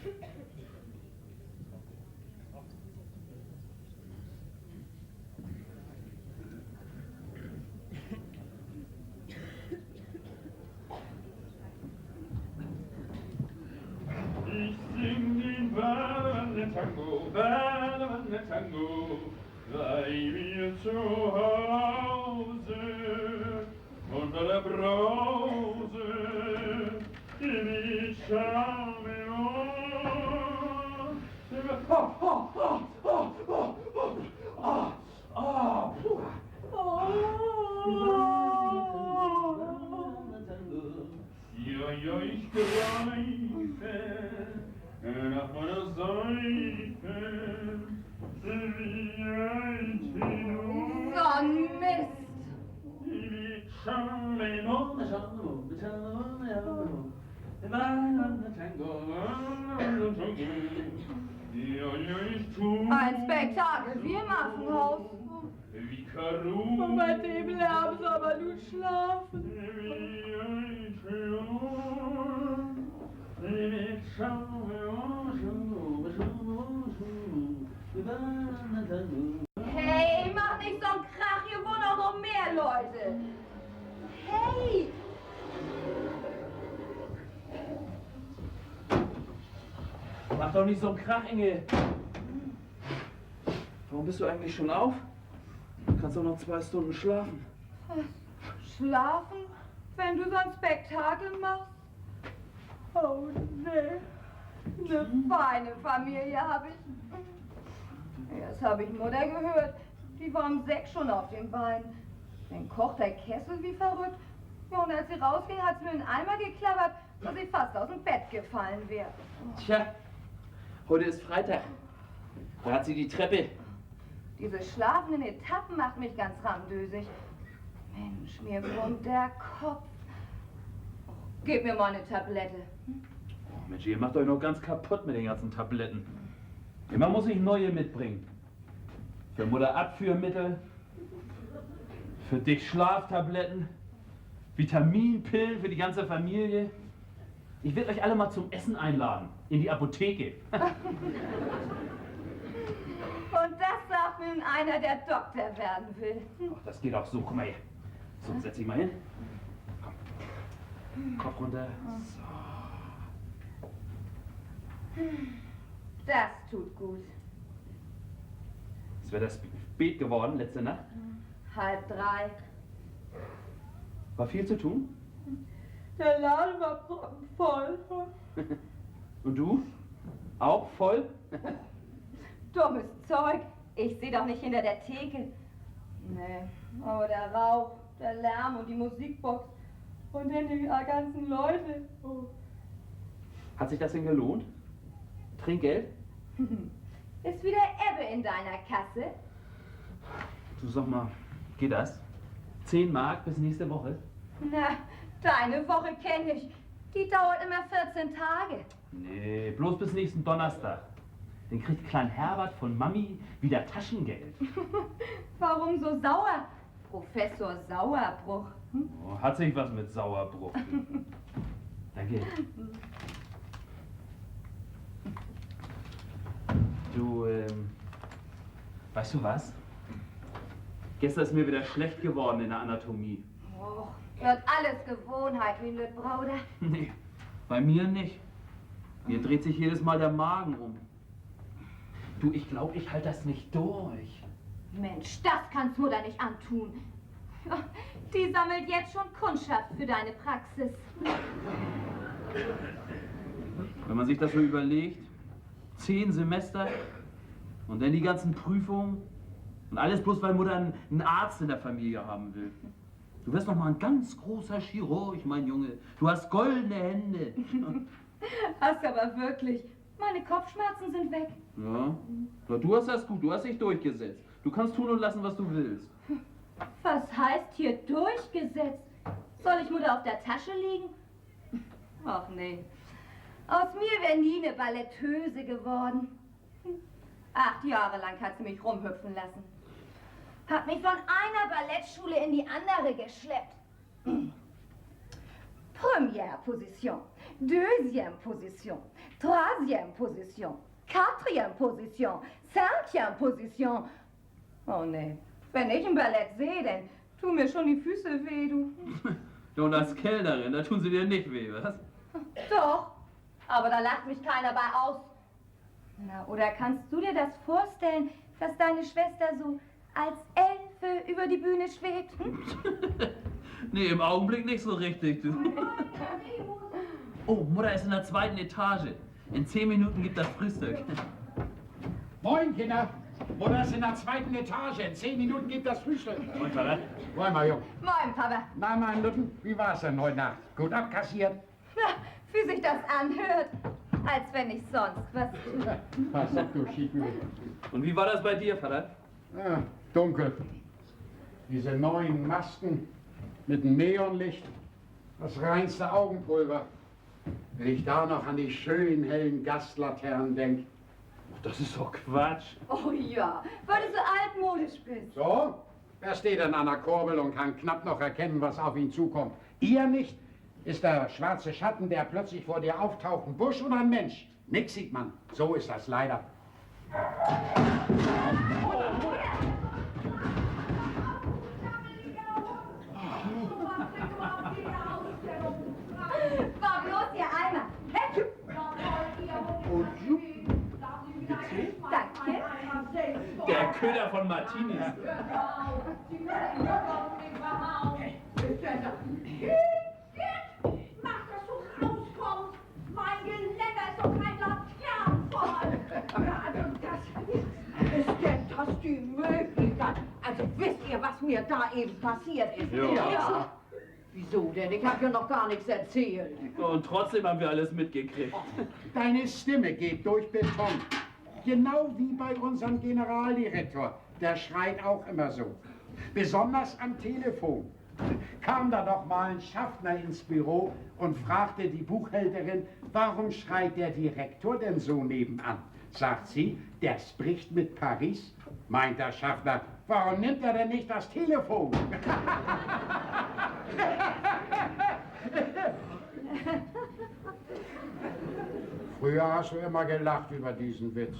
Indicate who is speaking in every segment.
Speaker 1: Ich sing den Wandertango, Wandertango, bei mir zu Hause unter der Brause, ich schau mir um. Ja, ich greife nach meiner Seite, wie ein Tenor.
Speaker 2: So ein Mist! Ein Spektakel wie im Affenhaus.
Speaker 1: Wie Karu.
Speaker 2: Oh, bei dem Lärm soll man nun schlafen.
Speaker 1: Wie ein Tenor.
Speaker 2: Hey, mach nicht so einen Krach, hier wohnen auch noch mehr Leute. Hey!
Speaker 3: Mach doch nicht so einen Krach, Inge. Warum bist du eigentlich schon auf? Du kannst doch noch 2 Stunden schlafen.
Speaker 2: Schlafen? Wenn du so ein Spektakel machst? Oh, nee. Eine feine Familie habe ich. Das habe ich Mutter gehört. Die war um 6 schon auf den Beinen. Dann kocht der Kessel wie verrückt. Ja, und als sie rausging, hat sie mir den Eimer geklappert, dass sie fast aus dem Bett gefallen wäre.
Speaker 3: Tja, heute ist Freitag. Da hat sie die Treppe.
Speaker 2: Diese schlafenden Etappen macht mich ganz ramdösig. Mensch, mir brummt der Kopf. Gib mir mal eine Tablette.
Speaker 3: Oh, Mensch, ihr macht euch noch ganz kaputt mit den ganzen Tabletten. Immer muss ich neue mitbringen. Für Mutter Abführmittel, für dich Schlaftabletten, Vitaminpillen für die ganze Familie. Ich will euch alle mal zum Essen einladen, in die Apotheke.
Speaker 2: Und das sagt mir einer, der Doktor werden will.
Speaker 3: Ach, das geht auch so, guck mal her. So, setz dich mal hin. Komm. Kopf runter. So.
Speaker 2: Das tut gut.
Speaker 3: Es wird das spät geworden, letzte Nacht.
Speaker 2: 2:30.
Speaker 3: War viel zu tun?
Speaker 2: Der Laden war proppenvoll.
Speaker 3: Und du? Auch voll?
Speaker 2: Dummes Zeug. Ich sehe doch nicht hinter der Theke. Nee, aber der Rauch, der Lärm und die Musikbox und dann die ganzen Leute. Oh.
Speaker 3: Hat sich das denn gelohnt? Trinkgeld?
Speaker 2: Ist wieder Ebbe in deiner Kasse?
Speaker 3: Du sag mal, geht das? 10 Mark bis nächste Woche?
Speaker 2: Na, deine Woche kenne ich. Die dauert immer 14 Tage.
Speaker 3: Nee, bloß bis nächsten Donnerstag. Dann kriegt Klein Herbert von Mami wieder Taschengeld.
Speaker 2: Warum so sauer? Professor Sauerbruch. Hm?
Speaker 3: Oh, hat sich was mit Sauerbruch. Danke. Du, weißt du was? Gestern ist mir wieder schlecht geworden in der Anatomie.
Speaker 2: Oh, wird alles Gewohnheit wie Lüttbrau, oder?
Speaker 3: Nee, bei mir nicht. Mir dreht sich jedes Mal der Magen um. Du, ich glaube, ich halte das nicht durch.
Speaker 2: Mensch, das kannst Mutter nicht antun. Die sammelt jetzt schon Kundschaft für deine Praxis.
Speaker 3: Wenn man sich das so überlegt, 10 Semester und dann die ganzen Prüfungen und alles bloß, weil Mutter einen Arzt in der Familie haben will. Du wirst noch mal ein ganz großer Chirurg, mein Junge. Du hast goldene Hände.
Speaker 2: Hast aber wirklich. Meine Kopfschmerzen sind weg.
Speaker 3: Ja, na, du hast das gut, du hast dich durchgesetzt. Du kannst tun und lassen, was du willst.
Speaker 2: Was heißt hier durchgesetzt? Soll ich Mutter auf der Tasche liegen? Ach nee. Aus mir wäre nie eine Balletteuse geworden. 8 Jahre lang hat sie mich rumhüpfen lassen. Hat mich von einer Ballettschule in die andere geschleppt. Première position, deuxième position, troisième position, quatrième position, cinquième position. Oh nee, wenn ich ein Ballett sehe, dann tun mir schon die Füße weh, du.
Speaker 3: Und als Kellnerin, da tun sie dir nicht weh, was?
Speaker 2: Doch, aber da lacht mich keiner bei aus. Na, oder kannst du dir das vorstellen, dass deine Schwester so als Elfe über die Bühne schwebt? Hm?
Speaker 3: Nee, im Augenblick nicht so richtig, du. Oh, Mutter ist in der 2. Etage. In 10 Minuten gibt das Frühstück.
Speaker 4: Moin, Kinder. Mutter ist in der 2. Etage. In 10 Minuten gibt das Frühstück.
Speaker 3: Und Vater?
Speaker 4: Moin, mal, Jung.
Speaker 2: Moin, Papa.
Speaker 4: Na, mein Lütten, wie war's denn heute Nacht? Gut abkassiert?
Speaker 2: Na, wie sich das anhört, als wenn ich sonst was tue.
Speaker 4: Pass auf, du Schiedmühle.
Speaker 3: Und wie war das bei dir, Vater?
Speaker 4: Ja, dunkel. Diese neuen Masken mit dem Neonlicht, das reinste Augenpulver. Wenn ich da noch an die schönen hellen Gastlaternen denke.
Speaker 3: Das ist doch Quatsch.
Speaker 2: Oh ja, weil du so altmodisch bist.
Speaker 4: So, wer steht denn an der Kurbel und kann knapp noch erkennen, was auf ihn zukommt? Ihr nicht? Ist der schwarze Schatten, der plötzlich vor dir auftaucht, ein Busch oder ein Mensch? Nix sieht man. So ist das leider.
Speaker 2: War bloß ihr Eimer. Hey. Danke.
Speaker 3: Der Köder von Martinis.
Speaker 5: Mach, dass du rauskommst! Mein Geländer ist doch kein Laternenfall! Also das ist denn das die Möglichkeit? Also wisst ihr, was mir da eben passiert ist?
Speaker 3: Ja.
Speaker 5: Wieso denn? Ich habe ja noch gar nichts erzählt.
Speaker 3: Und trotzdem haben wir alles mitgekriegt.
Speaker 4: Deine Stimme geht durch Beton. Genau wie bei unserem Generaldirektor. Der schreit auch immer so. Besonders am Telefon. Kam da doch mal ein Schaffner ins Büro und fragte die Buchhälterin, warum schreit der Direktor denn so nebenan? Sagt sie, der spricht mit Paris. Meint der Schaffner, warum nimmt er denn nicht das Telefon? Früher hast du immer gelacht über diesen Witz.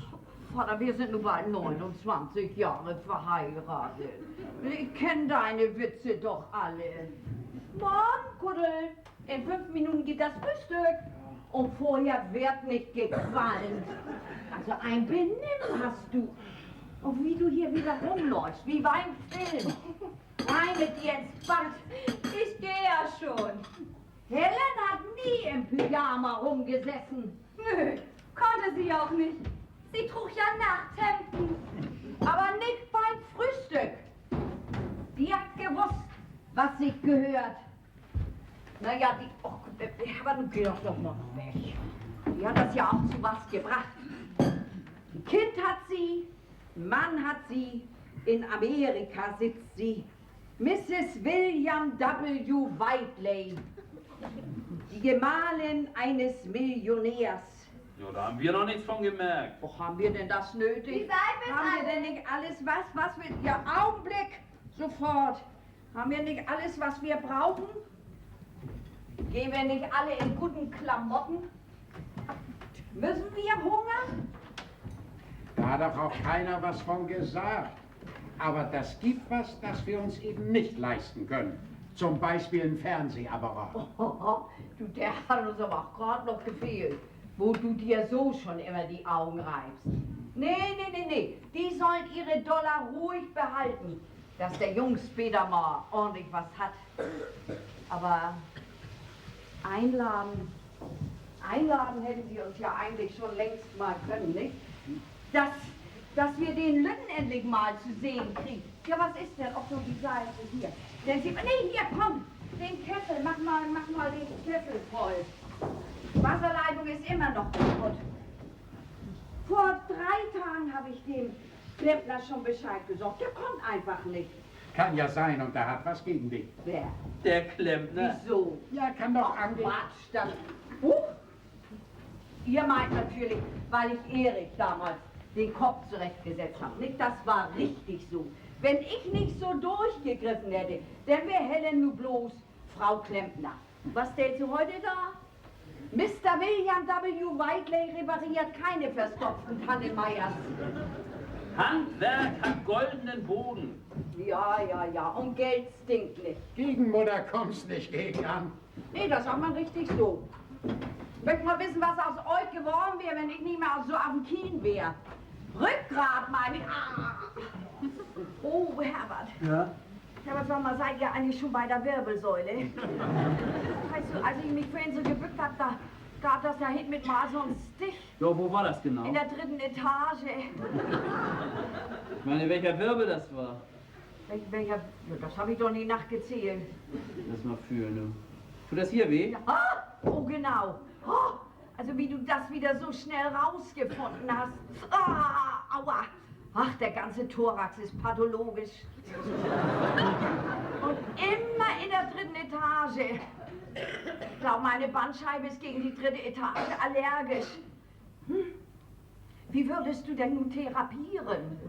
Speaker 5: Vater, wir sind nun bald 29 Jahre verheiratet. Ich kenne deine Witze doch alle. Morgen, Kuddel, in 5 Minuten geht das Frühstück. Und vorher wird nicht gequalmt. Also ein Benimm hast du. Und wie du hier wieder rumläufst, wie beim Film. Rein mit dir ins Bad.
Speaker 2: Ich gehe ja schon.
Speaker 5: Helen hat nie im Pyjama rumgesessen.
Speaker 2: Nö, konnte sie auch nicht. Sie trug ja Nachthemden.
Speaker 5: Aber nicht beim Frühstück. Die hat gewusst, was sich gehört. Naja, die... Oh, aber nun geh doch mal weg. Die hat das ja auch zu was gebracht. Ein Kind hat sie, ein Mann hat sie, in Amerika sitzt sie. Mrs. William W. Whiteley. Die Gemahlin eines Millionärs.
Speaker 3: Ja, da haben wir noch nichts von gemerkt.
Speaker 5: Wo haben wir denn das nötig?
Speaker 2: Die Seife ist
Speaker 5: Haben wir
Speaker 2: alle.
Speaker 5: denn nicht alles, was wir... Ja, Augenblick, sofort. Haben wir nicht alles, was wir brauchen? Gehen wir nicht alle in guten Klamotten? Müssen wir hungern?
Speaker 4: Da hat doch auch keiner was von gesagt. Aber das gibt was, das wir uns eben nicht leisten können. Zum Beispiel ein Fernsehapparat.
Speaker 5: Du, der hat uns aber auch gerade noch gefehlt, wo du dir so schon immer die Augen reibst. Nee. Die sollen ihre Dollar ruhig behalten, dass der Jungs später mal ordentlich was hat. Aber einladen hätten sie uns ja eigentlich schon längst mal können, nicht? Dass wir den Lütten endlich mal zu sehen kriegen. Ja, was ist denn? Auch so die Seite hier. Denn sie, nee, hier, komm, den Kessel, mach mal den Kessel voll. Wasserleitung ist immer noch kaputt. Vor 3 Tagen habe ich dem Klempner schon Bescheid gesagt. Der kommt einfach nicht.
Speaker 4: Kann ja sein und der hat was gegen dich.
Speaker 5: Wer?
Speaker 3: Der Klempner.
Speaker 5: Wieso?
Speaker 4: Ja, kann doch angehen.
Speaker 5: Quatsch, das... Ihr meint natürlich, weil ich Erich damals den Kopf zurechtgesetzt habe. Nicht, das war richtig so. Wenn ich nicht so durchgegriffen hätte, dann wäre Helen nur bloß Frau Klempner. Was stellst du heute da? Mr. William W. Whiteley repariert keine verstopften Tannenmeyers.
Speaker 3: Handwerk hat goldenen Boden.
Speaker 5: Ja, und Geld stinkt nicht.
Speaker 4: Gegen Mutter kommst nicht gegen an.
Speaker 5: Nee, das sagt man richtig so. Möcht mal wissen, was aus euch geworden wäre, wenn ich nicht mehr so auf dem Kien wäre. Rückgrat, meine ich. Ah. Oh, Herbert.
Speaker 3: Ja?
Speaker 5: Herbert, sag mal, seid ihr eigentlich schon bei der Wirbelsäule? Weißt du, als ich mich vorhin so gebückt hab, da gab das da hinten mit mal so ein Stich.
Speaker 3: Ja, wo war das genau?
Speaker 5: In der 3. Etage.
Speaker 3: Ich meine, welcher Wirbel das war.
Speaker 5: Welcher? Ja, das habe ich doch nie nachgezählt.
Speaker 3: Lass mal fühlen, du. Tut das hier weh?
Speaker 5: Ah, oh, genau. Oh, also wie du das wieder so schnell rausgefunden hast. Ah, aua. Ach, der ganze Thorax ist pathologisch. Und immer in der 3. Etage. Ich glaube, meine Bandscheibe ist gegen die 3. Etage allergisch. Wie würdest du denn nun therapieren?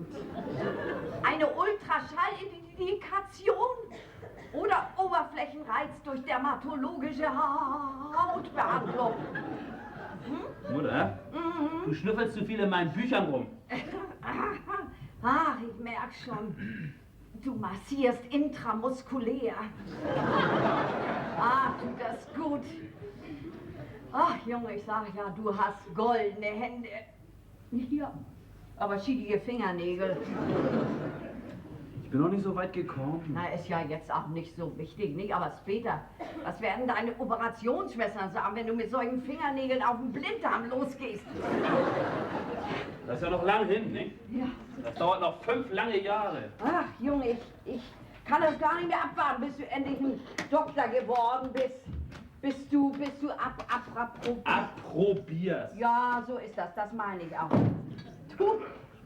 Speaker 5: Eine Ultraschallindikation? Oder Oberflächenreiz durch dermatologische Hautbehandlung?
Speaker 3: Mutter, du schnüffelst zu viel in meinen Büchern rum.
Speaker 5: Ach, ich merk schon. Du massierst intramuskulär. Ah, tut das gut. Ach, Junge, ich sag ja, du hast goldene Hände. Ja, aber schiedige Fingernägel.
Speaker 3: Ich bin noch nicht so weit gekommen.
Speaker 5: Na, ist ja jetzt auch nicht so wichtig, nicht? Aber später, was werden deine Operationsschwestern sagen, wenn du mit solchen Fingernägeln auf den Blinddarm losgehst?
Speaker 3: Das ist ja noch lang hin, nicht?
Speaker 5: Ja.
Speaker 3: Das dauert noch 5 lange Jahre.
Speaker 5: Ach, Junge, ich kann das gar nicht mehr abwarten, bis du endlich ein Doktor geworden bist. Bis du
Speaker 3: Approbierst.
Speaker 5: Ja, so ist das, das meine ich auch. Du,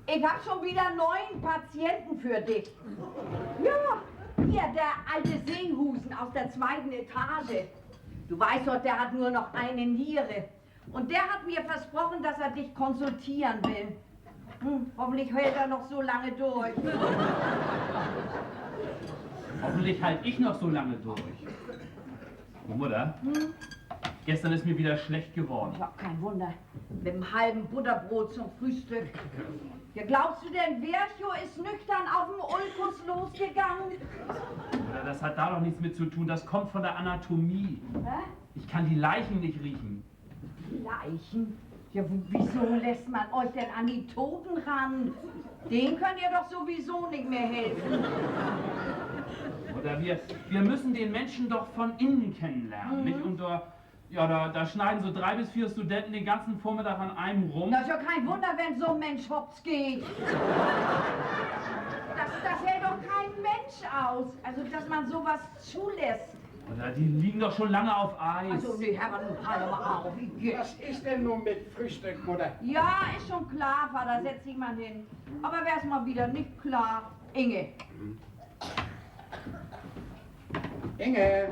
Speaker 5: ich hab schon wieder 9 Patienten für dich. Ja, hier, der alte Seehusen aus der 2. Etage. Du weißt doch, der hat nur noch eine Niere. Und der hat mir versprochen, dass er dich konsultieren will. Hoffentlich hält er noch so lange durch.
Speaker 3: Hoffentlich halte ich noch so lange durch. Oh, Mutter, gestern ist mir wieder schlecht geworden.
Speaker 5: Ja, kein Wunder. Mit einem halben Butterbrot zum Frühstück. Ja, glaubst du denn, Virchow ist nüchtern auf dem Ulkus losgegangen?
Speaker 3: Mutter, das hat da doch nichts mit zu tun. Das kommt von der Anatomie.
Speaker 5: Hä?
Speaker 3: Ich kann die Leichen nicht riechen.
Speaker 5: Leichen? Ja, wieso lässt man euch denn an die Toten ran? Den könnt ihr doch sowieso nicht mehr helfen.
Speaker 3: Oder wir müssen den Menschen doch von innen kennenlernen, nicht? Und da schneiden so 3 bis 4 Studenten den ganzen Vormittag an einem rum.
Speaker 5: Das ist ja kein Wunder, wenn so ein Mensch hops geht. Das hält doch kein Mensch aus. Also, dass man sowas zulässt.
Speaker 3: Oder die liegen doch schon lange auf Eis.
Speaker 5: Also, nee, Herbert, nun halt doch mal auf.
Speaker 4: Was ist denn nun mit Frühstück, Mutter?
Speaker 5: Ja, ist schon klar, Vater, setz dich mal hin. Aber wär's mal wieder nicht klar, Inge.
Speaker 4: Inge,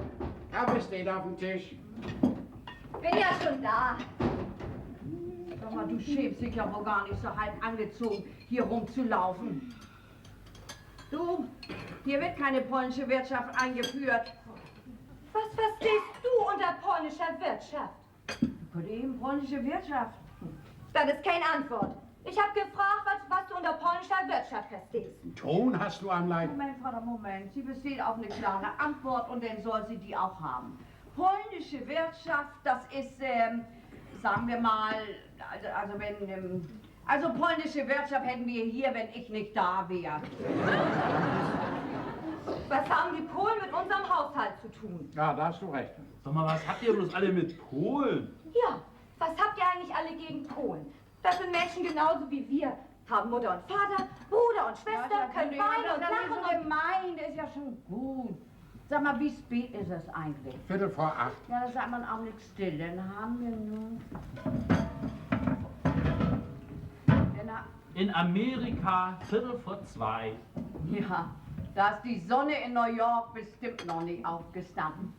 Speaker 4: Kaffee steht auf dem Tisch.
Speaker 2: Bin ja schon da.
Speaker 5: Sag mal, du schämst dich ja wohl gar nicht, so halb angezogen hier rumzulaufen. Du, hier wird keine polnische Wirtschaft eingeführt.
Speaker 2: Was verstehst du unter polnischer Wirtschaft?
Speaker 5: Gott, eben polnische Wirtschaft.
Speaker 2: Das ist keine Antwort. Ich habe gefragt, was du unter polnischer Wirtschaft verstehst.
Speaker 4: Ton hast du am Leib.
Speaker 5: Moment, Vater, Moment. Sie besteht auf eine klare Antwort und dann soll sie die auch haben. Polnische Wirtschaft, das ist, sagen wir mal, also polnische Wirtschaft hätten wir hier, wenn ich nicht da wäre.
Speaker 2: Was haben die Polen mit unserem Haushalt zu tun?
Speaker 4: Ja, da hast du recht.
Speaker 3: Sag mal, was habt ihr bloß alle mit Polen?
Speaker 2: Ja, was habt ihr eigentlich alle gegen Polen? Das sind Menschen genauso wie wir. Haben Mutter und Vater, Bruder und Schwester, können weinen und lachen und...
Speaker 5: gemein, ist ja schon gut. Sag mal, wie spät ist es eigentlich?
Speaker 4: 7:45.
Speaker 5: Ja, da sagt man auch nicht still, dann haben wir nur...
Speaker 3: In Amerika 1:45.
Speaker 5: Ja, da ist die Sonne in New York bestimmt noch nicht aufgestanden.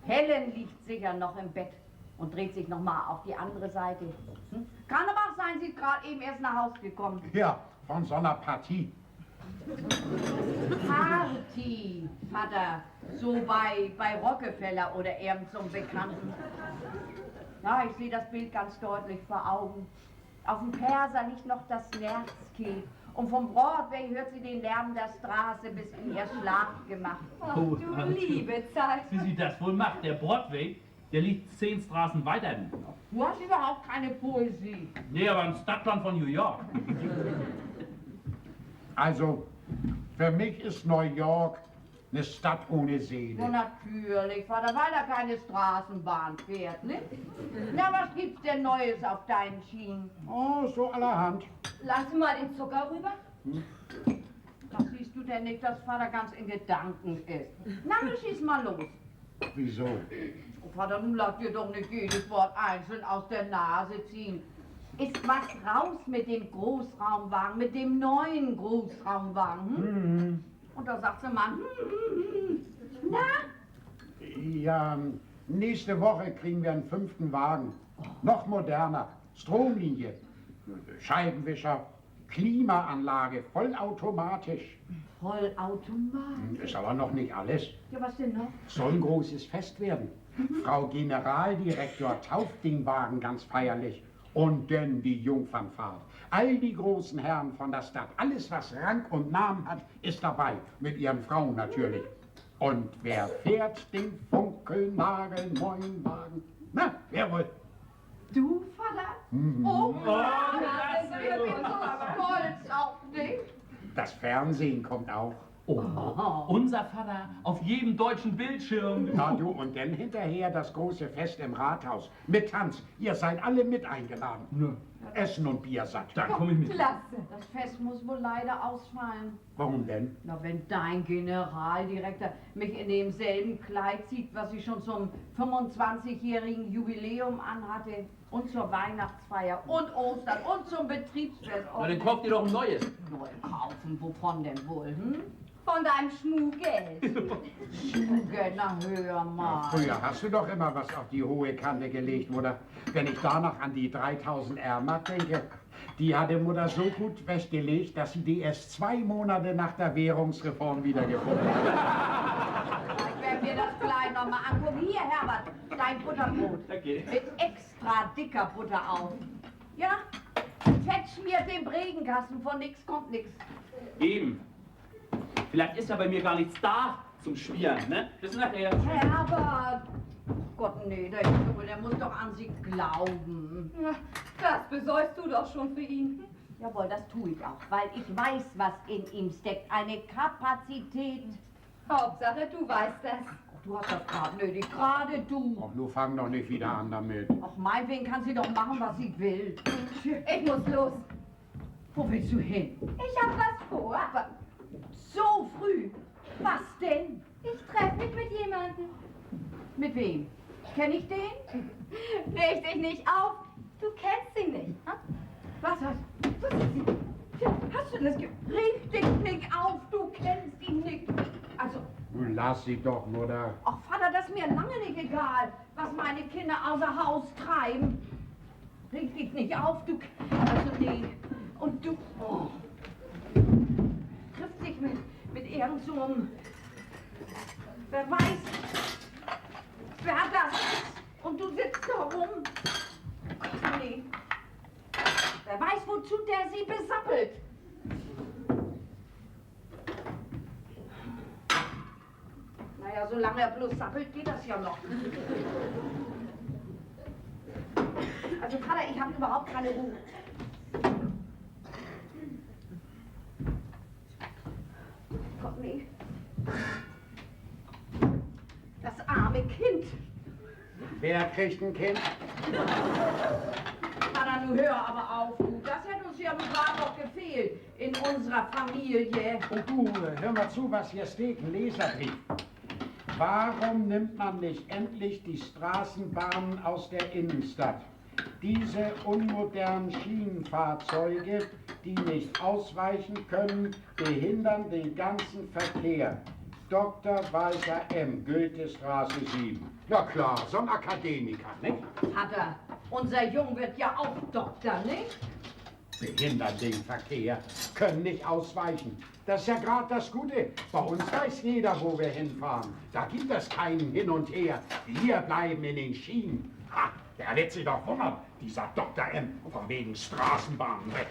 Speaker 5: Helen liegt sicher noch im Bett und dreht sich noch mal auf die andere Seite. Kann aber auch sein, sie ist gerade eben erst nach Hause gekommen.
Speaker 4: Ja, von so einer Partie.
Speaker 5: Party, Vater. So bei Rockefeller oder irgend so einem Bekannten. Ja, ich sehe das Bild ganz deutlich vor Augen. Auf dem Perser liegt noch das Nevsky. Und vom Broadway hört sie den Lärm der Straße bis in ihr Schlafgemach.
Speaker 2: Ach,
Speaker 3: Oh,
Speaker 2: du
Speaker 3: Arthur.
Speaker 2: liebe Zeit.
Speaker 3: Wie sie das wohl macht, der Broadway, der liegt 10 Straßen weiter.
Speaker 5: Du hast überhaupt keine Poesie.
Speaker 3: Nee, aber ein Stadtplan von New York.
Speaker 4: Also, für mich ist New York eine Stadt ohne Seele.
Speaker 5: Ja, natürlich, Vater, weil da keine Straßenbahn fährt, ne? Na, was gibt's denn Neues auf deinen Schienen?
Speaker 4: Oh, so allerhand.
Speaker 2: Lass mal den Zucker rüber.
Speaker 5: Das siehst du denn nicht, dass Vater ganz in Gedanken ist. Na, nun schieß mal los.
Speaker 4: Wieso?
Speaker 5: Oh, Vater, nun lass dir doch nicht jedes Wort einzeln aus der Nase ziehen. Ist was raus mit dem Großraumwagen, mit dem neuen Großraumwagen, hm? Und da sagt sie mal, na?
Speaker 4: Ja, nächste Woche kriegen wir einen 5. Wagen. Noch moderner. Stromlinie, Scheibenwischer, Klimaanlage, vollautomatisch.
Speaker 5: Vollautomat.
Speaker 4: Ist aber noch nicht alles.
Speaker 5: Ja, was denn noch?
Speaker 4: Soll ein großes Fest werden. Frau Generaldirektor tauft den Wagen ganz feierlich. Und dann die Jungfernfahrt. All die großen Herren von der Stadt, alles was Rang und Namen hat, ist dabei. Mit ihren Frauen natürlich. Und wer fährt den funkelnagelneuen Wagen? Na, wer wohl?
Speaker 5: Du, Vater? Oh, Vater, ich bin so stolz auf dich.
Speaker 4: Das Fernsehen kommt auch.
Speaker 3: Oh, unser Vater auf jedem deutschen Bildschirm.
Speaker 4: Na du, und dann hinterher das große Fest im Rathaus. Mit Tanz. Ihr seid alle mit eingeladen.
Speaker 3: Ja.
Speaker 4: Essen und Bier satt.
Speaker 3: Da komme ich mit.
Speaker 2: Klasse.
Speaker 5: Das Fest muss wohl leider ausfallen.
Speaker 4: Warum denn?
Speaker 5: Na, wenn dein Generaldirektor mich in demselben Kleid sieht, was ich schon zum 25-jährigen Jubiläum anhatte und zur Weihnachtsfeier und Ostern und zum Betriebsfest.
Speaker 3: Na, dann kauft ihr doch ein neues.
Speaker 5: Neu kaufen, wovon denn wohl, hm?
Speaker 2: Von deinem Schmuhgeld.
Speaker 5: Schuge, na hör mal.
Speaker 4: Früher hast du doch immer was auf die hohe Kante gelegt, Mutter. Wenn ich da noch an die 3000 R-Mark denke, die hatte Mutter so gut weggelegt, dass sie die erst 2 Monate nach der Währungsreform wiedergefunden hat.
Speaker 5: Ich werde mir das gleich nochmal angucken. Hier, Herbert, dein Butterbrot.
Speaker 3: Okay.
Speaker 5: Mit extra dicker Butter auf. Ja? Fetch mir den Bregenkasten, von nix kommt nix.
Speaker 3: Eben. Vielleicht ist ja bei mir gar nichts da zum Schmieren, ne? Bis nachher.
Speaker 5: Herbert! Gott, nee, der Junge, der muss doch an sie glauben.
Speaker 2: Na, das besäufst du doch schon für ihn.
Speaker 5: Jawohl, das tue ich auch, weil ich weiß, was in ihm steckt. Eine Kapazität.
Speaker 2: Hauptsache, du weißt das.
Speaker 5: Ach, du hast das gerade nötig, gerade du.
Speaker 4: Ach, nun fang doch nicht wieder an damit.
Speaker 5: Ach, meinetwegen kann sie doch machen, was sie will.
Speaker 2: Ich muss los.
Speaker 5: Wo willst du hin?
Speaker 2: Ich hab was vor.
Speaker 5: Aber so früh? Was denn?
Speaker 2: Ich treffe mich mit jemandem.
Speaker 5: Mit wem? Kenn ich den?
Speaker 2: Reg dich nicht auf. Du kennst sie nicht. Hm?
Speaker 5: Was ist sie? Ja, hast du das Reg dich nicht auf, du kennst ihn nicht. Also,
Speaker 4: Nun lass sie doch, Mutter.
Speaker 5: ach Vater, das ist mir lange nicht egal, was meine Kinder außer Haus treiben. Reg dich nicht auf, du... Also nee. Und du... Oh. Trifft sich mit irgend so einem... Wer weiß, wer das ist. Und du sitzt da rum. Nee. Wer weiß, wozu der sie besappelt. Naja, solange er bloß sappelt, geht das ja noch. Also Vater, ich habe überhaupt keine Ruhe. Gott, nee. Das arme Kind.
Speaker 4: Wer kriegt ein Kind?
Speaker 5: Vater, nun hör aber auf, du. Das hätte uns ja nun gerade noch gefehlt in unserer Familie.
Speaker 4: Und du, hör mal zu, was hier steht, ein Leserbrief. Warum nimmt man nicht endlich die Straßenbahnen aus der Innenstadt? Diese unmodernen Schienenfahrzeuge, die nicht ausweichen können, behindern den ganzen Verkehr. Dr. Walter M., Goethestraße 7. Ja klar, so ein Akademiker, nicht?
Speaker 5: Vater, unser Jung wird ja auch Doktor, nicht?
Speaker 4: behindern den Verkehr, können nicht ausweichen. Das ist ja gerade das Gute. Bei uns weiß jeder, wo wir hinfahren. Da gibt es keinen Hin und Her. Wir bleiben in den Schienen. Ha, der wird sich doch wundern, dieser Dr. M. von wegen Straßenbahnen weg.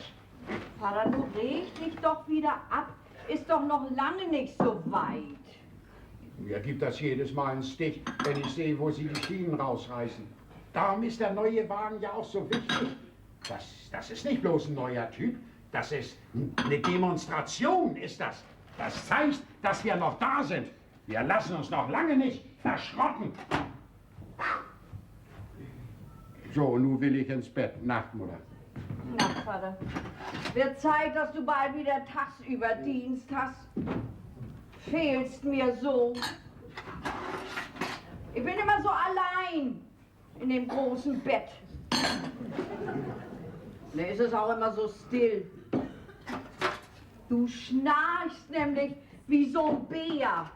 Speaker 5: Vater, du reg dich doch wieder ab. Ist doch noch lange nicht so weit.
Speaker 4: Mir gibt das jedes Mal einen Stich, wenn ich sehe, wo sie die Schienen rausreißen. Darum ist der neue Wagen ja auch so wichtig. Das ist nicht bloß ein neuer Typ, das ist eine Demonstration, ist das. Das zeigt, dass wir noch da sind. Wir lassen uns noch lange nicht verschrotten. So, nun will ich ins Bett. Nacht, Mutter.
Speaker 5: Na, Vater, wird Zeit, dass du bald wieder tagsüber Dienst hast. Fehlst mir so. Ich bin immer so allein in dem großen Bett. Da ist es auch immer so still. Du schnarchst nämlich wie so ein Bär.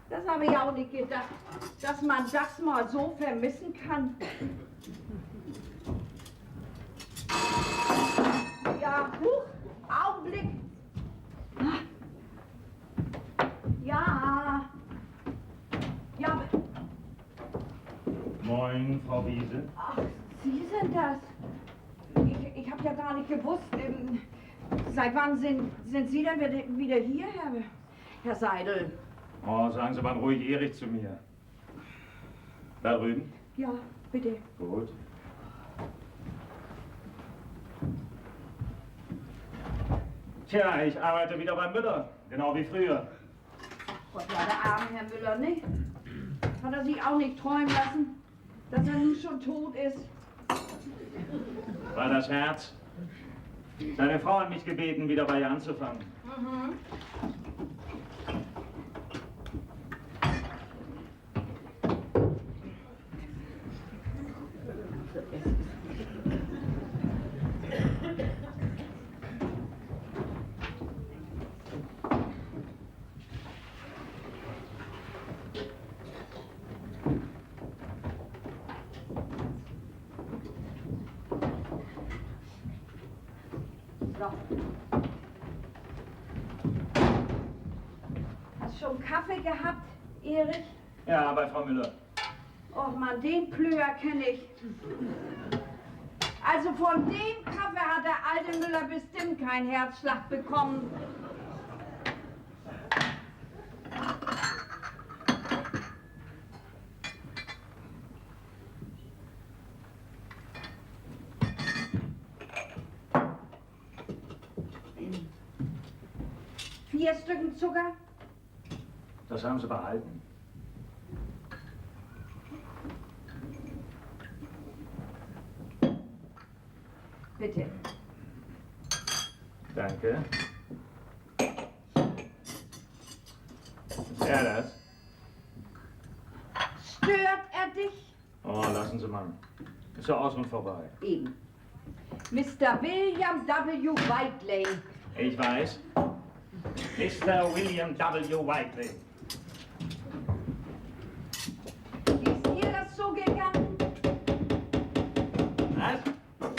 Speaker 5: Das habe ich auch nicht gedacht, dass man das mal so vermissen kann. Ja, Augenblick. Ja. Ja.
Speaker 6: Moin, Frau Wiese.
Speaker 5: Ach, Sie sind das. Ich habe ja gar nicht gewusst. Seit wann sind Sie denn wieder hier, Herr Seidel?
Speaker 6: Oh, sagen Sie mal ruhig Erich zu mir. Da drüben?
Speaker 5: Ja, bitte.
Speaker 6: Gut. Tja, ich arbeite wieder beim Müller, genau wie früher.
Speaker 5: Gott, ja, der arme Herr Müller, nicht? Hat er sich auch nicht träumen lassen, dass er nun schon tot ist?
Speaker 6: War das Herz? Seine Frau hat mich gebeten, wieder bei ihr anzufangen.
Speaker 5: Mhm. Hast schon Kaffee gehabt, Erich?
Speaker 6: Ja, bei Frau Müller.
Speaker 5: Och man, den Plöer kenne ich. Also von dem Kaffee hat der alte Müller bestimmt keinen Herzschlag bekommen. Vier Stücken Zucker?
Speaker 6: Das haben Sie behalten.
Speaker 5: Bitte.
Speaker 6: Danke. Ist er das?
Speaker 5: Stört er dich?
Speaker 6: Oh, lassen Sie mal. Ist ja aus und vorbei.
Speaker 5: Eben. Mr. William W. Whiteley.
Speaker 6: Ich weiß. Mr. William W. Whiteley.
Speaker 5: Ist dir das so gegangen?
Speaker 6: Was?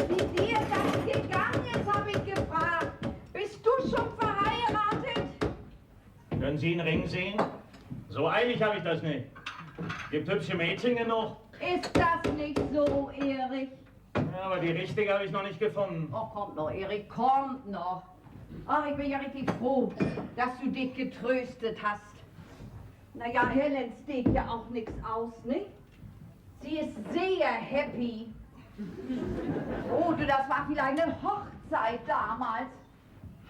Speaker 5: Wie dir das gegangen ist, habe ich gefragt. Bist du schon verheiratet?
Speaker 6: Können Sie einen Ring sehen? So eilig habe ich das nicht. Gibt hübsche Mädchen genug.
Speaker 5: Ist das nicht so, Erich?
Speaker 6: Ja, aber die richtige habe ich noch nicht gefunden.
Speaker 5: Oh, kommt noch, Erich, kommt noch. Ach, ich bin ja richtig froh, dass du dich getröstet hast. Naja, Helen steht ja auch nichts aus, nicht? Sie ist sehr happy. Oh, du, das war vielleicht eine Hochzeit damals.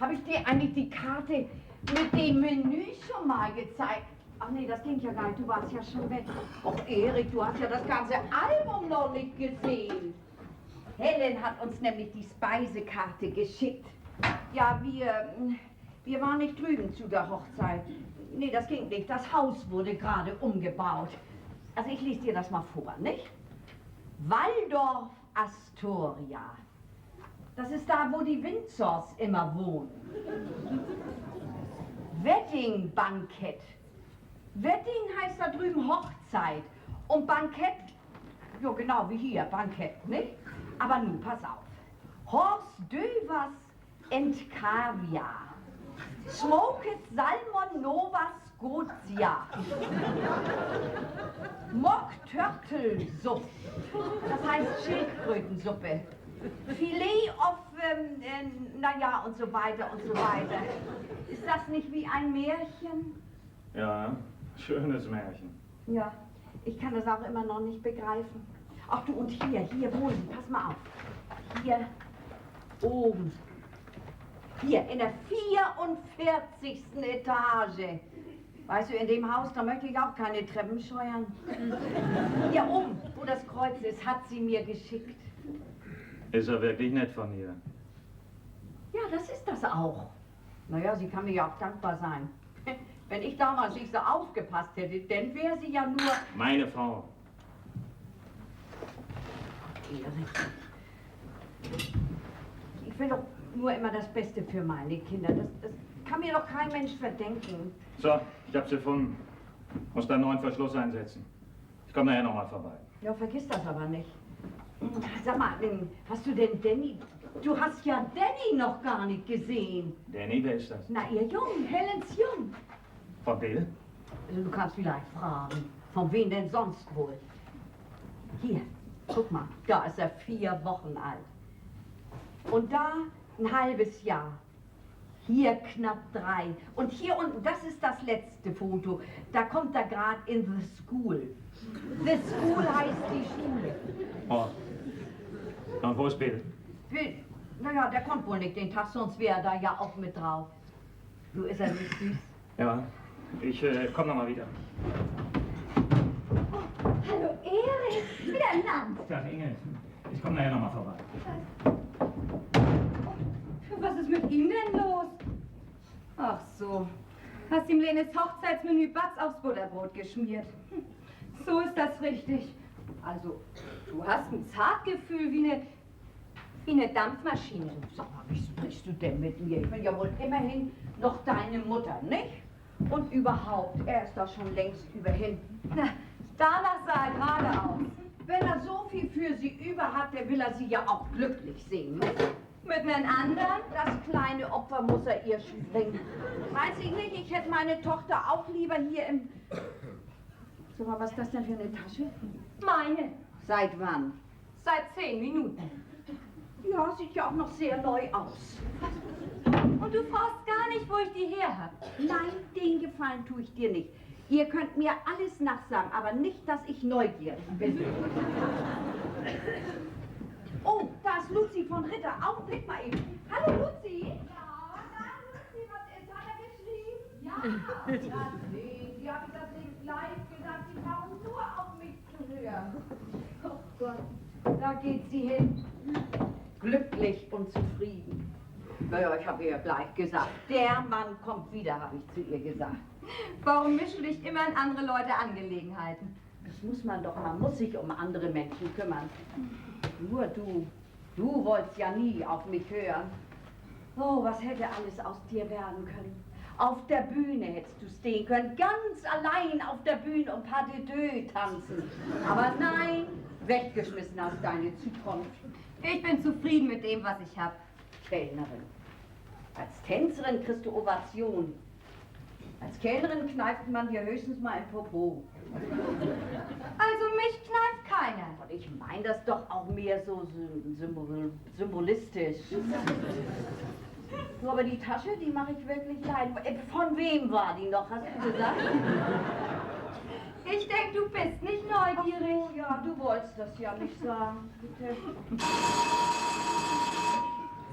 Speaker 5: Habe ich dir eigentlich die Karte mit dem Menü schon mal gezeigt? Ach nee, das ging ja gar nicht, du warst ja schon weg. Och, Erich, du hast ja das ganze Album noch nicht gesehen. Helen hat uns nämlich die Speisekarte geschickt. Ja, wir waren nicht drüben zu der Hochzeit. Nee, das ging nicht. Das Haus wurde gerade umgebaut. Also ich lese dir das mal vor, nicht? Waldorf Astoria. Das ist da, wo die Windsors immer wohnen. Wedding Bankett. Wedding heißt da drüben Hochzeit. Und Bankett, ja genau wie hier, Bankett, nicht? Aber nun, pass auf. Horst Dövers and Kaviar. Smoked Salmon Nova Scotia. Mock Turtle Suppe. Das heißt Schildkrötensuppe. Filet of, naja, und so weiter und so weiter. Ist das nicht wie ein Märchen?
Speaker 6: Ja, schönes Märchen.
Speaker 5: Ja, ich kann das auch immer noch nicht begreifen. Ach du, und hier wohnen, pass mal auf. Hier oben. Hier, in der 44. Etage. Weißt du, in dem Haus, da möchte ich auch keine Treppen scheuern. Hier oben, wo das Kreuz ist, hat sie mir geschickt.
Speaker 6: Ist er wirklich nett von ihr?
Speaker 5: Ja, das ist das auch. Naja, sie kann mir ja auch dankbar sein. Wenn ich damals nicht so aufgepasst hätte, dann wäre sie ja nur...
Speaker 6: Meine Frau.
Speaker 5: Erich. Ich will doch nur immer das Beste für meine Kinder. Das kann mir doch kein Mensch verdenken.
Speaker 6: So, ich hab's gefunden. Muss da einen neuen Verschluss einsetzen. Ich komme nachher nochmal vorbei.
Speaker 5: Ja, vergiss das aber nicht. Sag mal, hast du denn Danny... Du hast ja Danny noch gar nicht gesehen.
Speaker 6: Danny, wer ist das?
Speaker 5: Na, ihr Jungen, Helens Jung.
Speaker 6: Von Bill?
Speaker 5: Also, du kannst vielleicht fragen, von wem denn sonst wohl? Hier, guck mal, da ist er 4 Wochen alt. Und da ein halbes Jahr. Hier knapp 3. Und hier unten, das ist das letzte Foto. Da kommt er gerade in the school. The school heißt die Schule.
Speaker 6: Oh. Und wo ist Bill?
Speaker 5: Bill, naja, der kommt wohl nicht den Tag, sonst wäre er da ja auch mit drauf. Du, ist er nicht süß?
Speaker 6: Ja, ich komm nochmal wieder.
Speaker 2: Hallo Erich, wieder ein Land.
Speaker 6: Tag, Inge. Ich komme nachher nochmal vorbei.
Speaker 2: Was ist mit ihm denn los? Ach so, hast ihm Lenes Hochzeitsmenü Batz aufs Butterbrot geschmiert. So ist das richtig. Also, du hast ein Zartgefühl wie eine Dampfmaschine.
Speaker 5: Sag mal, wie sprichst du denn mit mir? Ich bin ja wohl immerhin noch deine Mutter, nicht? Und überhaupt, er ist doch schon längst überhin.
Speaker 2: Na, danach sah er gerade aus.
Speaker 5: Wenn er so viel für sie über hat, dann will er sie ja auch glücklich sehen, nicht?
Speaker 2: Mit einem anderen?
Speaker 5: Das kleine Opfer muss er ihr springen. Weiß ich nicht, ich hätte meine Tochter auch lieber hier im... Sag mal, was ist das denn für eine Tasche?
Speaker 2: Meine.
Speaker 5: Seit wann?
Speaker 2: Seit 10 Minuten.
Speaker 5: Ja, sieht ja auch noch sehr neu aus.
Speaker 2: Und du fragst gar nicht, wo ich die her hab.
Speaker 5: Nein, den Gefallen tue ich dir nicht. Ihr könnt mir alles nachsagen, aber nicht, dass ich neugierig bin. Oh, da ist Luzi von Ritter. Augenblick mal eben. Hallo, Luzi.
Speaker 2: Ja, Luzi, was ist? Hat er geschrieben?
Speaker 5: Ja, sehen Sie, habe ich das nicht gleich gesagt. Sie brauchen nur auf mich zu hören. Oh Gott, da geht sie hin. Glücklich und zufrieden. Naja, ich habe ihr gleich gesagt, der Mann kommt wieder, habe ich zu ihr gesagt.
Speaker 2: Warum mischst du dich immer in andere Leute Angelegenheiten?
Speaker 5: Das muss man doch, man muss sich um andere Menschen kümmern. Nur du wolltest ja nie auf mich hören. Oh, was hätte alles aus dir werden können? Auf der Bühne hättest du stehen können, ganz allein auf der Bühne und pas de deux tanzen. Aber nein, weggeschmissen hast deine Zukunft.
Speaker 2: Ich bin zufrieden mit dem, was ich hab.
Speaker 5: Kellnerin. Als Tänzerin kriegst du Ovation. Als Kellnerin kneift man dir höchstens mal ein Popo.
Speaker 2: Also mich kneift keiner.
Speaker 5: Und ich meine das doch auch mehr so symbolistisch. So, aber die Tasche, die mache ich wirklich leid. Von wem war die noch, hast du gesagt?
Speaker 2: Ich denke, du bist nicht neugierig.
Speaker 5: Oh, ja, du wolltest das ja nicht sagen. Bitte.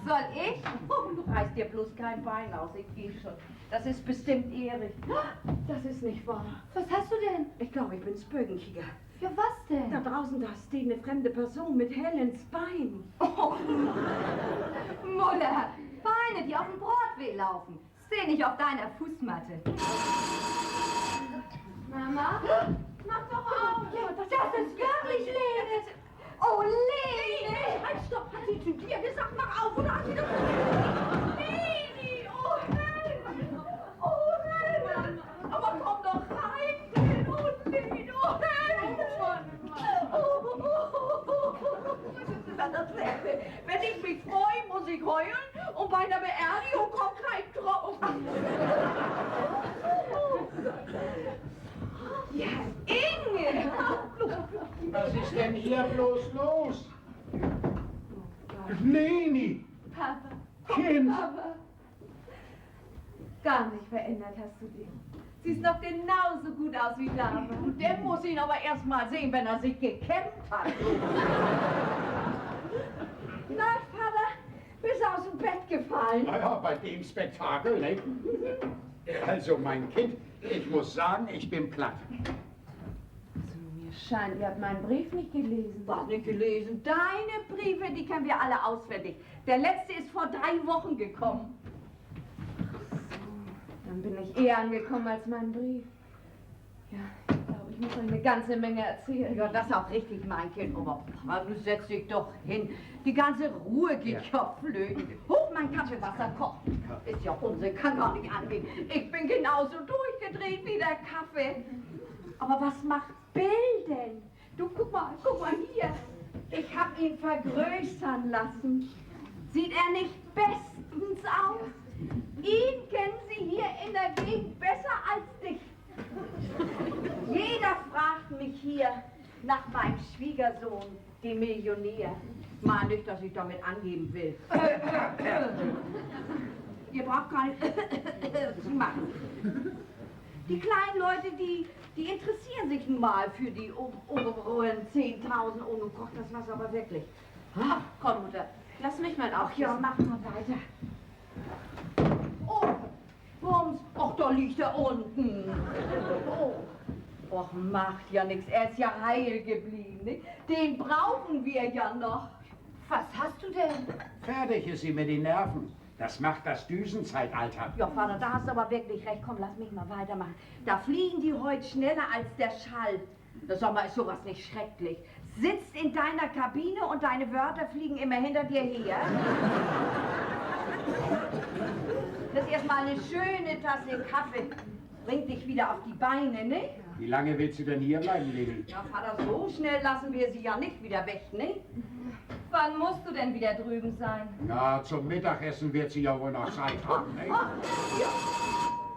Speaker 2: Soll ich?
Speaker 5: Oh, du reißt dir bloß kein Bein aus, ich gehe schon. Das ist bestimmt Erich. Das ist nicht wahr.
Speaker 2: Was hast du denn?
Speaker 5: Ich glaube, ich bin Spögenkiger.
Speaker 2: Für was denn?
Speaker 5: Da draußen, da steht eine fremde Person mit Helens Bein.
Speaker 2: Oh, Mutter, Beine, die auf dem Broadway laufen. Steh nicht auf deiner Fußmatte. Mama? Mach doch auf! Das ist wirklich Lene! Oh, Lene!
Speaker 5: Halt, stopp! Hat sie zu dir gesagt, mach auf, oder hat sie das...
Speaker 2: Lene! Oh, Helene! Oh, Helene!
Speaker 5: Aber komm doch rein!
Speaker 2: Oh, Lene! Oh, Helene!
Speaker 5: Das ist ja das Letzte. Wenn ich mich freue, ich heulen und bei einer Beerdigung kommt kein Tropfen. Ja, Inge!
Speaker 4: Was ist denn hier bloß los? Leni!
Speaker 2: Papa,
Speaker 4: Kind!
Speaker 2: Papa. Gar nicht verändert hast du dich. Siehst noch genauso gut aus wie damals.
Speaker 5: Der muss ihn aber erst mal sehen, wenn er sich gekämmt hat. Na, Vater, bist aus dem Bett gefallen?
Speaker 4: Naja, bei dem Spektakel, ne? Also, mein Kind, ich muss sagen, ich bin platt.
Speaker 2: Mir scheint, ihr habt meinen Brief nicht gelesen.
Speaker 5: Was nicht gelesen? Deine Briefe, die kennen wir alle auswendig. Der letzte ist vor 3 Wochen gekommen.
Speaker 2: Dann bin ich eher angekommen als mein Brief. Ja, ich glaube, ich muss euch eine ganze Menge erzählen.
Speaker 5: Ja, das ist auch richtig, mein Kind. Aber Papa, du setz dich doch hin. Die ganze Ruhe geht ja flöten. Hoch, mein Kaffeewasser kocht. Ist ja Unsinn, kann gar nicht angehen. Ich bin genauso durchgedreht wie der Kaffee. Aber was macht Bill denn? Du, guck mal hier. Ich hab ihn vergrößern lassen. Sieht er nicht bestens aus? Ihn kennen sie hier in der Gegend besser als dich. Jeder fragt mich hier nach meinem Schwiegersohn, dem Millionär. Mal nicht, dass ich damit angeben will. Ihr braucht gar nicht zu machen. Die kleinen Leute, die interessieren sich nun mal für die oberen 10.000 ohne Koch, das war's aber wirklich.
Speaker 2: Ach, komm, Mutter, lass mich mal
Speaker 5: Ach ja, mach mal weiter. Oh, Bums, ach, da liegt er unten. Oh. Och, macht ja nichts, er ist ja heil geblieben, nicht? Den brauchen wir ja noch.
Speaker 2: Was hast du denn?
Speaker 4: Fertig ist sie mit den Nerven. Das macht das Düsenzeitalter.
Speaker 5: Ja, Vater, da hast du aber wirklich recht. Komm, lass mich mal weitermachen. Da fliegen die heute schneller als der Schall. Sag mal, ist sowas nicht schrecklich? Sitzt in deiner Kabine und deine Wörter fliegen immer hinter dir her. Das ist erstmal eine schöne Tasse Kaffee. Bringt dich wieder auf die Beine, nicht?
Speaker 4: Wie lange willst du denn hier bleiben, Leni?
Speaker 5: Ja, Vater, so schnell lassen wir sie ja nicht wieder weg, nicht?
Speaker 2: Wann musst du denn wieder drüben sein?
Speaker 4: Na, zum Mittagessen wird sie ja wohl noch Zeit haben, ne?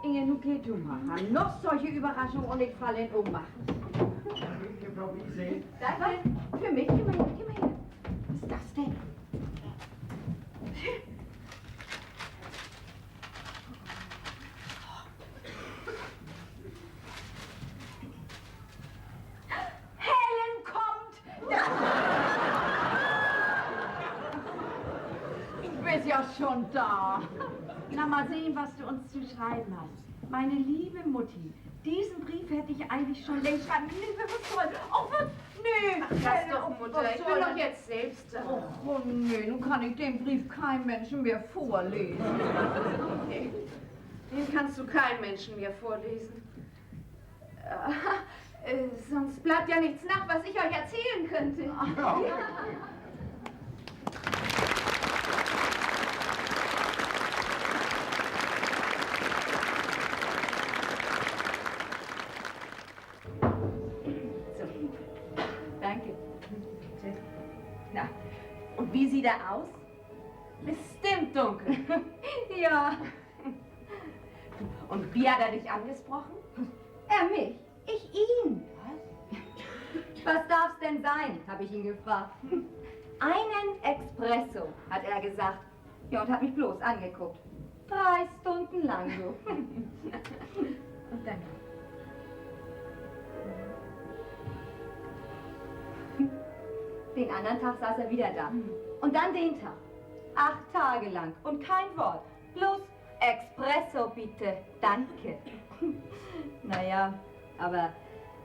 Speaker 5: Inge, nun geh du mal ran. Noch solche Überraschungen und ich falle in Ohnmacht. Danke. Für mich, geh mal her, geh mal her. Was ist das denn? Helen kommt! Du bist ja schon da. Na, mal sehen, was du uns zu schreiben hast. Meine liebe Mutti, diesen Brief hätte ich eigentlich schon längst schreiben. Nee, was soll? Oh, was? Nee.
Speaker 2: Lass doch, Mutter,
Speaker 5: was
Speaker 2: ich
Speaker 5: soll
Speaker 2: bin
Speaker 5: das?
Speaker 2: doch jetzt selbst da.
Speaker 5: Oh, nee, nun kann ich den Brief keinem Menschen mehr vorlesen.
Speaker 2: Den kannst du keinem Menschen mehr vorlesen. Sonst bleibt ja nichts nach, was ich euch erzählen könnte.
Speaker 4: Ja.
Speaker 5: So, danke. Bitte. Na, und wie sieht er aus?
Speaker 2: Bestimmt dunkel.
Speaker 5: Ja. Und wie hat er dich angesprochen?
Speaker 2: Er mich, ich ihn. Was darf's denn sein, habe ich ihn gefragt. Einen Espresso, hat er gesagt. Ja, und hat mich bloß angeguckt. 3 Stunden lang so.
Speaker 5: Und dann?
Speaker 2: Den anderen Tag saß er wieder da. Und dann den Tag. 8 Tage lang und kein Wort. Bloß Espresso bitte, danke. Naja, aber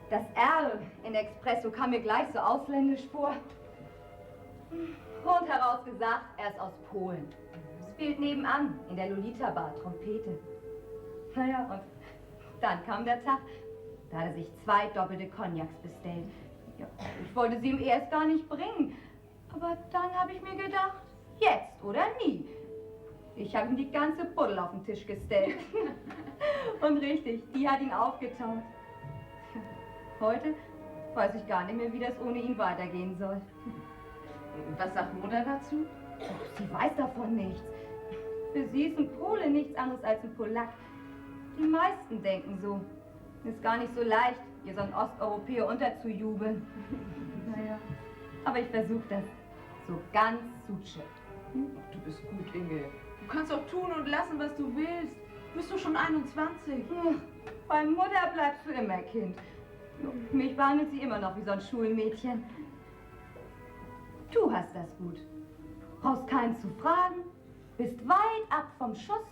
Speaker 2: das R in Espresso kam mir gleich so ausländisch vor. Rundheraus gesagt, er ist aus Polen. Spielt nebenan in der Lolita Bar Trompete. Naja, und dann kam der Tag, da hat er sich 2 doppelte Cognacs bestellt. Ja, ich wollte sie ihm erst gar nicht bringen. Aber dann habe ich mir gedacht, jetzt oder nie. Ich habe ihm die ganze Buddel auf den Tisch gestellt. Und richtig, die hat ihn aufgetaut. Heute weiß ich gar nicht mehr, wie das ohne ihn weitergehen soll.
Speaker 5: Was sagt Mutter dazu?
Speaker 2: Sie weiß davon nichts. Für sie ist ein Pole nichts anderes als ein Polack. Die meisten denken so. Ist gar nicht so leicht, ihr so einen Osteuropäer unterzujubeln. Naja, aber ich versuche das so ganz suche.
Speaker 7: Du bist gut, Inge. Du kannst auch tun und lassen, was du willst. Bist du schon 21?
Speaker 2: Bei Mutter bleibst du immer Kind. Mich behandelt sie immer noch wie so ein Schulmädchen. Du hast das gut. Brauchst keinen zu fragen, bist weit ab vom Schuss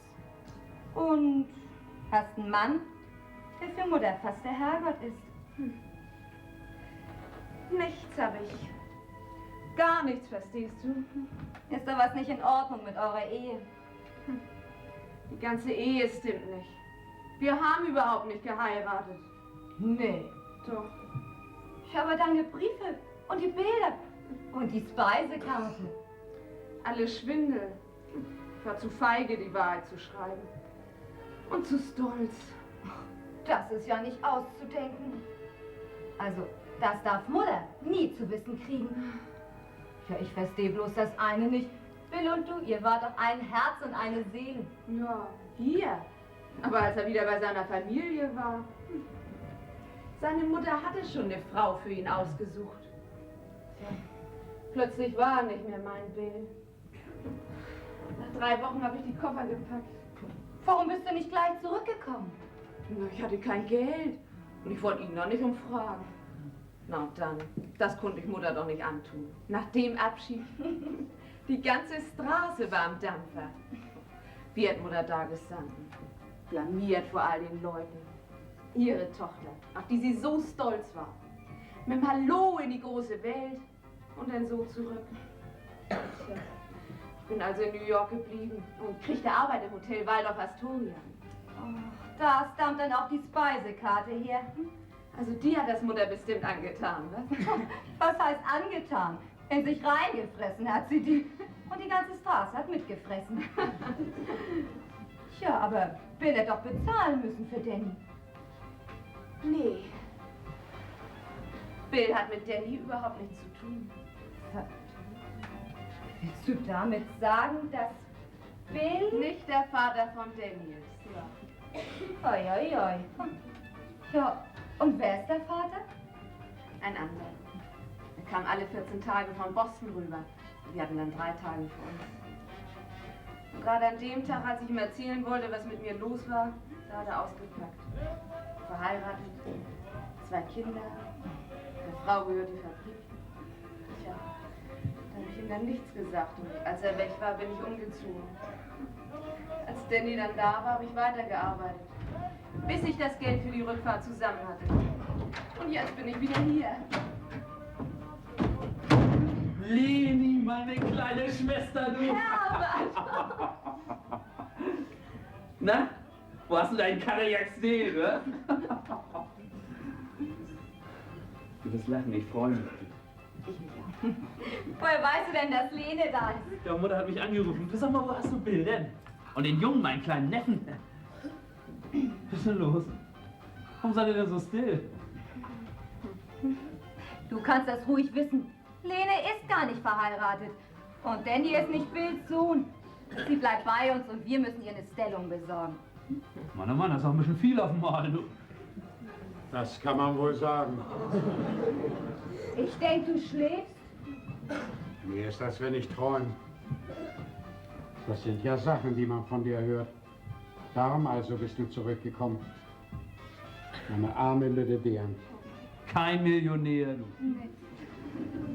Speaker 2: und hast einen Mann, der für Mutter fast der Herrgott ist.
Speaker 7: Nichts habe ich. Gar nichts, verstehst du?
Speaker 2: Ist da was nicht in Ordnung mit eurer Ehe?
Speaker 7: Die ganze Ehe stimmt nicht. Wir haben überhaupt nicht geheiratet.
Speaker 2: Nee.
Speaker 7: Doch.
Speaker 2: Ich habe deine Briefe und die Bilder und die Speisekarte.
Speaker 7: Alles Schwindel. Ich war zu feige, die Wahrheit zu schreiben. Und zu stolz.
Speaker 2: Das ist ja nicht auszudenken. Also, das darf Mutter nie zu wissen kriegen. Ja, ich verstehe bloß das eine nicht. Bill und du, ihr wart doch ein Herz und eine Seele.
Speaker 7: Ja, hier. Aber als er wieder bei seiner Familie war. Seine Mutter hatte schon eine Frau für ihn ausgesucht. Tja, plötzlich war er nicht mehr mein Bill. Nach 3 Wochen habe ich die Koffer gepackt.
Speaker 2: Warum bist du nicht gleich zurückgekommen?
Speaker 7: Na, ich hatte kein Geld. Und ich wollte ihn noch nicht umfragen. Na und dann, das konnte ich Mutter doch nicht antun. Nach dem Abschied. Die ganze Straße war am Dampfer. Wie hat Mutter da gestanden? Blamiert vor all den Leuten. Ihre Tochter, auf die sie so stolz war. Mit dem Hallo in die große Welt und dann so zurück. Tja, ich bin also in New York geblieben und kriegte Arbeit im Hotel Waldorf Astoria.
Speaker 2: Oh, da stammt dann auch die Speisekarte her.
Speaker 7: Also die hat das Mutter bestimmt angetan, was?
Speaker 2: Was heißt angetan? In sich reingefressen hat sie die. Und die ganze Straße hat mitgefressen. Tja, aber will er doch bezahlen müssen für Danny.
Speaker 7: Nee. Bill hat mit Danny überhaupt nichts zu tun.
Speaker 2: Willst du damit sagen, dass Bill...
Speaker 7: Nicht der Vater von Danny ist. Ja.
Speaker 2: Oi, oi, oi. Ja, und wer ist der Vater?
Speaker 7: Ein anderer. Er kam alle 14 Tage von Boston rüber. Wir hatten dann 3 Tage für uns. Und gerade an dem Tag, als ich ihm erzählen wollte, was mit mir los war, da hat er ausgepackt. Verheiratet, 2 Kinder, der Frau gehört die Fabrik. Tja, da habe ich ihm dann nichts gesagt und als er weg war, bin ich umgezogen. Als Danny dann da war, habe ich weitergearbeitet, bis ich das Geld für die Rückfahrt zusammen hatte. Und jetzt bin ich wieder hier.
Speaker 3: Leni, meine kleine Schwester, du!
Speaker 2: Herbert!
Speaker 3: Na, wo hast du deinen Kajak stehen, ne? Du wirst lachen, ich freue mich.
Speaker 2: Woher weißt du denn, dass Lene da ist?
Speaker 3: Ja, Mutter hat mich angerufen. Sag mal, wo hast du Bill denn? Und den Jungen, meinen kleinen Neffen. Was ist denn los? Warum seid ihr denn so still?
Speaker 2: Du kannst das ruhig wissen. Lene ist gar nicht verheiratet. Und Danny ist nicht Bills Sohn. Sie bleibt bei uns und wir müssen ihr eine Stellung besorgen.
Speaker 3: Mann, oh Mann, das ist auch ein bisschen viel auf dem Mal, du.
Speaker 4: Das kann man wohl sagen.
Speaker 2: Ich denke, du schläfst.
Speaker 4: Mir ist das, wenn ich träume. Das sind ja Sachen, die man von dir hört. Darum also bist du zurückgekommen. Meine arme Lütte Bären.
Speaker 3: Kein Millionär, du.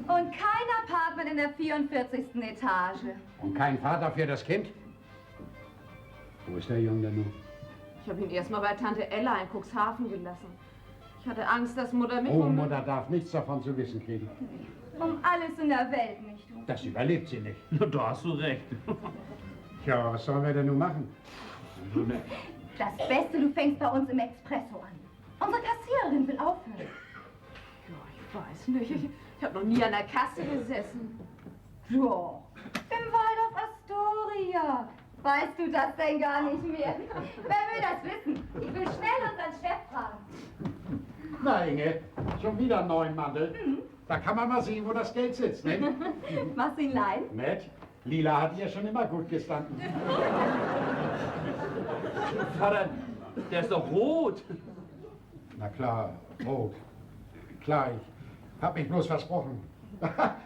Speaker 2: Und kein Apartment in der 44. Etage.
Speaker 4: Und kein Vater für das Kind? Wo ist der Junge denn nun?
Speaker 7: Ich habe ihn erstmal bei Tante Ella in Cuxhaven gelassen. Ich hatte Angst, dass Mutter mich...
Speaker 4: Oh, Mutter darf nichts davon zu wissen kriegen.
Speaker 2: Um alles in der Welt nicht. Du.
Speaker 4: Das überlebt sie nicht.
Speaker 3: Na, da hast du recht.
Speaker 4: Tja, was sollen wir denn nun machen?
Speaker 2: Das Beste, du fängst bei uns im Expresso an. Unsere Kassiererin will aufhören.
Speaker 7: Ja, ich weiß nicht. Ich habe noch nie an der Kasse gesessen.
Speaker 2: Doch, im Waldorf Astoria. Weißt du das denn gar nicht mehr? Wer will das wissen? Ich will schnell unseren Chef fragen.
Speaker 4: Na, Inge, schon wieder ein neuen Mantel. Da kann man mal sehen, wo das Geld sitzt, ne?
Speaker 2: Machst du ihn leiden?
Speaker 4: Nett. Lila hat ihr schon immer gut gestanden.
Speaker 3: Vater, der ist doch rot.
Speaker 4: Na klar, rot. Klar, ich hab mich bloß versprochen.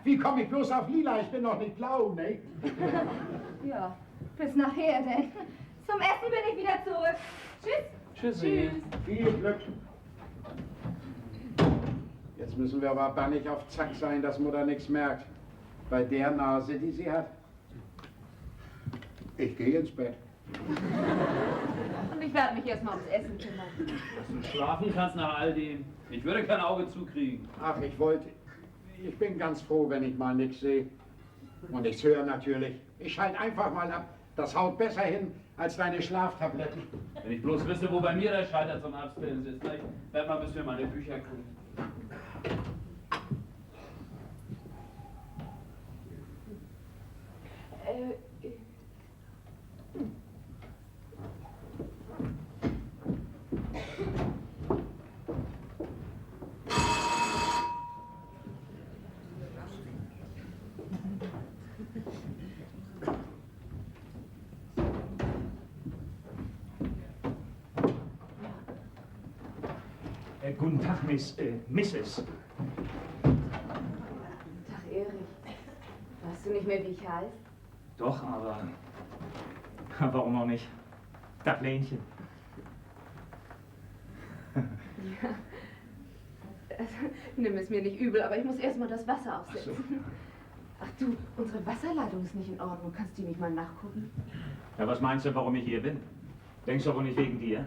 Speaker 4: Wie komme ich bloß auf Lila? Ich bin doch nicht blau, ne?
Speaker 2: Ja, bis nachher denn. Zum Essen bin ich wieder zurück. Tschüss.
Speaker 3: Tschüssi.
Speaker 4: Viel Glück. Jetzt müssen wir aber bannig auf Zack sein, dass Mutter nichts merkt. Bei der Nase, die sie hat. Ich gehe ins Bett.
Speaker 7: Und ich werde mich erstmal ums Essen kümmern.
Speaker 3: Dass du schlafen kannst nach all dem. Ich würde kein Auge zukriegen.
Speaker 4: Ach, ich bin ganz froh, wenn ich mal nichts sehe. Und nichts höre natürlich. Ich schalte einfach mal ab. Das haut besser hin als deine Schlaftabletten.
Speaker 3: Wenn ich bloß wüsste, wo bei mir der Schalter zum Abspillen sitzt. Ich werde mal ein bisschen meine Bücher gucken.
Speaker 6: Guten Tag, Mrs.
Speaker 7: Tag, Erich. Weißt du nicht mehr, wie ich heiße?
Speaker 6: Doch, aber warum auch nicht? Tag, Lenchen.
Speaker 7: Ja. Nimm es mir nicht übel, aber ich muss erstmal das Wasser aufsetzen. Ach du, unsere Wasserleitung ist nicht in Ordnung. Kannst du die nicht mal nachgucken?
Speaker 6: Ja, was meinst du, warum ich hier bin? Denkst du wohl nicht wegen dir?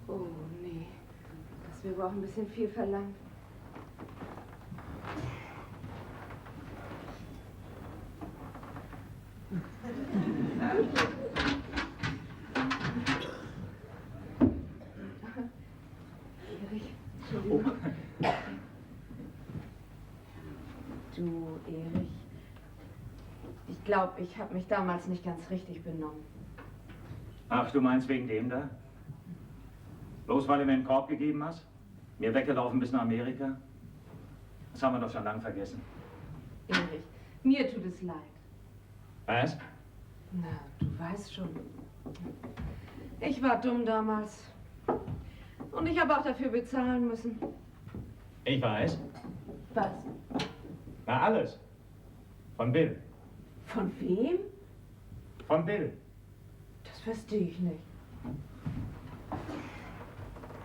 Speaker 7: Oh, nee. Das wäre wohl auch ein bisschen viel verlangt. Erich, Entschuldigung. Du, Erich. Ich glaube, ich habe mich damals nicht ganz richtig benommen.
Speaker 6: Ach, du meinst wegen dem da? Bloß weil du mir einen Korb gegeben hast? Mir weggelaufen bis nach Amerika? Das haben wir doch schon lang vergessen.
Speaker 7: Erich, mir tut es leid.
Speaker 6: Was?
Speaker 7: Na, du weißt schon. Ich war dumm damals. Und ich habe auch dafür bezahlen müssen.
Speaker 6: Ich weiß.
Speaker 7: Was?
Speaker 6: Na, alles. Von Bill.
Speaker 7: Von wem?
Speaker 6: Von Bill.
Speaker 7: Das verstehe ich nicht.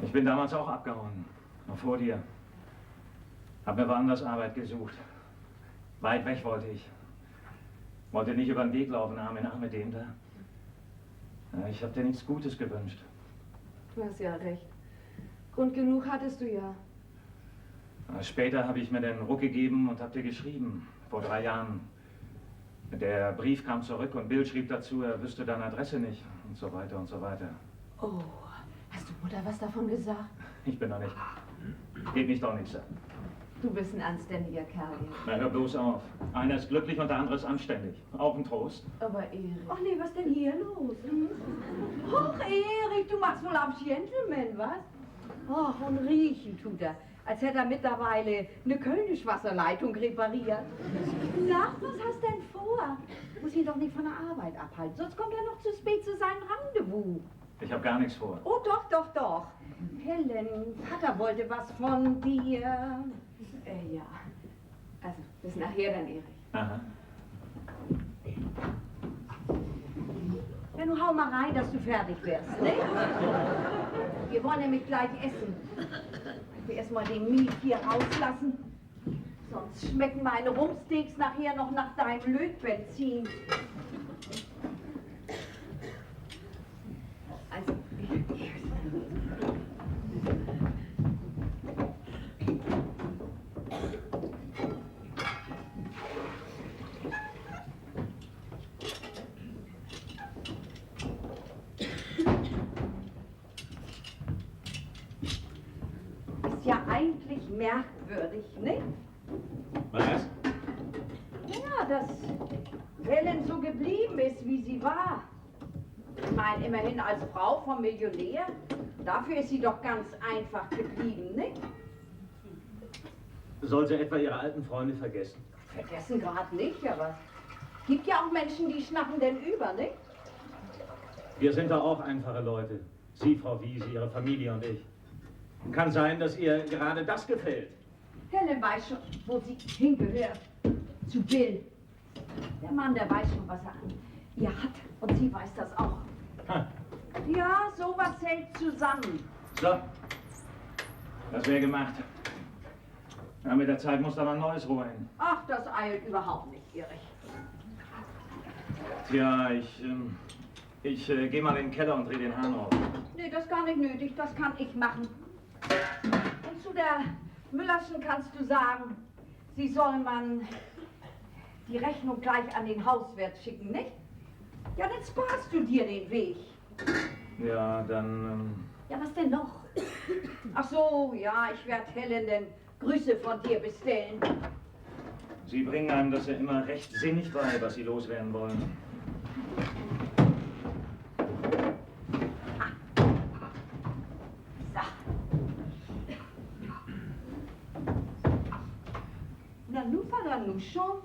Speaker 6: Ich bin damals auch abgehauen. Noch vor dir. Hab mir woanders Arbeit gesucht. Weit weg wollte ich. Wollte nicht über den Weg laufen, Arm in Arm mit dem da. Ja, ich hab dir nichts Gutes gewünscht.
Speaker 7: Du hast ja recht. Grund genug hattest du ja.
Speaker 6: Aber später habe ich mir den Ruck gegeben und hab dir geschrieben. Vor 3 Jahren. Der Brief kam zurück und Bill schrieb dazu, er wüsste deine Adresse nicht. Und so weiter und so weiter.
Speaker 7: Oh, hast du Mutter was davon gesagt?
Speaker 6: Ich bin da nicht. Geht mich doch nichts an.
Speaker 7: Du bist ein anständiger Kerl.
Speaker 6: Na, hör bloß auf. Einer ist glücklich und der andere ist anständig. Auch ein Trost.
Speaker 7: Aber Erich.
Speaker 5: Ach nee, was denn hier los? Ach, Erich, du machst wohl am Gentleman, was? Ach, und riechen tut er, als hätte er mittlerweile eine Kölnisch-Wasserleitung repariert. Na, was hast denn vor? Muss ihn doch nicht von der Arbeit abhalten, sonst kommt er noch zu spät zu seinem Rendezvous.
Speaker 6: Ich habe gar nichts vor.
Speaker 5: Oh, doch, doch, doch. Helen, Vater wollte was von dir.
Speaker 7: Ja. Also, bis nachher dann, Erich.
Speaker 6: Aha.
Speaker 5: Ja, nun hau mal rein, dass du fertig wirst, ne? Wir wollen nämlich gleich essen. Ich will erstmal den Miet hier rauslassen. Sonst schmecken meine Rumpsteaks nachher noch nach deinem Lötbenzin.
Speaker 7: Also,
Speaker 5: Ist ja eigentlich merkwürdig, ne?
Speaker 6: Was?
Speaker 5: Ja, dass Helen so geblieben ist, wie sie war. Ich meine, immerhin als Frau vom Millionär. Dafür ist sie doch ganz einfach geblieben, ne?
Speaker 6: Soll sie etwa ihre alten Freunde vergessen?
Speaker 5: Vergessen gerade nicht, aber Gibt ja auch Menschen, die schnappen denn über, nicht?
Speaker 6: Wir sind doch auch einfache Leute. Sie, Frau Wiese, Ihre Familie und ich. Kann sein, dass ihr gerade das gefällt.
Speaker 5: Helen weiß schon, wo sie hingehört. Zu Bill. Der Mann, der weiß schon, was er an ihr hat. Und sie weiß das auch.
Speaker 6: Ha.
Speaker 5: Ja, sowas hält zusammen.
Speaker 6: So, das wäre gemacht. Ja, mit der Zeit muss da mal Neues ruhen.
Speaker 5: Ach, das eilt überhaupt nicht, Erich.
Speaker 6: Tja, ich gehe mal in den Keller und drehe den Hahn auf.
Speaker 5: Nee, das ist gar nicht nötig, das kann ich machen. Und zu der Müllerschen kannst du sagen, sie soll man die Rechnung gleich an den Hauswirt schicken, nicht? Ja, dann sparst du dir den Weg.
Speaker 6: Ja, dann...
Speaker 5: Ja, was denn noch? Ach so, ja, ich werde Helen denn Grüße von dir bestellen.
Speaker 6: Sie bringen einem das ja immer recht sinnig bei, was Sie loswerden wollen.
Speaker 5: So. Na, nun war er nun schon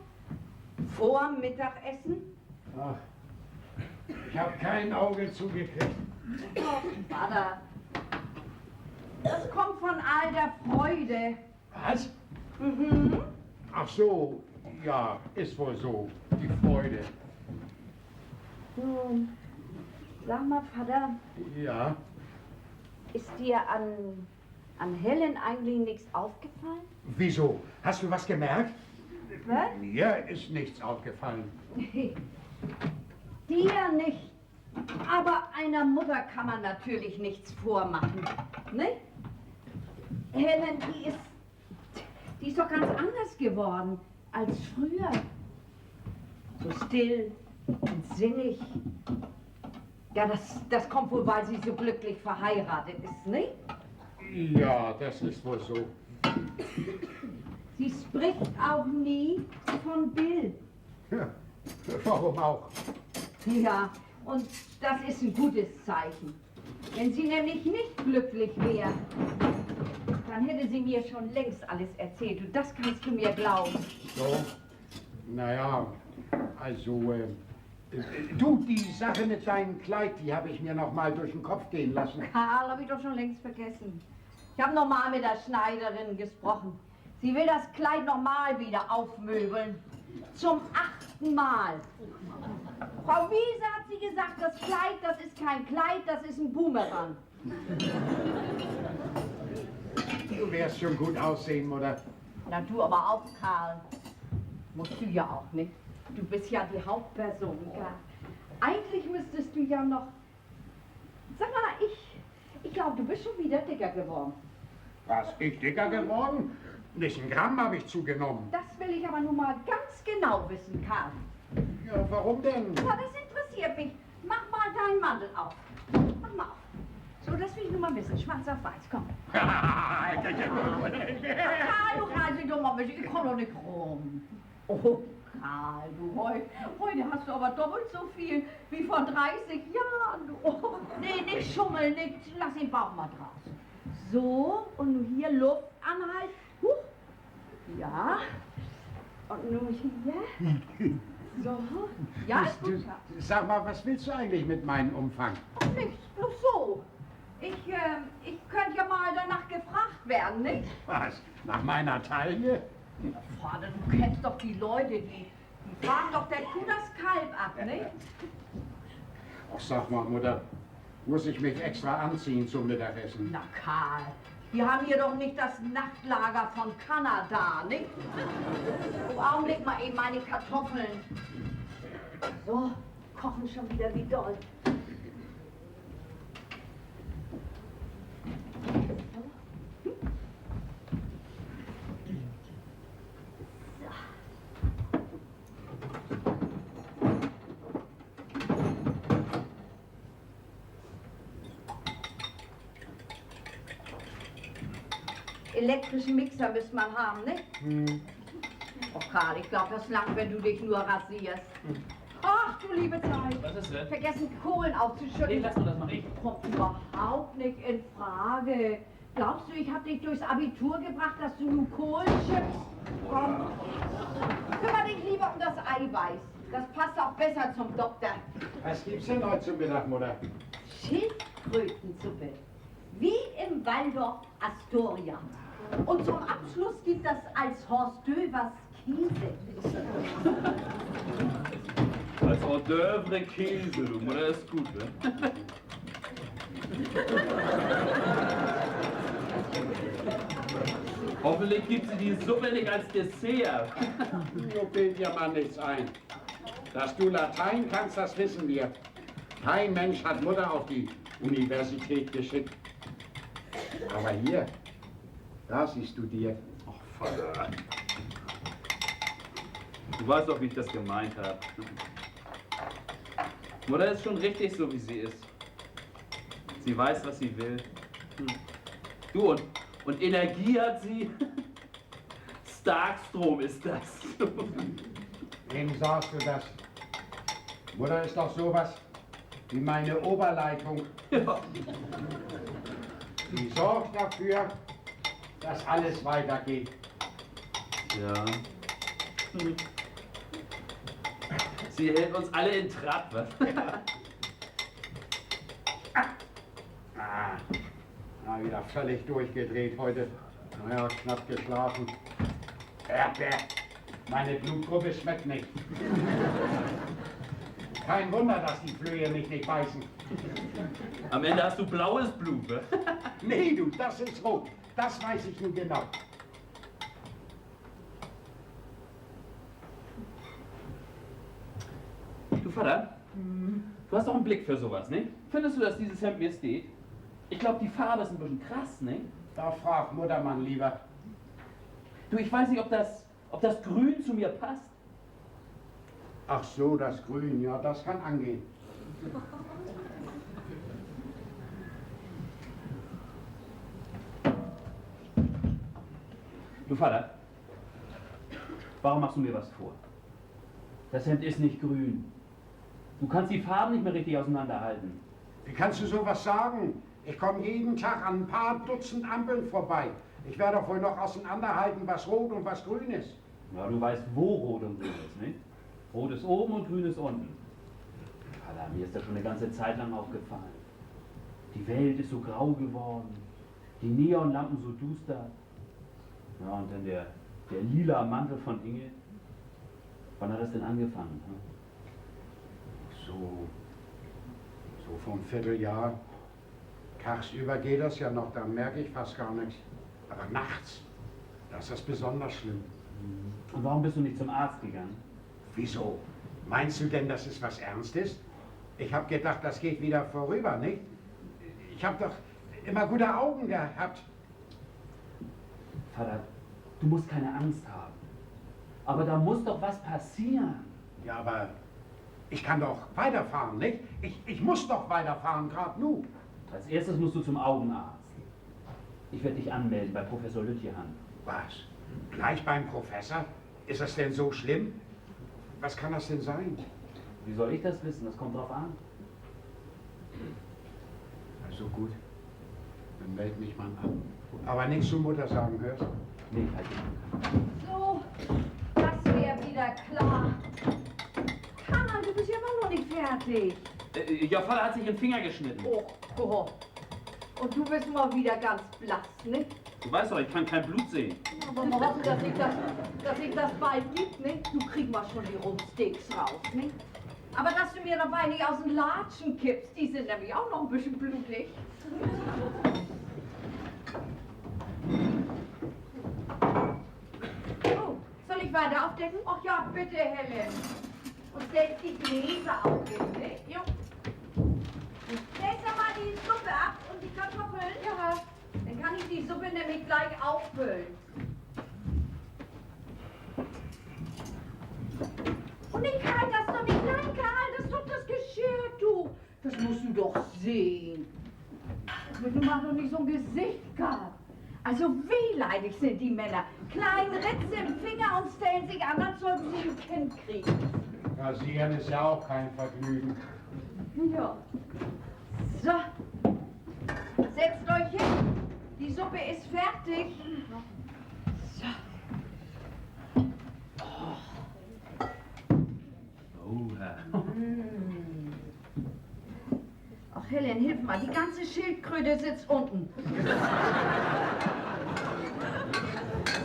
Speaker 5: vor Mittagessen.
Speaker 4: Ach, ich habe kein Auge zugekriegt.
Speaker 5: Oh, Vater. Das kommt von all der Freude.
Speaker 4: Was?
Speaker 5: Mhm.
Speaker 4: Ach so, ja, ist wohl so, die Freude.
Speaker 5: Du, sag mal, Vater,
Speaker 4: Ja,
Speaker 5: ist dir an Helen eigentlich nichts aufgefallen?
Speaker 4: wieso? Hast du was gemerkt?
Speaker 5: Was?
Speaker 4: Mir ist nichts aufgefallen.
Speaker 5: Dir nicht. Aber einer Mutter kann man natürlich nichts vormachen. Ne? Helen, die ist doch ganz anders geworden als früher. So still und sinnig. Ja, das kommt wohl, weil sie so glücklich verheiratet ist, ne?
Speaker 4: Ja, das ist wohl so.
Speaker 5: Sie spricht auch nie von Bill.
Speaker 4: Ja, warum auch?
Speaker 5: Ja, und das ist ein gutes Zeichen. Wenn sie nämlich nicht glücklich wäre, dann hätte sie mir schon längst alles erzählt. Und das kannst du mir glauben.
Speaker 4: So, naja, also, du, die Sache mit deinem Kleid, die habe ich mir noch mal durch den Kopf gehen lassen.
Speaker 5: Karl, habe ich doch schon längst vergessen. Ich habe nochmal mit der Schneiderin gesprochen. Sie will das Kleid nochmal wieder aufmöbeln. Zum 8. Mal. Frau Wiese hat sie gesagt, das Kleid, das ist kein Kleid, das ist ein Boomerang.
Speaker 4: Du wirst schon gut aussehen, Mutter.
Speaker 5: Na du aber auch, Karl. Musst du ja auch nicht. Du bist ja die Hauptperson, gell? Eigentlich müsstest du ja noch... Sag mal, ich glaube, du bist schon wieder dicker geworden.
Speaker 4: Was, ich dicker geworden? Nicht ein Gramm habe ich zugenommen.
Speaker 5: Das will ich aber nun mal ganz genau wissen, Karl.
Speaker 4: Ja, warum denn?
Speaker 5: Ja, das interessiert mich. Mach mal deinen Mantel auf. Mach mal auf. So, das will ich nur mal wissen. Schwarz auf weiß, komm. Karl, du reißt doch mal ein bisschen. Ich komm doch nicht rum. Oh, Karl, du, heute hast du aber doppelt so viel wie vor 30 Jahren. Du. Oh, nee, nicht schummeln, nicht. Lass den Bauch mal draußen. So, und nun hier Luft anhalten. Huch. Ja. Und nun hier. So. Ja, ist gut.
Speaker 4: Du, sag mal, was willst du eigentlich mit meinem Umfang?
Speaker 5: Ach, nichts, bloß so. Ich könnte ja mal danach gefragt werden, nicht?
Speaker 4: Was, nach meiner Taille?
Speaker 5: Vater, du kennst doch die Leute, die fragen doch der Kuh das Kalb ab, nicht?
Speaker 4: Ach, sag mal, Mutter, muss ich mich extra anziehen zum Mittagessen?
Speaker 5: Na, Karl, wir haben hier doch nicht das Nachtlager von Kanada, nicht? Im Augenblick mal eben meine Kartoffeln. So, kochen schon wieder wie doll. Elektrischen Mixer müsste man haben, nicht? Oh, Karl, ich glaube, das langt, wenn du dich nur rasierst. Ach, du liebe Zeit.
Speaker 3: Was ist denn?
Speaker 5: Vergessen, Kohlen aufzuschütten.
Speaker 3: Nee, lass mal, das mach ich.
Speaker 5: Kommt überhaupt nicht in Frage. Glaubst du, ich habe dich durchs Abitur gebracht, dass du nun Kohlen schützt? Komm. Kümmere dich lieber um das Eiweiß. Das passt auch besser zum Doktor.
Speaker 4: Was gibt's denn heute zum Mittag, Mutter?
Speaker 5: Schildkrötensuppe. Wie im Waldorf Astoria. Und zum Abschluss gibt es als Horst Dövers Käse.
Speaker 3: Als Hors d'oeuvre Käse, du Mutter, ist gut, ne? Hoffentlich gibt sie die Suppe nicht als Dessert.
Speaker 4: Du bild dir mal nichts ein. Dass du Latein kannst, das wissen wir. Kein Mensch hat Mutter auf die Universität geschickt. Aber hier, da siehst du dir.
Speaker 3: Ach, Vater. Du weißt doch, wie ich das gemeint habe. Mutter ist schon richtig so, wie sie ist. Sie weiß, was sie will. Du, und Energie hat sie. Starkstrom ist das.
Speaker 4: Wem sagst du das? Mutter ist doch sowas wie meine Oberleitung.
Speaker 3: Ja.
Speaker 4: Die sorgt dafür, dass alles weitergeht.
Speaker 3: Ja. Sie hält uns alle in Trab, was?
Speaker 4: Wieder völlig durchgedreht heute. Naja, knapp geschlafen. Meine Blutgruppe schmeckt nicht. Kein Wunder, dass die Flöhe mich nicht beißen.
Speaker 3: Am Ende hast du blaues Blut, was?
Speaker 4: Nee, du, das ist rot. Das weiß ich nun genau.
Speaker 3: Du Vater, du hast doch einen Blick für sowas, ne? Findest du, dass dieses Hemd mir steht? Ich glaube, die Farbe ist ein bisschen krass, ne?
Speaker 4: Da fragt Muttermann lieber.
Speaker 3: Du, ich weiß nicht, ob das Grün zu mir passt.
Speaker 4: Ach so, das Grün, ja, das kann angehen.
Speaker 3: Du Vater, warum machst du mir was vor? Das Hemd ist nicht grün. Du kannst die Farben nicht mehr richtig auseinanderhalten.
Speaker 4: Wie kannst du sowas sagen? Ich komme jeden Tag an ein paar Dutzend Ampeln vorbei. Ich werde doch wohl noch auseinanderhalten, was rot und was grün ist.
Speaker 3: Ja, du weißt, wo rot und grün ist, nicht? Rot ist oben und grün ist unten. Vater, mir ist das schon eine ganze Zeit lang aufgefallen. Die Welt ist so grau geworden, die Neonlampen so duster. Ja, und dann der lila Mantel von Inge. Wann hat das denn angefangen? Hm?
Speaker 4: So vor einem Vierteljahr. Tagsüber geht das ja noch, da merke ich fast gar nichts. Aber nachts, da ist das besonders schlimm.
Speaker 3: Und warum bist du nicht zum Arzt gegangen?
Speaker 4: Wieso? Meinst du denn, dass es was Ernstes? Ich habe gedacht, das geht wieder vorüber, nicht? Ich habe doch immer gute Augen gehabt.
Speaker 3: Vater, du musst keine Angst haben. Aber da muss doch was passieren.
Speaker 4: Ja, aber ich kann doch weiterfahren, nicht? Ich muss doch weiterfahren, gerade nu.
Speaker 3: Als erstes musst du zum Augenarzt. Ich werde dich anmelden bei Professor Lütjehan.
Speaker 4: Was? Gleich beim Professor? Ist das denn so schlimm? Was kann das denn sein?
Speaker 3: Wie soll ich das wissen? Das kommt drauf an.
Speaker 4: Also gut, dann meld mich mal an. Aber nichts zur Mutter sagen, hörst du?
Speaker 3: Nee, halt nicht.
Speaker 5: So, das wäre wieder klar. Karl, du bist ja immer noch nicht fertig.
Speaker 3: Ja, Vater hat sich den Finger geschnitten.
Speaker 5: Oh Gott. Und du bist mal wieder ganz blass, ne?
Speaker 3: Du weißt doch, ich kann kein Blut sehen.
Speaker 5: Aber mal hoffen, dass sich das bald gibt, ne? Du kriegst mal schon die Rumpsteaks raus, ne? Aber dass du mir dabei nicht aus den Latschen kippst, die sind nämlich auch noch ein bisschen blutig. Oh, soll ich weiter aufdecken? Ach ja, bitte, Helen. Und stellst die Gläser auf, ne? Jo. Stellst du mal die Suppe ab und die Kartoffeln? Ja. Dann kann ich die Suppe nämlich gleich auffüllen. Oh nee, Karl, das ist doch nicht dein Karl, das ist doch das Geschirr, du. Das musst du doch sehen. Du machst doch nicht so ein Gesicht, Karl. Also wehleidig sind die Männer. Kleinen Ritze im Finger und stellen sich an, als sollten sie ein Kind kriegen.
Speaker 4: Rasieren ist ja auch kein Vergnügen.
Speaker 5: Ja. So. Setzt euch hin. Die Suppe ist fertig. So.
Speaker 3: Oh,
Speaker 5: Helen, hilf mal, die ganze Schildkröte sitzt unten.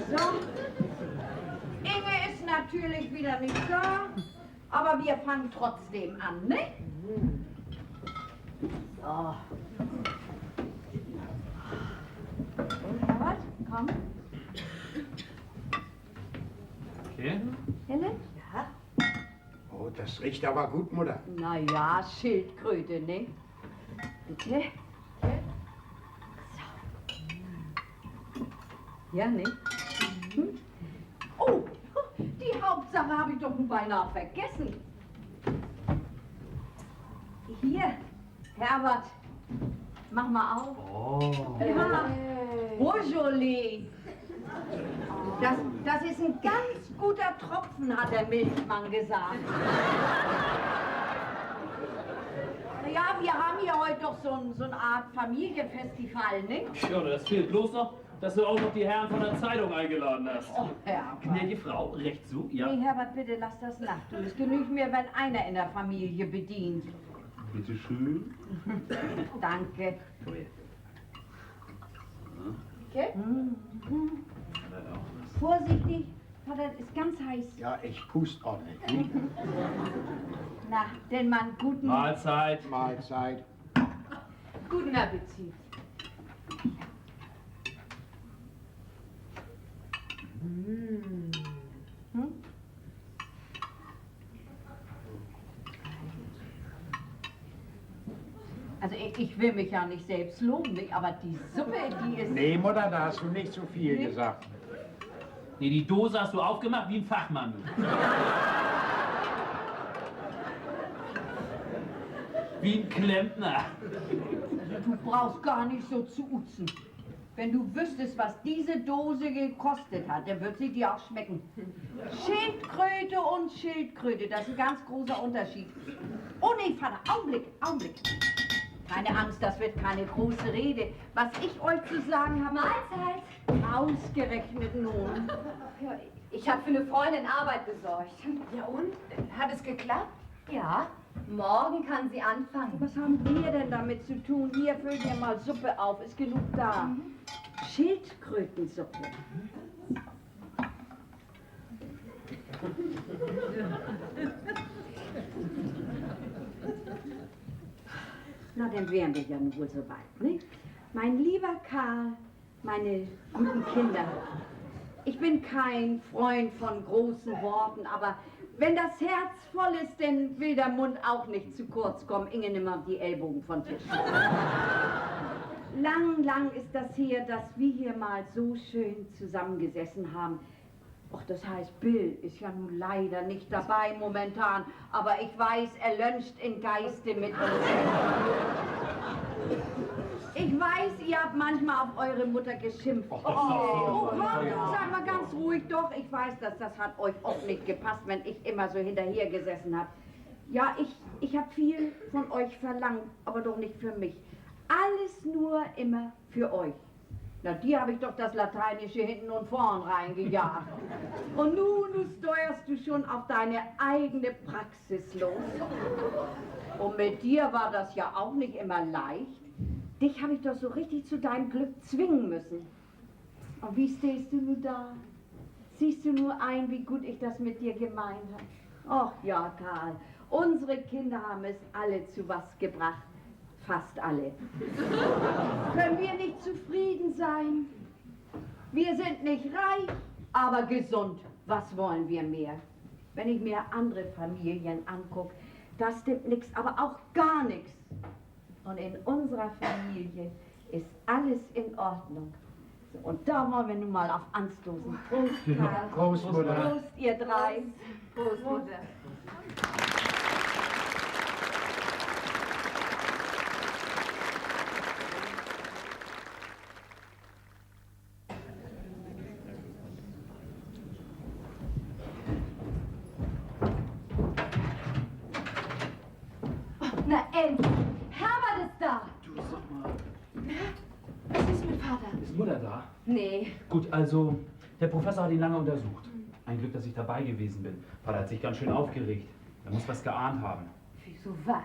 Speaker 5: So. Inge ist natürlich wieder nicht da, aber wir fangen trotzdem an, ne? So. Und, Herbert, komm.
Speaker 3: Okay.
Speaker 5: Helen? Ja?
Speaker 4: Oh, das riecht aber gut, Mutter.
Speaker 5: Na ja, Schildkröte, ne? Bitte? So. Ja, ne? Hm? Oh, die Hauptsache habe ich doch nun beinahe vergessen. Hier, Herbert, mach mal auf.
Speaker 3: Oh.
Speaker 5: Ja, Beaujolais. Das ist ein ganz guter Tropfen, hat der Milchmann gesagt. Ja, wir haben hier heute doch so eine Art Familienfestival, ne?
Speaker 3: Ja, das fehlt bloß noch, dass du auch noch die Herren von der Zeitung eingeladen hast.
Speaker 5: Oh, Herbert.
Speaker 3: Gnädige Frau, recht zu, ja.
Speaker 5: Nee, Herbert, bitte lass das nachtun. Es genügt mir, wenn einer in der Familie bedient.
Speaker 3: Bitte schön.
Speaker 5: Danke.
Speaker 3: Komm her.
Speaker 5: Okay? Vorsichtig, Vater, ist ganz heiß.
Speaker 4: Ja, ich pust ordentlich. Ne?
Speaker 5: Na, denn man guten...
Speaker 3: Mahlzeit.
Speaker 4: Mahlzeit.
Speaker 7: Guten Appetit.
Speaker 5: Hm? Also ich will mich ja nicht selbst loben, nicht? Aber die Suppe, die ist...
Speaker 4: Nee, Mutter, da hast du nicht so viel gesagt.
Speaker 3: Nee, die Dose hast du aufgemacht wie ein Fachmann. Wie ein Klempner.
Speaker 5: Du brauchst gar nicht so zu uzen. Wenn du wüsstest, was diese Dose gekostet hat, dann wird sie dir auch schmecken. Schildkröte und Schildkröte, das ist ein ganz großer Unterschied. Oh nee, Vater, Augenblick, Augenblick. Keine Angst, das wird keine große Rede. Was ich euch zu sagen habe...
Speaker 2: Mahlzeit.
Speaker 5: Ausgerechnet nun.
Speaker 2: Ja, ich habe für eine Freundin Arbeit besorgt.
Speaker 7: Ja und? Hat es geklappt?
Speaker 2: Ja, morgen kann sie anfangen.
Speaker 5: Was haben wir denn damit zu tun? Hier, füll dir mal Suppe auf, ist genug da. Schildkrötensuppe. Na, dann wären wir ja nun wohl so weit, ne? Mein lieber Karl, meine guten Kinder, ich bin kein Freund von großen Worten, aber wenn das Herz voll ist, dann will der Mund auch nicht zu kurz kommen. Inge, nimm mal die Ellbogen von Tisch. Lang ist das her, dass wir hier mal so schön zusammengesessen haben. Och, das heißt, Bill ist ja nun leider nicht dabei momentan, aber ich weiß, er lönscht in Geiste mit uns. Ich weiß, ihr habt manchmal auf eure Mutter geschimpft. Oh, komm, du sag mal ganz ruhig doch. Ich weiß, dass das hat euch auch nicht gepasst, wenn ich immer so hinterher gesessen habe. Ja, ich habe viel von euch verlangt, aber doch nicht für mich. Alles nur immer für euch. Na, dir habe ich doch das Lateinische hinten und vorn reingejagt. Und nun steuerst du schon auf deine eigene Praxis los. Und mit dir war das ja auch nicht immer leicht. Dich habe ich doch so richtig zu deinem Glück zwingen müssen. Und wie stehst du nun da? Siehst du nur ein, wie gut ich das mit dir gemeint habe? Och ja, Karl, unsere Kinder haben es alle zu was gebracht. Fast alle. Können wir nicht zufrieden sein? Wir sind nicht reich, aber gesund. Was wollen wir mehr? Wenn ich mir andere Familien angucke, da stimmt nichts, aber auch gar nichts. Und in unserer Familie ist alles in Ordnung. So, und da wollen wir nun mal auf anstoßen. Prost, Karl.
Speaker 4: Prost, Mutter.
Speaker 5: Prost, ihr drei.
Speaker 7: Prost, Mutter.
Speaker 2: Na endlich, Herbert ist da.
Speaker 3: Du, sag mal,
Speaker 7: Was ist mit Vater?
Speaker 3: ist Mutter da?
Speaker 2: Nee,
Speaker 3: Gut, also, der Professor hat ihn lange untersucht. Ein Glück, dass ich dabei gewesen bin. Vater hat sich ganz schön aufgeregt. Er muss was geahnt haben.
Speaker 2: wieso was?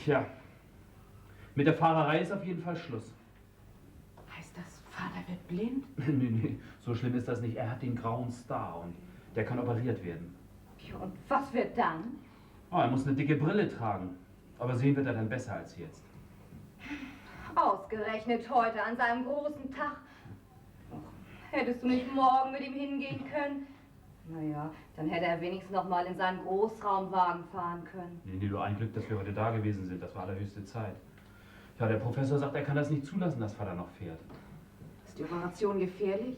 Speaker 3: Tja, Mit der Fahrerei ist auf jeden Fall Schluss.
Speaker 7: Heißt das, Vater wird blind?
Speaker 3: Nee, so schlimm ist das nicht. Er hat den grauen Star und der kann operiert werden.
Speaker 5: Ja, und was wird dann?
Speaker 3: Oh, er muss eine dicke Brille tragen. Aber sehen wird er dann besser als jetzt.
Speaker 2: Ausgerechnet heute an seinem großen Tag. Hättest du nicht morgen mit ihm hingehen können? Naja, dann hätte er wenigstens noch mal in seinen Großraumwagen fahren können.
Speaker 3: Nee, du, ein Glück, dass wir heute da gewesen sind. Das war allerhöchste Zeit. Ja, der Professor sagt, er kann das nicht zulassen, dass Vater noch fährt.
Speaker 7: Ist die Operation gefährlich?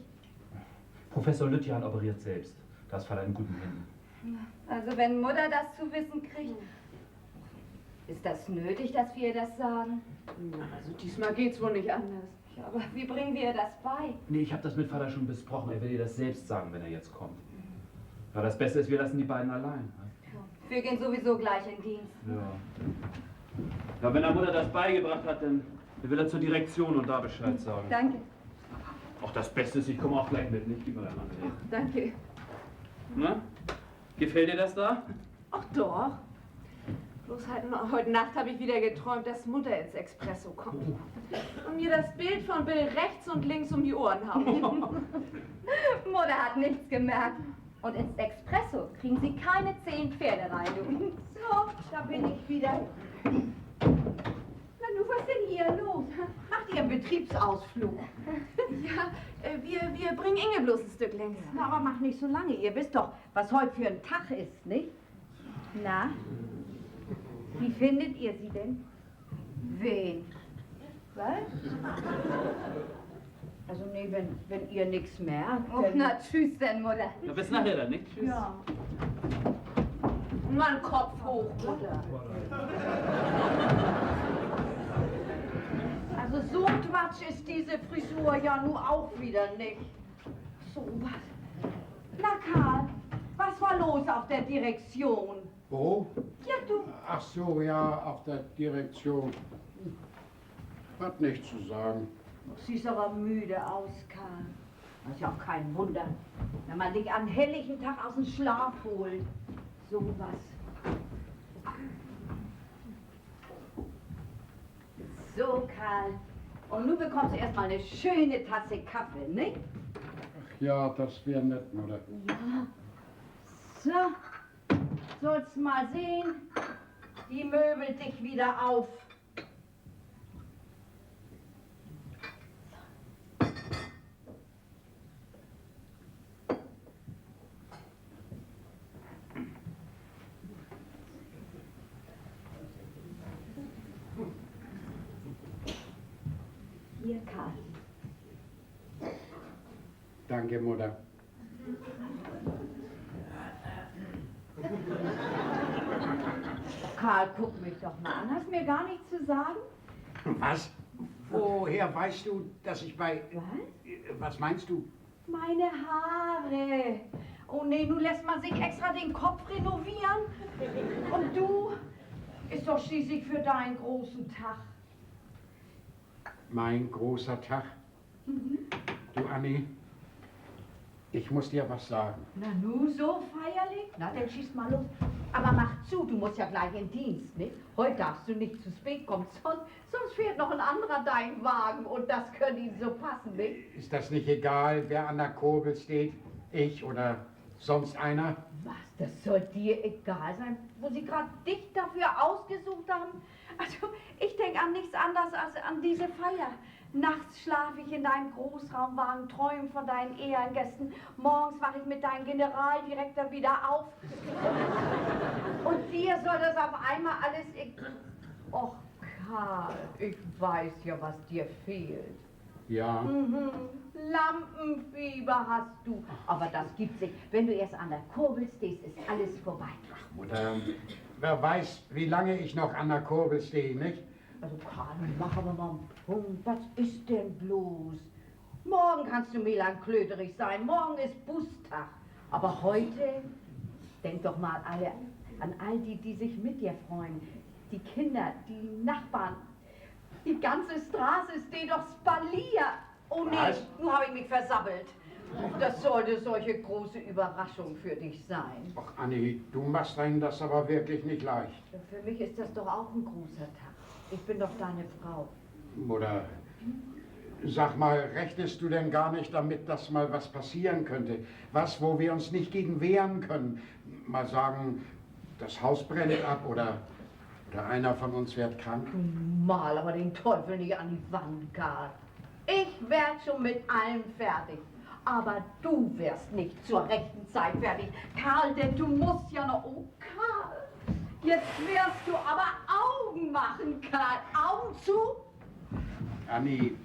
Speaker 3: Professor Lüttjan operiert selbst. Da ist Vater in guten Händen.
Speaker 2: Also wenn Mutter das zu wissen kriegt, ist das nötig, dass wir ihr das sagen?
Speaker 7: Na, also diesmal geht's wohl nicht anders.
Speaker 2: Ja, aber wie bringen wir ihr das bei?
Speaker 3: Nee, ich habe das mit Vater schon besprochen. Er will ihr das selbst sagen, wenn er jetzt kommt. Ja, das Beste ist, wir lassen die beiden allein.
Speaker 2: Wir gehen sowieso gleich in Dienst.
Speaker 3: Ja. Ja, wenn der Mutter das beigebracht hat, dann will er zur Direktion und da Bescheid sagen.
Speaker 2: Danke.
Speaker 3: Auch das Beste ist, ich komme auch gleich mit, nicht? Gib mir einmal mit.
Speaker 7: Danke.
Speaker 3: Na? Gefällt dir das da?
Speaker 7: Ach doch. Bloß heute Nacht habe ich wieder geträumt, dass Mutter ins Expresso kommt. Und mir das Bild von Bill rechts und links um die Ohren haut.
Speaker 2: Mutter hat nichts gemerkt. Und ins Expresso kriegen sie keine 10 Pferde rein, du.
Speaker 5: So, da bin ich wieder. Na nu, was denn hier los? Macht ihr einen Betriebsausflug?
Speaker 7: Ja, wir bringen Inge bloß ein Stück längs.
Speaker 5: Na, aber macht nicht so lange. Ihr wisst doch, was heute für ein Tag ist, nicht? Na? Wie findet ihr sie denn?
Speaker 2: Wen?
Speaker 5: Was? Also nee, wenn ihr nichts merkt.
Speaker 2: Oh, na, tschüss denn, Mutter.
Speaker 3: Ja, bis nachher dann, nicht? Tschüss.
Speaker 5: Ja.
Speaker 7: Mal einen Kopf hoch, Mutter.
Speaker 5: Also so Quatsch ist diese Frisur ja nun auch wieder nicht. So was. Na Karl, was war los auf der Direktion?
Speaker 4: Wo?
Speaker 5: Ja, du.
Speaker 4: Ach so, ja, auf der Direktion. Hat nichts zu sagen.
Speaker 5: Siehst aber müde aus, Karl. Das ist ja auch kein Wunder, wenn man dich am helllichen Tag aus dem Schlaf holt. So was. So, Karl. Und nun bekommst du erstmal eine schöne Tasse Kaffee, nicht?
Speaker 4: Ach ja, das wäre nett, Mutter.
Speaker 5: Ja. So. Sollst mal sehen. Die Möbel dich wieder auf. Hier, Karl.
Speaker 4: Danke, Mutter.
Speaker 5: Karl, guck mich doch mal an. Hast mir gar nichts zu sagen?
Speaker 4: Was? Woher weißt du, dass ich bei...
Speaker 5: Was?
Speaker 4: Was meinst du?
Speaker 5: Meine Haare. Oh nee, nun lässt man sich extra den Kopf renovieren. Und du? Ist doch schließlich für deinen großen Tag.
Speaker 4: Mein großer Tag. Du, Anni, ich muss dir was sagen.
Speaker 5: Na nu, so feierlich? Na, dann schieß mal los. Aber mach zu, du musst ja gleich in Dienst, nicht? Heute darfst du nicht zu spät kommen, sonst fährt noch ein anderer deinen Wagen und das könnte ihm so passen, nicht?
Speaker 4: Ist das nicht egal, wer an der Kurbel steht? Ich oder sonst einer?
Speaker 5: Was, das soll dir egal sein, wo sie gerade dich dafür ausgesucht haben? Also, ich denke an nichts anderes als an diese Feier. Nachts schlafe ich in deinem Großraumwagen, träume von deinen Ehrengästen. Morgens wache ich mit deinem Generaldirektor wieder auf. Und dir soll das auf einmal alles... Och, Karl, ich weiß ja, was dir fehlt.
Speaker 4: Ja.
Speaker 5: Lampenfieber hast du. Aber das gibt's nicht. Wenn du erst an der Kurbel stehst, ist alles vorbei.
Speaker 4: Mutter, wer weiß, wie lange ich noch an der Kurbel stehe, nicht?
Speaker 5: Also Karl, mach aber mal einen Punkt. Was ist denn bloß? Morgen kannst du melanklöterig sein. Morgen ist Bustag. Aber heute, denk doch mal an all die, die sich mit dir freuen. Die Kinder, die Nachbarn. Die ganze Straße steht doch Spalier. Oh nee,
Speaker 4: Was?
Speaker 5: nun habe ich mich versabbelt. Das sollte solche große Überraschung für dich sein.
Speaker 4: Ach, Anni, du machst einem das aber wirklich nicht leicht.
Speaker 5: Für mich ist das doch auch ein großer Tag. Ich bin doch deine Frau.
Speaker 4: Mutter, sag mal, rechnest du denn gar nicht damit, dass mal was passieren könnte? Was, wo wir uns nicht gegen wehren können? Mal sagen, das Haus brennt ab oder einer von uns wird krank?
Speaker 5: Mal aber den Teufel nicht an die Wand, Karl. Ich werd schon mit allem fertig. Aber du wärst nicht zur rechten Zeit fertig, Karl, denn du musst ja noch... Oh, Karl, jetzt wirst du aber Augen machen, Karl. Augen zu?
Speaker 4: Anni,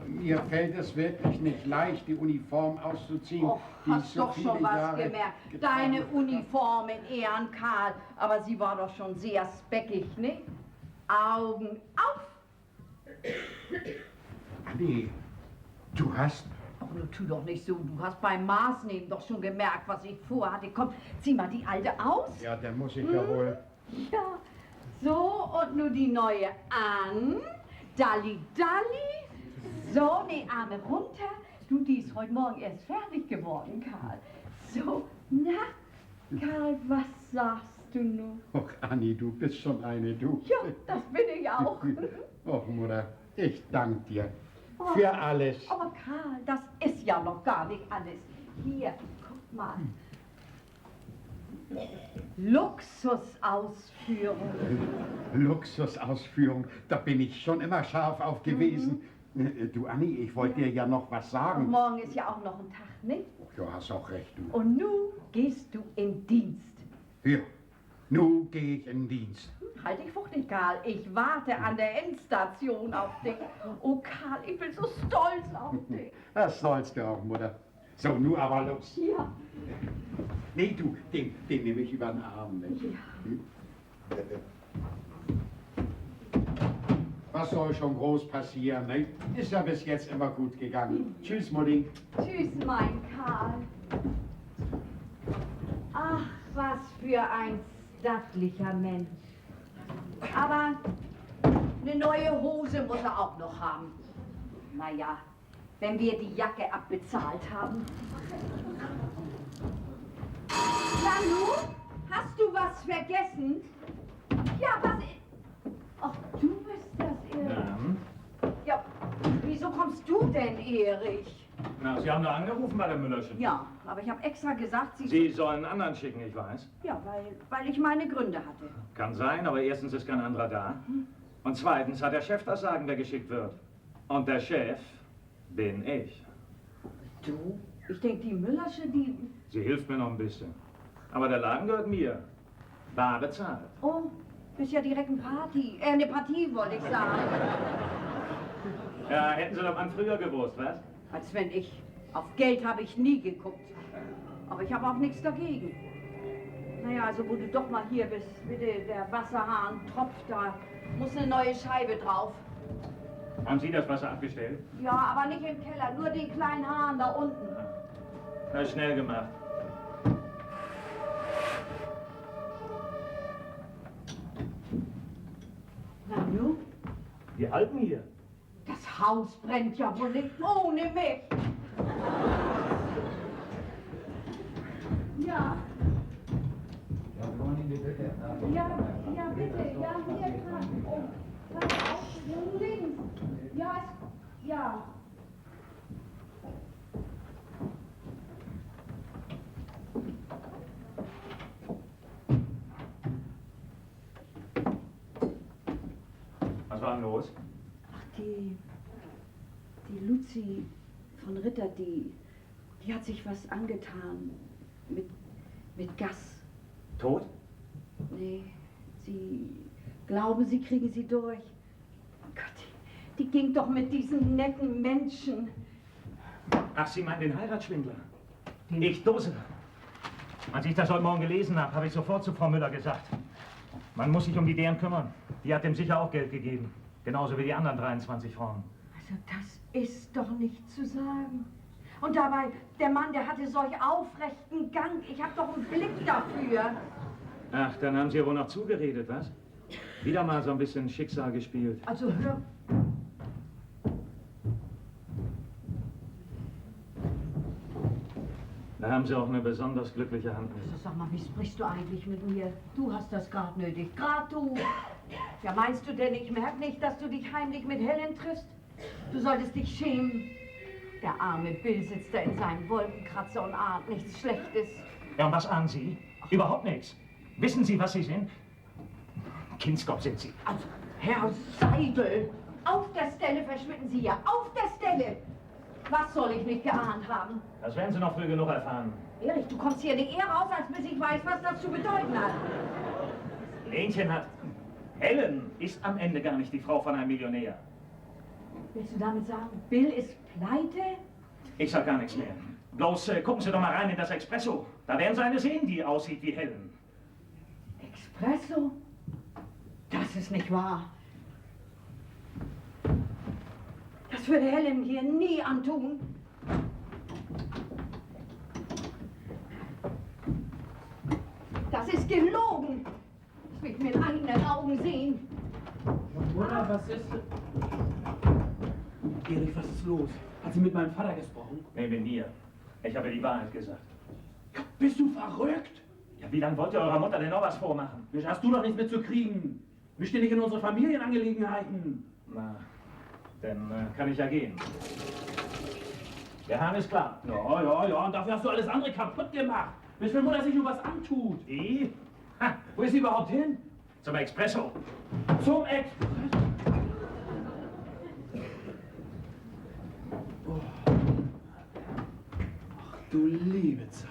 Speaker 4: mir fällt es wirklich nicht leicht, die Uniform auszuziehen.
Speaker 5: Och,
Speaker 4: die ich
Speaker 5: hast
Speaker 4: so
Speaker 5: doch
Speaker 4: viele
Speaker 5: schon was
Speaker 4: Jahre
Speaker 5: gemerkt.
Speaker 4: getragen
Speaker 5: Deine
Speaker 4: habe.
Speaker 5: Uniform in Ehren, Karl. Aber sie war doch schon sehr speckig, nicht? Augen auf!
Speaker 4: Anni, du hast...
Speaker 5: Ach, du tu doch nicht so. Du hast beim Maßnehmen doch schon gemerkt, was ich vorhatte. Komm, zieh mal die alte aus.
Speaker 4: Ja, dann muss ich ja wohl...
Speaker 5: Ja, so und nur die neue an. Dalli, dalli. So, die Arme runter. Du, die ist heute Morgen erst fertig geworden, Karl. So, na, Karl, was sagst du nun?
Speaker 4: Och, Anni, du bist schon eine, du.
Speaker 5: Ja, das bin ich auch.
Speaker 4: Och, Mutter, ich danke dir für alles.
Speaker 5: Aber Karl, das ist ja noch gar nicht alles. Hier, guck mal. Luxusausführung.
Speaker 4: Luxusausführung, da bin ich schon immer scharf auf gewesen. Du, Anni, ich wollte dir ja noch was
Speaker 5: Und
Speaker 4: sagen.
Speaker 5: morgen ist ja auch noch ein Tag, nicht?
Speaker 4: Du hast auch recht, du.
Speaker 5: Und nun gehst du in Dienst.
Speaker 4: Ja, nun gehe ich in Dienst.
Speaker 5: Halt dich fuchtig, Karl. Ich warte an der Endstation auf dich. Oh, Karl, ich bin so stolz auf dich.
Speaker 4: Das sollst du auch, Mutter. So, nun aber los.
Speaker 5: Ja.
Speaker 4: Nee, du, den nehme ich über den Arm, nicht?
Speaker 5: Ja.
Speaker 4: Was soll schon groß passieren, nicht? Ist ja bis jetzt immer gut gegangen. Tschüss, Mutti.
Speaker 5: Tschüss, mein Karl. Ach, was für ein stattlicher Mensch. Aber eine neue Hose muss er auch noch haben. Naja, wenn wir die Jacke abbezahlt haben. Nanu, hast du was vergessen? Ja, was... Ach, du bist das, Erich. Ja, wieso kommst du denn, Erich?
Speaker 6: Na, Sie haben da angerufen bei der Müllerchen.
Speaker 5: Ja, aber ich habe extra gesagt,
Speaker 6: Sie sollen einen anderen schicken, ich weiß.
Speaker 5: Ja, weil ich meine Gründe hatte.
Speaker 6: Kann sein, aber erstens ist kein anderer da. Und zweitens hat der Chef das Sagen, wer geschickt wird. Und der Chef bin ich.
Speaker 5: Du? Ich denke, die Müllersche, die...
Speaker 6: Sie hilft mir noch ein bisschen. Aber der Laden gehört mir. Bar bezahlt.
Speaker 5: Oh, ist ja direkt eine Partie, wollte ich sagen.
Speaker 6: Ja, hätten Sie doch an früher gewusst, was?
Speaker 5: Als wenn ich... Auf Geld habe ich nie geguckt. Aber ich habe auch nichts dagegen. Naja, also wo du doch mal hier bist, bitte, der Wasserhahn tropft, da muss eine neue Scheibe drauf.
Speaker 6: Haben Sie das Wasser abgestellt?
Speaker 5: Ja, aber nicht im Keller, nur den kleinen Hahn da unten.
Speaker 6: Na, schnell gemacht.
Speaker 5: Nanu,
Speaker 6: Die Alten hier.
Speaker 5: das Haus brennt ja wohl nicht ohne mich. Ja. Ja, bitte. Ja, hier dran. Oh, pass auf, links. Ja, ja.
Speaker 6: Was war denn los?
Speaker 5: Ach, die Luzi von Ritter, die hat sich was angetan. Mit Gas.
Speaker 6: Tot?
Speaker 5: Nee, sie glauben, sie kriegen sie durch. Gott, die ging doch mit diesen netten Menschen.
Speaker 6: Ach, Sie meinen den Heiratsschwindler? Ich Dose. Als ich das heute Morgen gelesen habe, habe ich sofort zu Frau Müller gesagt. Man muss sich um die deren kümmern. Die hat dem sicher auch Geld gegeben. Genauso wie die anderen 23 Frauen.
Speaker 5: Also das ist doch nicht zu sagen. Und dabei, der Mann, der hatte solch aufrechten Gang. Ich habe doch einen Blick dafür.
Speaker 6: Ach, dann haben Sie ja wohl noch zugeredet, was? Wieder mal so ein bisschen Schicksal gespielt.
Speaker 5: Also hör...
Speaker 6: Da haben Sie auch eine besonders glückliche Hand mit.
Speaker 5: Also sag mal, wie sprichst du eigentlich mit mir? Du hast das gerade nötig. Gerade du. Ja, meinst du denn, ich merke nicht, dass du dich heimlich mit Helen triffst? Du solltest dich schämen. Der arme Bill sitzt da in seinem Wolkenkratzer und ahnt nichts Schlechtes.
Speaker 6: Ja, und was ahnen Sie? Überhaupt nichts. Wissen Sie, was Sie sind? Kindskopf sind Sie.
Speaker 5: Also, Herr Seidel, auf der Stelle verschwinden Sie ja, auf der Stelle. Was soll ich nicht geahnt haben?
Speaker 6: Das werden Sie noch früh genug erfahren.
Speaker 5: Erich, du kommst hier nicht eher raus, als bis ich weiß, was das zu bedeuten hat.
Speaker 6: Lenchen hat... Helen ist am Ende gar nicht die Frau von einem Millionär.
Speaker 5: Willst du damit sagen, Bill ist pleite?
Speaker 6: Ich sag gar nichts mehr. Bloß gucken Sie doch mal rein in das Espresso. Da werden Sie eine sehen, die aussieht wie Helen.
Speaker 5: Espresso? Das ist nicht wahr. Das würde Helen hier nie antun. Das ist gelogen. Das will ich mit eigenen Augen sehen.
Speaker 3: Mutter, was ist... Erich, was ist los? Hat sie mit meinem Vater gesprochen?
Speaker 6: Nee, mit mir. Ich habe die Wahrheit gesagt.
Speaker 3: Bist du verrückt?
Speaker 6: Ja, wie lange wollt ihr eurer Mutter denn noch was vormachen?
Speaker 3: Mensch, hast du doch nichts mitzukriegen. Misch dich nicht in unsere Familienangelegenheiten.
Speaker 6: Na, dann kann ich ja gehen. Der Hahn ist klar.
Speaker 3: Ja, und dafür hast du alles andere kaputt gemacht. Mensch, wenn Mutter sich nur was antut.
Speaker 6: Die?
Speaker 3: Ha, wo ist sie überhaupt hin?
Speaker 6: Zum Espresso.
Speaker 3: Zum Express. Oh. Ach, du liebe Zeit.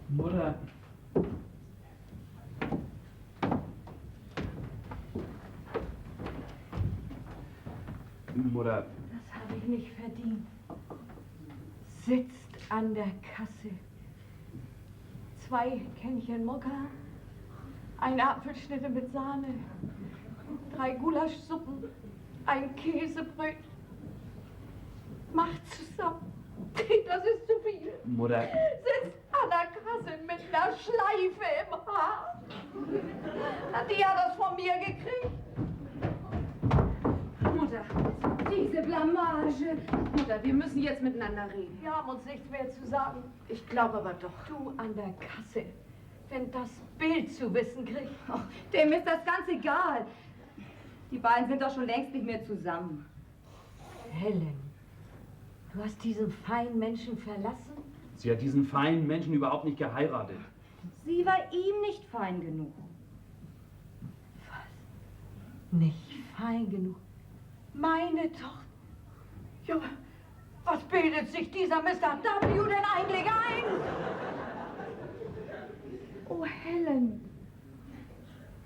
Speaker 3: Mutter. Mutter.
Speaker 5: Das habe ich nicht verdient. Sitzt an der Kasse. 2 Kännchen Mokka, 1 Apfelschnitte mit Sahne, 3 Gulaschsuppen, 1 Käsebröt. Macht zusammen. Das ist zu viel.
Speaker 3: Mutter.
Speaker 5: Sitzt an der Kasse mit einer Schleife im Haar. Die hat das von mir gekriegt.
Speaker 7: Mutter, diese Blamage. Mutter, wir müssen jetzt miteinander reden.
Speaker 5: Wir haben uns nichts mehr zu sagen.
Speaker 7: Ich glaube aber doch.
Speaker 5: Du an der Kasse, wenn das Bild zu wissen kriegt.
Speaker 2: Oh, dem ist das ganz egal. Die beiden sind doch schon längst nicht mehr zusammen.
Speaker 5: Helen, du hast diesen feinen Menschen verlassen?
Speaker 3: Sie hat diesen feinen Menschen überhaupt nicht geheiratet.
Speaker 2: Sie war ihm nicht fein genug.
Speaker 5: Was? Nicht fein genug? Meine Tochter? Ja, was bildet sich dieser Mr. W. denn eigentlich ein? Oh, Helen,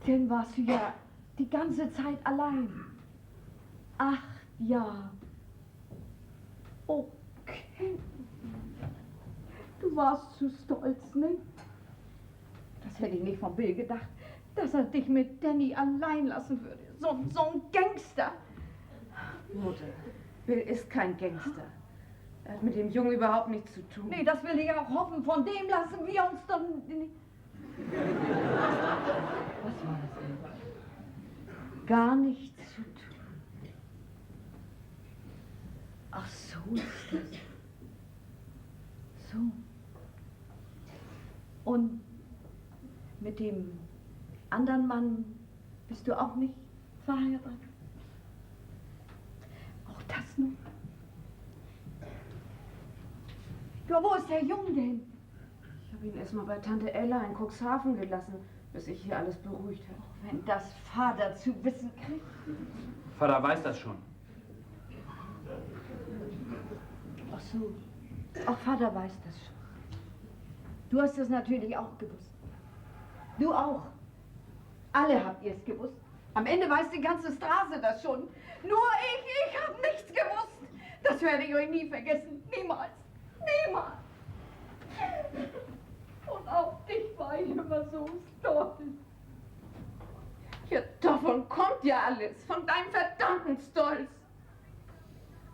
Speaker 5: denn warst du ja die ganze Zeit allein. 8 Jahre. Oh, Kind. Du warst zu stolz, ne? Das hätte ich nicht von Bill gedacht, dass er dich mit Danny allein lassen würde. So ein Gangster.
Speaker 7: Mutter, Bill ist kein Gangster. Er hat mit dem Jungen überhaupt nichts zu tun.
Speaker 5: Nee, das will ich auch hoffen. Von dem lassen wir uns dann... Was war das denn? Gar nichts zu tun. Ach, so ist das. So. Und mit dem anderen Mann bist du auch nicht verheiratet? Auch das nun? Ja, wo ist der Junge denn?
Speaker 7: Ich habe ihn erstmal bei Tante Ella in Cuxhaven gelassen, bis sich hier alles beruhigt hat.
Speaker 5: Wenn das Vater zu wissen kriegt.
Speaker 3: Vater weiß das schon.
Speaker 5: Ach so. Auch Vater weiß das schon. Du hast es natürlich auch gewusst. Du auch. Alle habt ihr es gewusst. Am Ende weiß die ganze Straße das schon. Nur ich habe nichts gewusst. Das werde ich euch nie vergessen. Niemals. Niemals. Und auf dich war ich immer so stolz.
Speaker 7: Ja, davon kommt ja alles. Von deinem verdammten Stolz.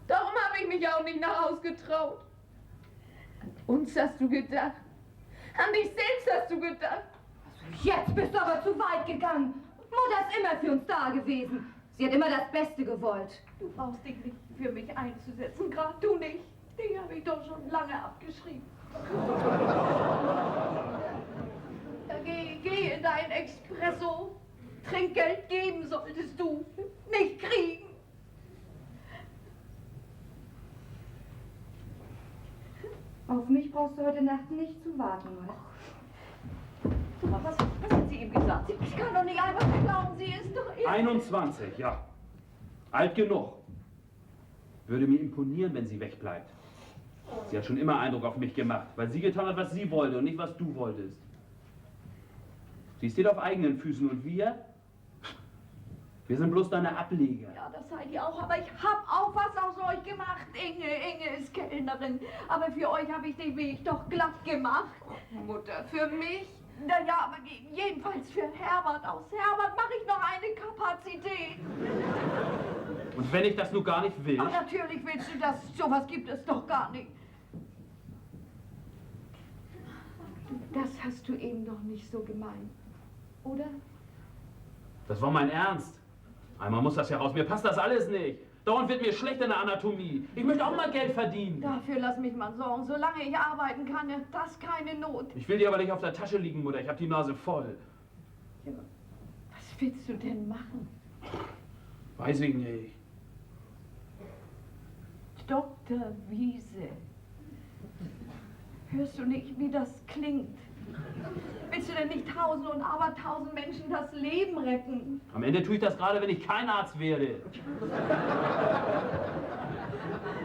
Speaker 7: Darum habe ich mich auch nicht nach Haus getraut. An uns hast du gedacht. An dich selbst hast du gedacht.
Speaker 2: Jetzt bist du aber zu weit gegangen. Mutter ist immer für uns da gewesen. Sie hat immer das Beste gewollt.
Speaker 5: Du brauchst dich nicht für mich einzusetzen, gerade du nicht. Den habe ich doch schon lange abgeschrieben. Ja, geh in dein Espresso. Trinkgeld geben solltest du, nicht kriegen.
Speaker 2: Auf mich brauchst du heute Nacht nicht zu warten, Mutter.
Speaker 5: Was hat sie ihm gesagt? Ich kann doch nicht einfach glauben, sie ist doch...
Speaker 3: 21, ja. Alt genug. Würde mir imponieren, wenn sie wegbleibt. Sie hat schon immer Eindruck auf mich gemacht, weil sie getan hat, was sie wollte und nicht, was du wolltest. Sie steht auf eigenen Füßen und wir sind bloß deine Ableger.
Speaker 5: Ja, das seid ihr auch, aber ich hab auch was aus euch gemacht. Inge ist Kellnerin, aber für euch habe ich den Weg doch glatt gemacht.
Speaker 7: Mutter, für mich?
Speaker 5: Naja, aber jedenfalls für Herbert. Aus Herbert mache ich noch eine Kapazität.
Speaker 3: Und wenn ich das nun gar nicht will?
Speaker 5: Ach, natürlich willst du das. Sowas gibt es doch gar nicht. Das hast du eben noch nicht so gemeint, oder?
Speaker 3: Das war mein Ernst. Einmal muss das ja raus. Mir passt das alles nicht. Dauernd wird mir schlecht in der Anatomie. Ich möchte auch mal Geld verdienen.
Speaker 5: Dafür lass mich mal sorgen. Solange ich arbeiten kann, ist das keine Not.
Speaker 3: Ich will dir aber nicht auf der Tasche liegen, Mutter. Ich habe die Nase voll.
Speaker 5: Ja, was willst du denn machen?
Speaker 3: Weiß ich nicht.
Speaker 5: Dr. Wiese. Hörst du nicht, wie das klingt? Willst du denn nicht tausend und abertausend Menschen das Leben retten?
Speaker 3: Am Ende tue ich das gerade, wenn ich kein Arzt werde.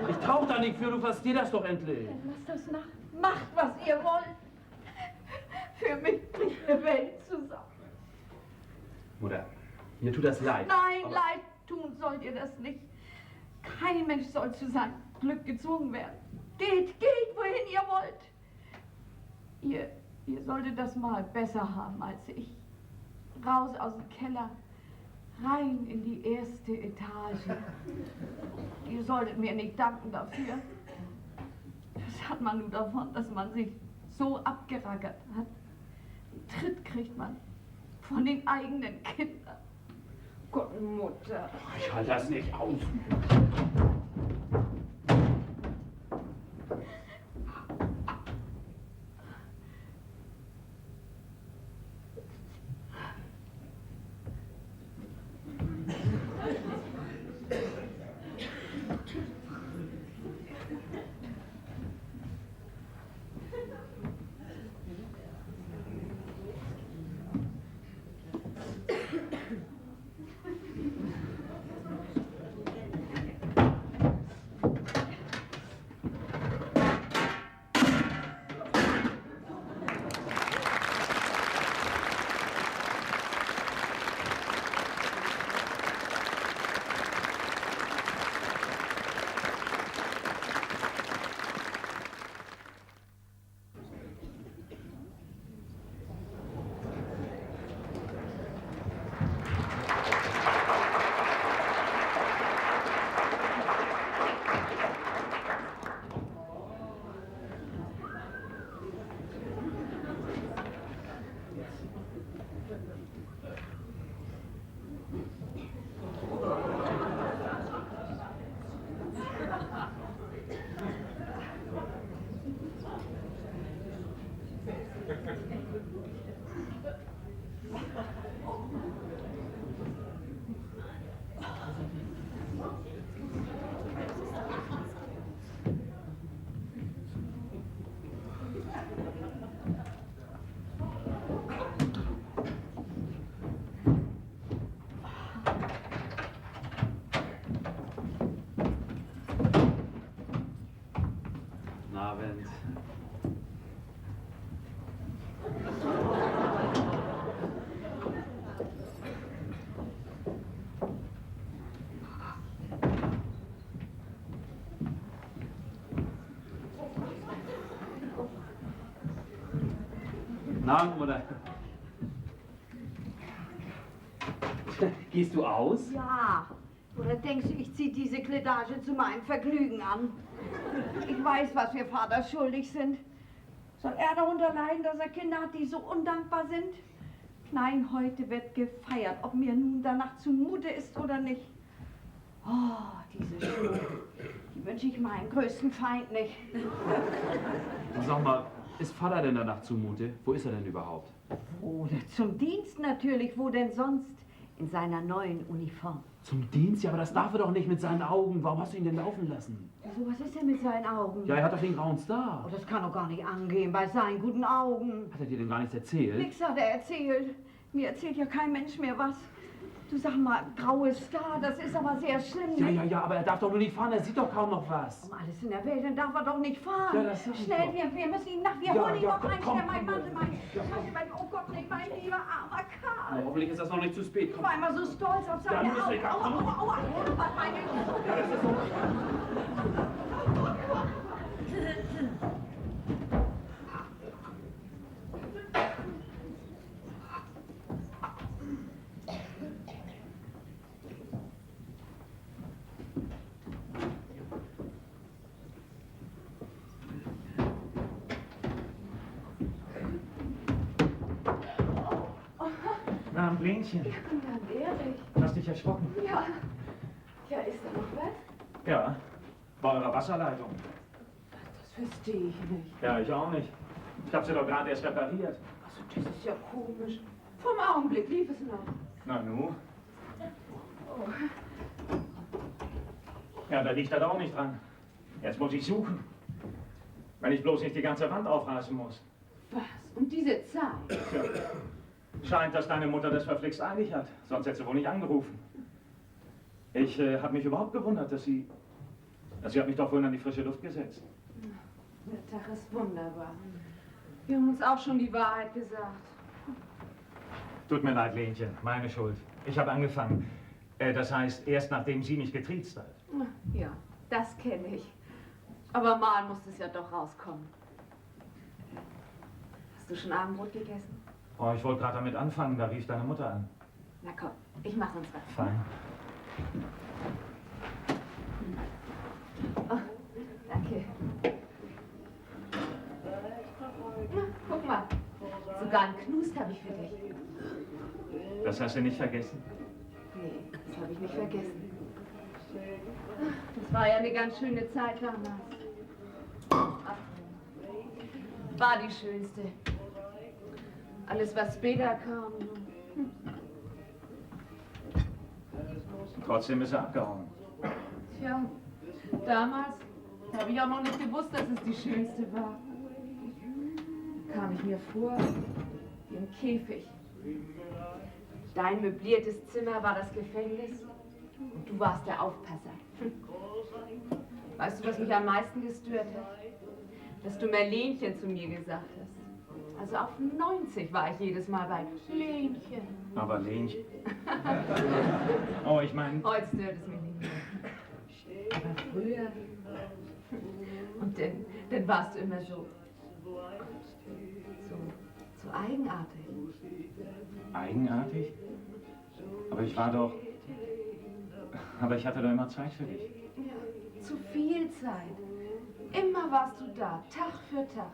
Speaker 3: Ich tauch da nicht für, du verstehst das doch endlich.
Speaker 5: Dann lasst das nach. Macht, was ihr wollt. Für mich bricht eine Welt zusammen.
Speaker 3: Mutter, mir tut das leid.
Speaker 5: Nein,
Speaker 3: aber
Speaker 5: leid tun sollt ihr das nicht. Kein Mensch soll zu seinem Glück gezwungen werden. Geht, wohin ihr wollt. Ihr solltet das mal besser haben als ich. Raus aus dem Keller, rein in die erste Etage. Ihr solltet mir nicht danken dafür. Was hat man nur davon, dass man sich so abgerackert hat? Einen Tritt kriegt man von den eigenen Kindern.
Speaker 7: Gott, Mutter.
Speaker 3: ich halte das nicht aus. Abend, Mutter. Gehst du aus?
Speaker 5: Ja. Oder denkst du, ich ziehe diese Kleidage zu meinem Vergnügen an? Ich weiß, was wir Vater schuldig sind. Soll er darunter leiden, dass er Kinder hat, die so undankbar sind? Nein, heute wird gefeiert, ob mir nun danach zumute ist oder nicht. Oh, diese Schuhe, die wünsche ich meinem größten Feind nicht.
Speaker 3: Sag mal, ist Vater denn danach zumute? Wo ist er denn überhaupt?
Speaker 5: Oder zum Dienst natürlich, wo denn sonst? In seiner neuen Uniform.
Speaker 3: Zum Dienst? Ja, aber das darf er doch nicht mit seinen Augen. Warum hast du ihn denn laufen lassen?
Speaker 5: So, was ist denn mit seinen Augen?
Speaker 3: Ja, er hat doch den grauen Star.
Speaker 5: Oh, das kann doch gar nicht angehen bei seinen guten Augen.
Speaker 3: Hat er dir denn gar nichts erzählt?
Speaker 5: Nix hat er erzählt. Mir erzählt ja kein Mensch mehr was. Du sag mal, graues Star, das ist aber sehr schlimm.
Speaker 3: Ja,
Speaker 5: nicht?
Speaker 3: aber er darf doch nur nicht fahren, er sieht doch kaum noch was.
Speaker 5: Um alles in der Welt, dann darf er doch nicht fahren.
Speaker 3: Ja, das sag ich
Speaker 5: Schnell,
Speaker 3: doch.
Speaker 5: wir müssen ihn nach, wir
Speaker 3: Ja,
Speaker 5: holen ihn
Speaker 3: ja,
Speaker 5: noch rein.
Speaker 3: komm,
Speaker 5: Schnell, mein
Speaker 3: komm,
Speaker 5: Mann, oh Gott, nicht mein lieber armer
Speaker 3: Na,
Speaker 5: Karl.
Speaker 3: hoffentlich ist das noch nicht zu spät.
Speaker 5: Ich
Speaker 3: Komm.
Speaker 5: war immer so stolz auf seine
Speaker 3: Ja, du bist
Speaker 5: Augen.
Speaker 3: egal, komm.
Speaker 5: Aua, was meine
Speaker 3: Ja, das ist so.
Speaker 6: Na, ein Blänchen.
Speaker 7: Guten Abend, Erich.
Speaker 6: Hast dich erschrocken?
Speaker 7: Ja. Ja, ist da noch was?
Speaker 6: Ja. Bei eurer Wasserleitung.
Speaker 7: Das verstehe ich nicht.
Speaker 6: Ja, ich auch nicht. Ich habe sie doch gerade erst repariert.
Speaker 7: Also, das ist ja komisch. Vom Augenblick lief es noch.
Speaker 6: Na nu?
Speaker 7: Oh.
Speaker 6: Ja, da liegt er doch auch nicht dran. Jetzt muss ich suchen. Wenn ich bloß nicht die ganze Wand aufreißen muss.
Speaker 7: Was? Um diese Zeit?
Speaker 6: Tja. Scheint, dass deine Mutter das verflixt eilig hat. Sonst hätte sie wohl nicht angerufen. Ich habe mich überhaupt gewundert, dass sie hat mich doch vorhin an die frische Luft gesetzt.
Speaker 7: Der Tag ist wunderbar. Wir haben uns auch schon die Wahrheit gesagt.
Speaker 6: Tut mir leid, Lenchen. Meine Schuld. Ich habe angefangen. Das heißt, erst nachdem sie mich getriezt hat.
Speaker 7: Ja, das kenne ich. Aber mal muss es ja doch rauskommen. Hast du schon Abendbrot gegessen?
Speaker 6: Oh, ich wollte gerade damit anfangen, da rief deine Mutter an.
Speaker 7: Na komm, ich mache uns was.
Speaker 6: Fein.
Speaker 7: Oh, danke. Na, guck mal. Sogar einen Knust habe ich für dich.
Speaker 6: Das hast du nicht vergessen?
Speaker 7: Nee, das habe ich nicht vergessen. Das war ja eine ganz schöne Zeit damals. Ach, war die schönste. Alles, was später kam.
Speaker 6: Trotzdem ist er abgehauen.
Speaker 7: Tja, damals habe ich auch noch nicht gewusst, dass es die schönste war. Da kam ich mir vor wie im Käfig. Dein möbliertes Zimmer war das Gefängnis und du warst der Aufpasser. Weißt du, was mich am meisten gestört hat? Dass du Merlenchen zu mir gesagt hast. Also auf 90 war ich jedes Mal bei Lenchen.
Speaker 6: Aber Lenchen. Oh, ich meine.
Speaker 7: Heute stört es mich nicht mehr. Aber früher. Und dann warst du immer so eigenartig.
Speaker 6: Eigenartig? Aber ich war doch. Aber ich hatte doch immer Zeit für dich.
Speaker 7: Ja, zu viel Zeit. Immer warst du da, Tag für Tag.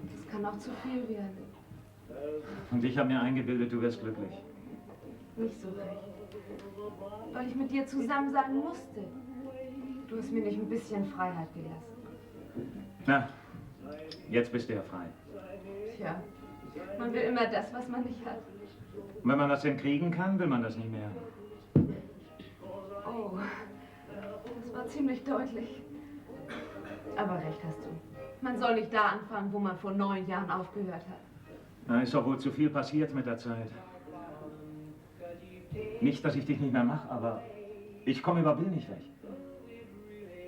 Speaker 7: Das kann auch zu viel werden.
Speaker 6: Und ich habe mir eingebildet, du wärst glücklich.
Speaker 7: Nicht so recht. Weil ich mit dir zusammen sein musste. Du hast mir nicht ein bisschen Freiheit gelassen.
Speaker 6: Na, jetzt bist du ja frei.
Speaker 7: Tja, man will immer das, was man nicht hat.
Speaker 6: Und wenn man das denn kriegen kann, will man das nicht mehr.
Speaker 7: Oh, das war ziemlich deutlich. Aber recht hast du. Man soll nicht da anfangen, wo man vor 9 Jahren aufgehört hat.
Speaker 6: Da ist doch wohl zu viel passiert mit der Zeit. Nicht, dass ich dich nicht mehr mache, aber ich komme über Bill nicht weg.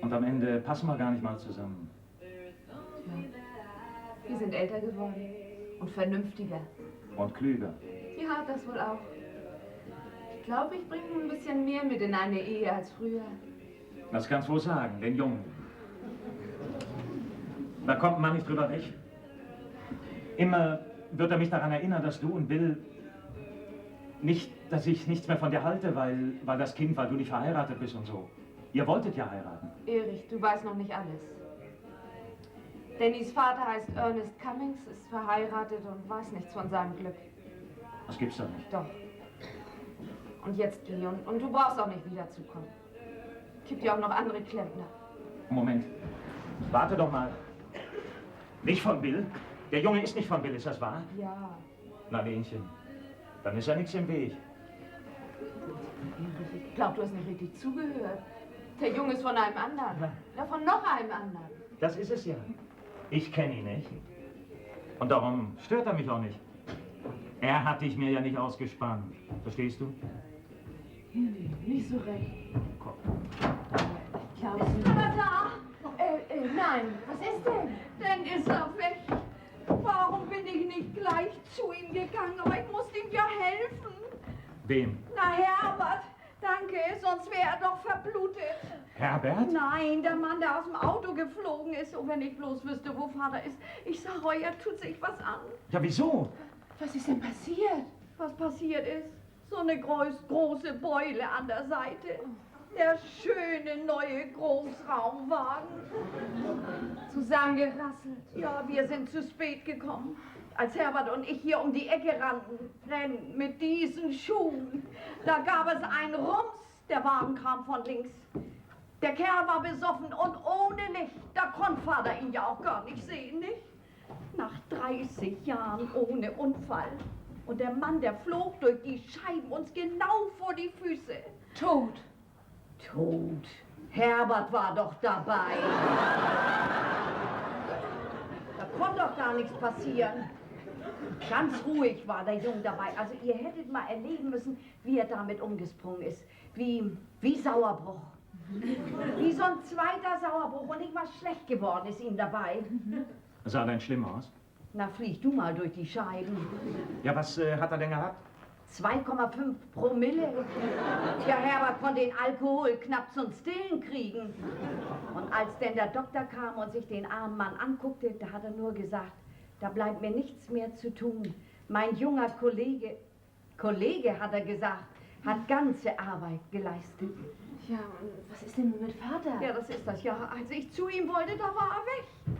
Speaker 6: Und am Ende passen wir gar nicht mal zusammen.
Speaker 7: Tja, wir sind älter geworden und vernünftiger.
Speaker 6: Und klüger.
Speaker 7: Ja, das wohl auch. Ich glaube, ich bringe ein bisschen mehr mit in eine Ehe als früher.
Speaker 6: Das kannst du wohl sagen, den Jungen. Da kommt man nicht drüber weg. Immer wird er mich daran erinnern, dass du und Bill nicht, dass ich nichts mehr von dir halte, weil du nicht verheiratet bist und so. Ihr wolltet ja heiraten.
Speaker 7: Erich, du weißt noch nicht alles. Dannys Vater heißt Ernest Cummings, ist verheiratet und weiß nichts von seinem Glück.
Speaker 6: Das gibt's doch nicht.
Speaker 7: Doch. Und jetzt geh und du brauchst auch nicht wiederzukommen. Gibt ja auch noch andere Klempner.
Speaker 6: Moment. Warte doch mal. Nicht von Bill? Der Junge ist nicht von Bill, ist das wahr?
Speaker 7: Ja.
Speaker 6: Na, Lenchen. Dann ist ja nichts im Weg.
Speaker 7: Erich, ich glaube, du hast nicht richtig zugehört. Der Junge ist von einem anderen.
Speaker 6: Na.
Speaker 7: Ja, von noch einem anderen.
Speaker 6: Das ist es ja. Ich kenne ihn nicht. Und darum stört er mich auch nicht. Er hat dich mir ja nicht ausgespannt. Verstehst du?
Speaker 7: Nee, nicht so recht.
Speaker 6: Komm.
Speaker 7: Ich glaube,
Speaker 5: Ist er da?
Speaker 7: nein, was ist denn?
Speaker 5: Dann ist er weg. Warum bin ich nicht gleich zu ihm gegangen? Aber ich musste ihm ja helfen.
Speaker 6: Wem?
Speaker 5: Na, Herbert, danke, sonst wäre er doch verblutet.
Speaker 6: Herbert?
Speaker 5: Nein, der Mann, der aus dem Auto geflogen ist. Und wenn ich bloß wüsste, wo Vater ist. Ich sag euch, er tut sich was an.
Speaker 6: Ja, wieso?
Speaker 7: Was ist denn passiert?
Speaker 5: Was passiert ist? So eine große Beule an der Seite. Der schöne neue Großraumwagen.
Speaker 7: Zusammengerasselt.
Speaker 5: Ja, wir sind zu spät gekommen. Als Herbert und ich hier um die Ecke rennen mit diesen Schuhen. Da gab es einen Rums. Der Wagen kam von links. Der Kerl war besoffen und ohne Licht. Da konnte Vater ihn ja auch gar nicht sehen, nicht? Nach 30 Jahren ohne Unfall. Und der Mann, der flog durch die Scheiben uns genau vor die Füße.
Speaker 7: Tot.
Speaker 5: Tot. Herbert war doch dabei. Da konnte doch gar nichts passieren. Ganz ruhig war der Junge dabei. Also ihr hättet mal erleben müssen, wie er damit umgesprungen ist. Wie Sauerbruch. Wie so ein zweiter Sauerbruch. Und nicht mal schlecht geworden ist ihm dabei.
Speaker 6: Sah denn schlimm aus?
Speaker 5: Na, flieg du mal durch die Scheiben.
Speaker 6: Ja, was hat er denn gehabt?
Speaker 5: 2,5 Promille. Der Herbert konnte den Alkohol knapp zum Stillen kriegen. Und als denn der Doktor kam und sich den armen Mann anguckte, da hat er nur gesagt, da bleibt mir nichts mehr zu tun. Mein junger Kollege hat er gesagt, hat ganze Arbeit geleistet.
Speaker 7: Ja, und was ist denn mit Vater?
Speaker 5: Ja, das ist das. Ja, als ich zu ihm wollte, da war er weg.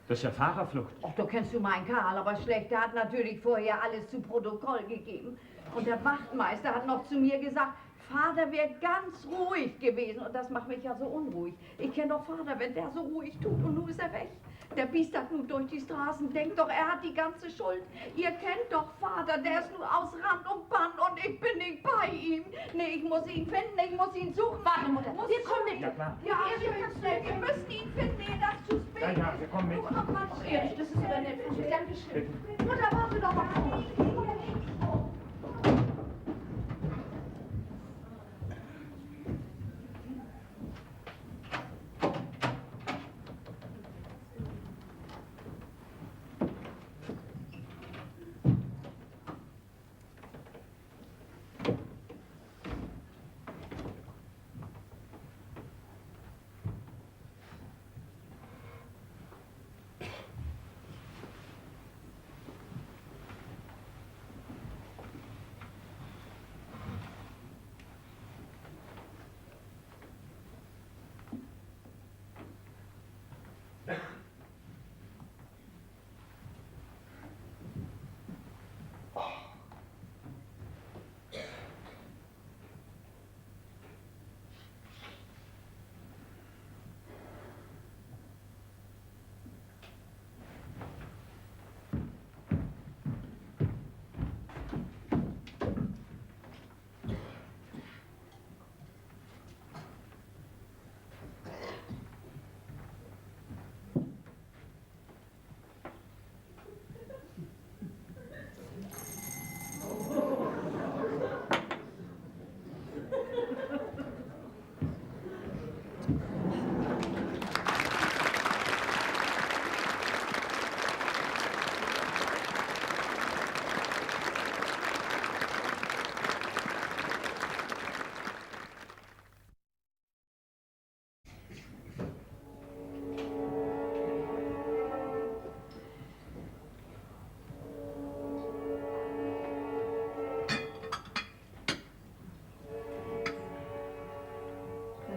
Speaker 6: Das ist ja Fahrerflucht.
Speaker 5: Ach, da kennst du meinen Karl, aber schlecht. Der hat natürlich vorher alles zu Protokoll gegeben. Und der Wachtmeister hat noch zu mir gesagt, Vater wäre ganz ruhig gewesen. Und das macht mich ja so unruhig. Ich kenne doch Vater, wenn der so ruhig tut und nun ist er weg. Der biestert nun durch die Straßen, denkt doch, er hat die ganze Schuld. Ihr kennt doch Vater, der ist nur aus Rand und Band und ich bin nicht bei ihm. Nee, ich muss ihn finden, ich muss ihn suchen.
Speaker 7: Warte, Mutter, wir kommen mit.
Speaker 6: Ja, klar.
Speaker 5: Ja, schön schnell, wir müssen ihn finden, ehe das zu spät ist.
Speaker 6: Ja, wir kommen mit.
Speaker 5: Ach, Mann,
Speaker 7: Erich, das ist aber nett von dir. Dankeschön.
Speaker 5: Mutter, warte doch mal.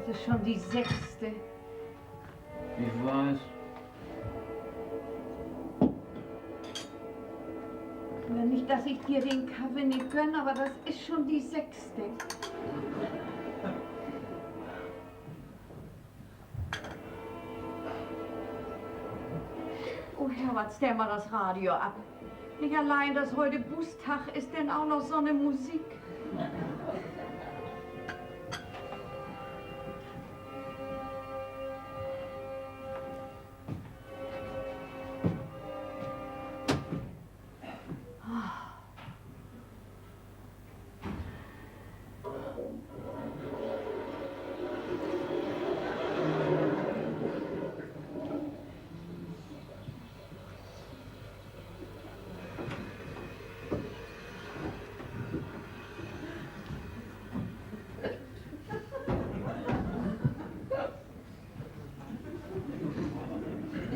Speaker 5: Das ist schon die 6.
Speaker 3: Ich weiß.
Speaker 5: Ja, nicht, dass ich dir den Kaffee nicht gönne, aber das ist schon die 6. Oh Herbert, stell mal das Radio ab. Nicht allein, dass heute Bußtag ist, denn auch noch so eine Musik.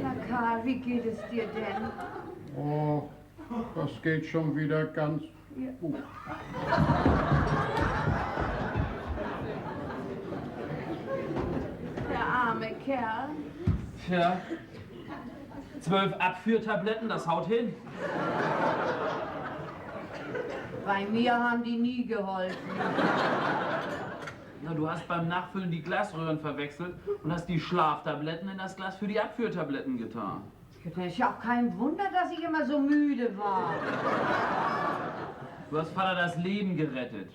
Speaker 5: Na Karl, wie geht es dir denn?
Speaker 4: Oh, das geht schon wieder ganz gut.
Speaker 5: Der arme Kerl.
Speaker 3: Tja, 12 Abführtabletten, das haut hin.
Speaker 5: Bei mir haben die nie geholfen.
Speaker 3: Na, du hast beim Nachfüllen die Glasröhren verwechselt und hast die Schlaftabletten in das Glas für die Abführtabletten getan.
Speaker 5: Das ist ja auch kein Wunder, dass ich immer so müde war.
Speaker 3: Du hast Vater das Leben gerettet.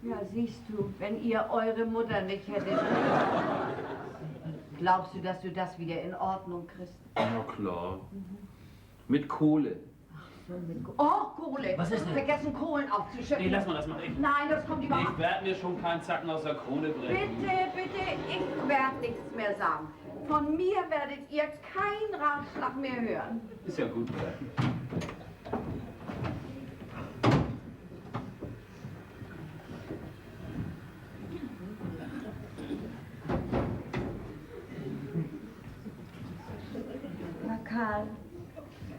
Speaker 5: Ja, siehst du, wenn ihr eure Mutter nicht hättet. Glaubst du, dass du das wieder in Ordnung kriegst?
Speaker 3: Na klar. Mit Kohle.
Speaker 5: Oh, Kohle!
Speaker 3: Was ist denn?
Speaker 5: Vergessen, Kohlen aufzuschütten.
Speaker 3: Nee, lass mal das mal.
Speaker 5: Nein, das kommt überhaupt
Speaker 3: Ich werde mir schon keinen Zacken aus der Krone brechen.
Speaker 5: Bitte, bitte, ich werde nichts mehr sagen. Von mir werdet ihr keinen Ratschlag mehr hören.
Speaker 3: Ist ja gut.
Speaker 5: Na Karl,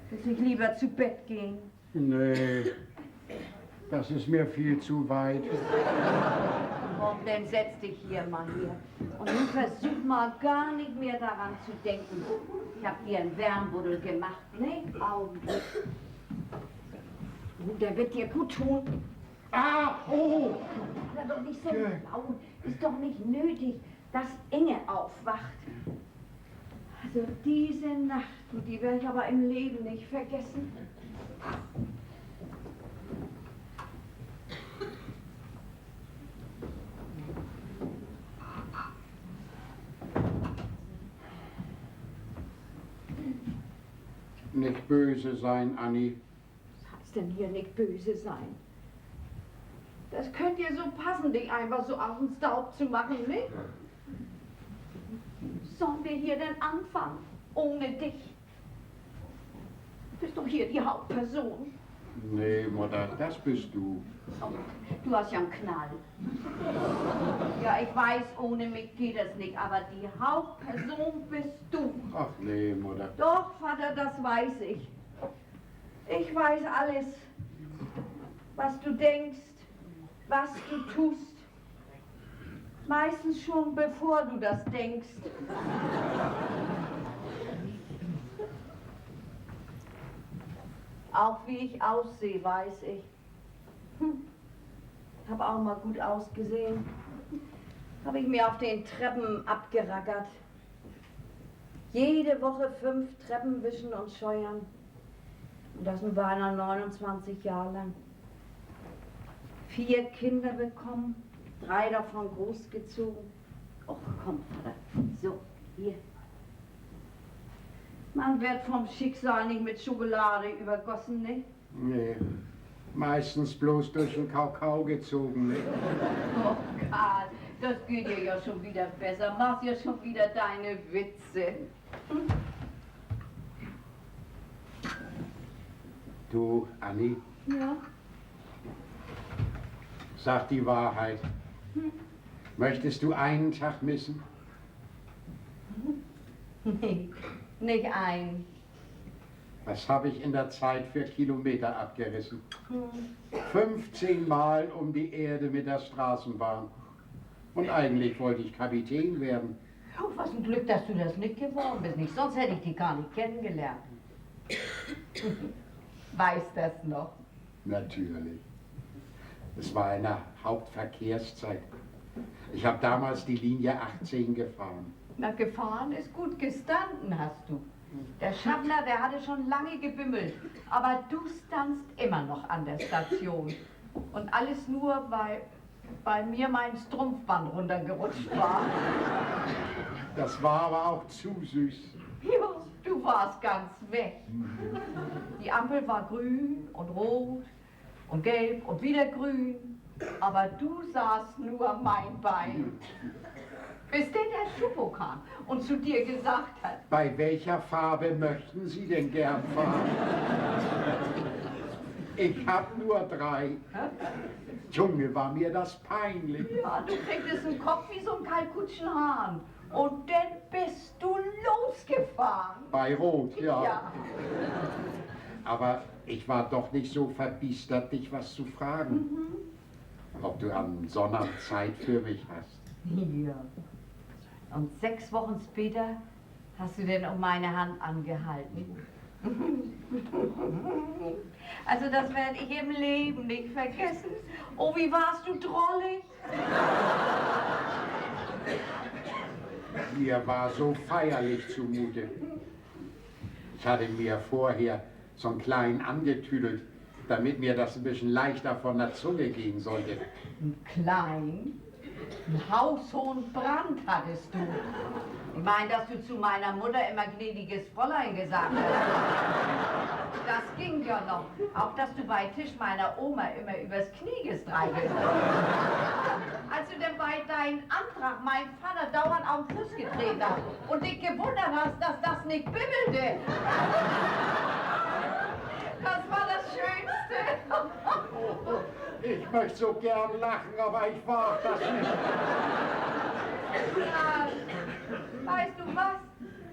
Speaker 5: willst nicht lieber zu Bett gehen?
Speaker 4: Nee, das ist mir viel zu weit.
Speaker 5: Komm, dann setz dich hier mal hier. Und nun versuch mal gar nicht mehr daran zu denken. Ich hab dir einen Wärmbuddel gemacht, ne? Augenblick. Der wird dir gut tun.
Speaker 4: Ah, oh!
Speaker 5: Aber doch nicht so laut. Ist doch nicht nötig, dass Inge aufwacht. Also diese Nacht, und die werde ich aber im Leben nicht vergessen.
Speaker 4: Nicht böse sein, Anni.
Speaker 5: Was heißt denn hier nicht böse sein? Das könnte dir so passen, dich einfach so aus dem Staub zu machen, nicht? Sollen wir hier denn anfangen, ohne dich? Du bist doch hier die Hauptperson.
Speaker 4: Nee, Mutter, das bist du.
Speaker 5: Oh, du hast ja einen Knall. Ja, ich weiß, ohne mich geht es nicht, aber die Hauptperson bist du.
Speaker 4: Ach nee, Mutter.
Speaker 5: Doch, Vater, das weiß ich. Ich weiß alles, was du denkst, was du tust. Meistens schon bevor du das denkst. Auch wie ich aussehe, weiß ich. Hab auch mal gut ausgesehen. Habe ich mir auf den Treppen abgerackert. Jede Woche 5 Treppen wischen und scheuern. Und das nun beinahe 29 Jahre lang. 4 Kinder bekommen, 3 davon großgezogen. Och, komm, Vater. So, hier. Man wird vom Schicksal nicht mit Schokolade übergossen, ne?
Speaker 4: Nee, meistens bloß durch den Kakao gezogen, ne?
Speaker 5: Oh, Karl, das geht dir ja schon wieder besser. Machst ja schon wieder deine Witze. Hm?
Speaker 4: Du, Anni,
Speaker 5: Ja?
Speaker 4: sag die Wahrheit. Möchtest du einen Tag missen?
Speaker 5: Nee, nicht ein.
Speaker 4: Was habe ich in der Zeit für Kilometer abgerissen? 15 Mal um die Erde mit der Straßenbahn. Und eigentlich wollte ich Kapitän werden.
Speaker 5: Oh, was ein Glück, dass du das nicht geworden bist. Nicht, sonst hätte ich dich gar nicht kennengelernt. Weißt das noch?
Speaker 4: Natürlich. Es war eine Hauptverkehrszeit. Ich habe damals die Linie 18 gefahren.
Speaker 5: Na, gefahren ist gut, gestanden hast du. Der Schaffner, der hatte schon lange gebimmelt. Aber du standst immer noch an der Station. Und alles nur, weil bei mir mein Strumpfband runtergerutscht war.
Speaker 4: Das war aber auch zu süß.
Speaker 5: Ja, du warst ganz weg. Die Ampel war grün und rot und gelb und wieder grün. Aber du sahst nur mein Bein. Bis denn der Schuppo kam und zu dir gesagt hat:
Speaker 4: Bei welcher Farbe möchten Sie denn gern fahren? Ich hab nur 3. Junge, war mir das peinlich.
Speaker 5: Ja, du kriegtest einen Kopf wie so ein Kalkutschenhahn. Und dann bist du losgefahren.
Speaker 4: Bei Rot, ja.
Speaker 5: Ja.
Speaker 4: Aber ich war doch nicht so verbiestert, dich was zu fragen. Ob du am Sonntag Zeit für mich hast.
Speaker 5: Ja. Und 6 Wochen später hast du denn um meine Hand angehalten. Also das werde ich im Leben nicht vergessen. Oh, wie warst du drollig?
Speaker 4: Mir war so feierlich zumute. Ich hatte mir vorher so einen kleinen angetüdelt, damit mir das ein bisschen leichter von der Zunge gehen sollte.
Speaker 5: Ein klein, einen haushohen Brand hattest du. Ich meine, dass du zu meiner Mutter immer gnädiges Fräulein gesagt hast. Das ging ja noch. Auch, dass du bei Tisch meiner Oma immer übers Knie gestreichelt hast. Als du denn bei deinem Antrag meinen Vater dauernd auf den Fuß getreten hast und dich gewundert hast, dass das nicht bimmelte. Das war das Schönste.
Speaker 4: Ich möchte so gern lachen, aber ich wag das nicht.
Speaker 5: Ja, weißt du was?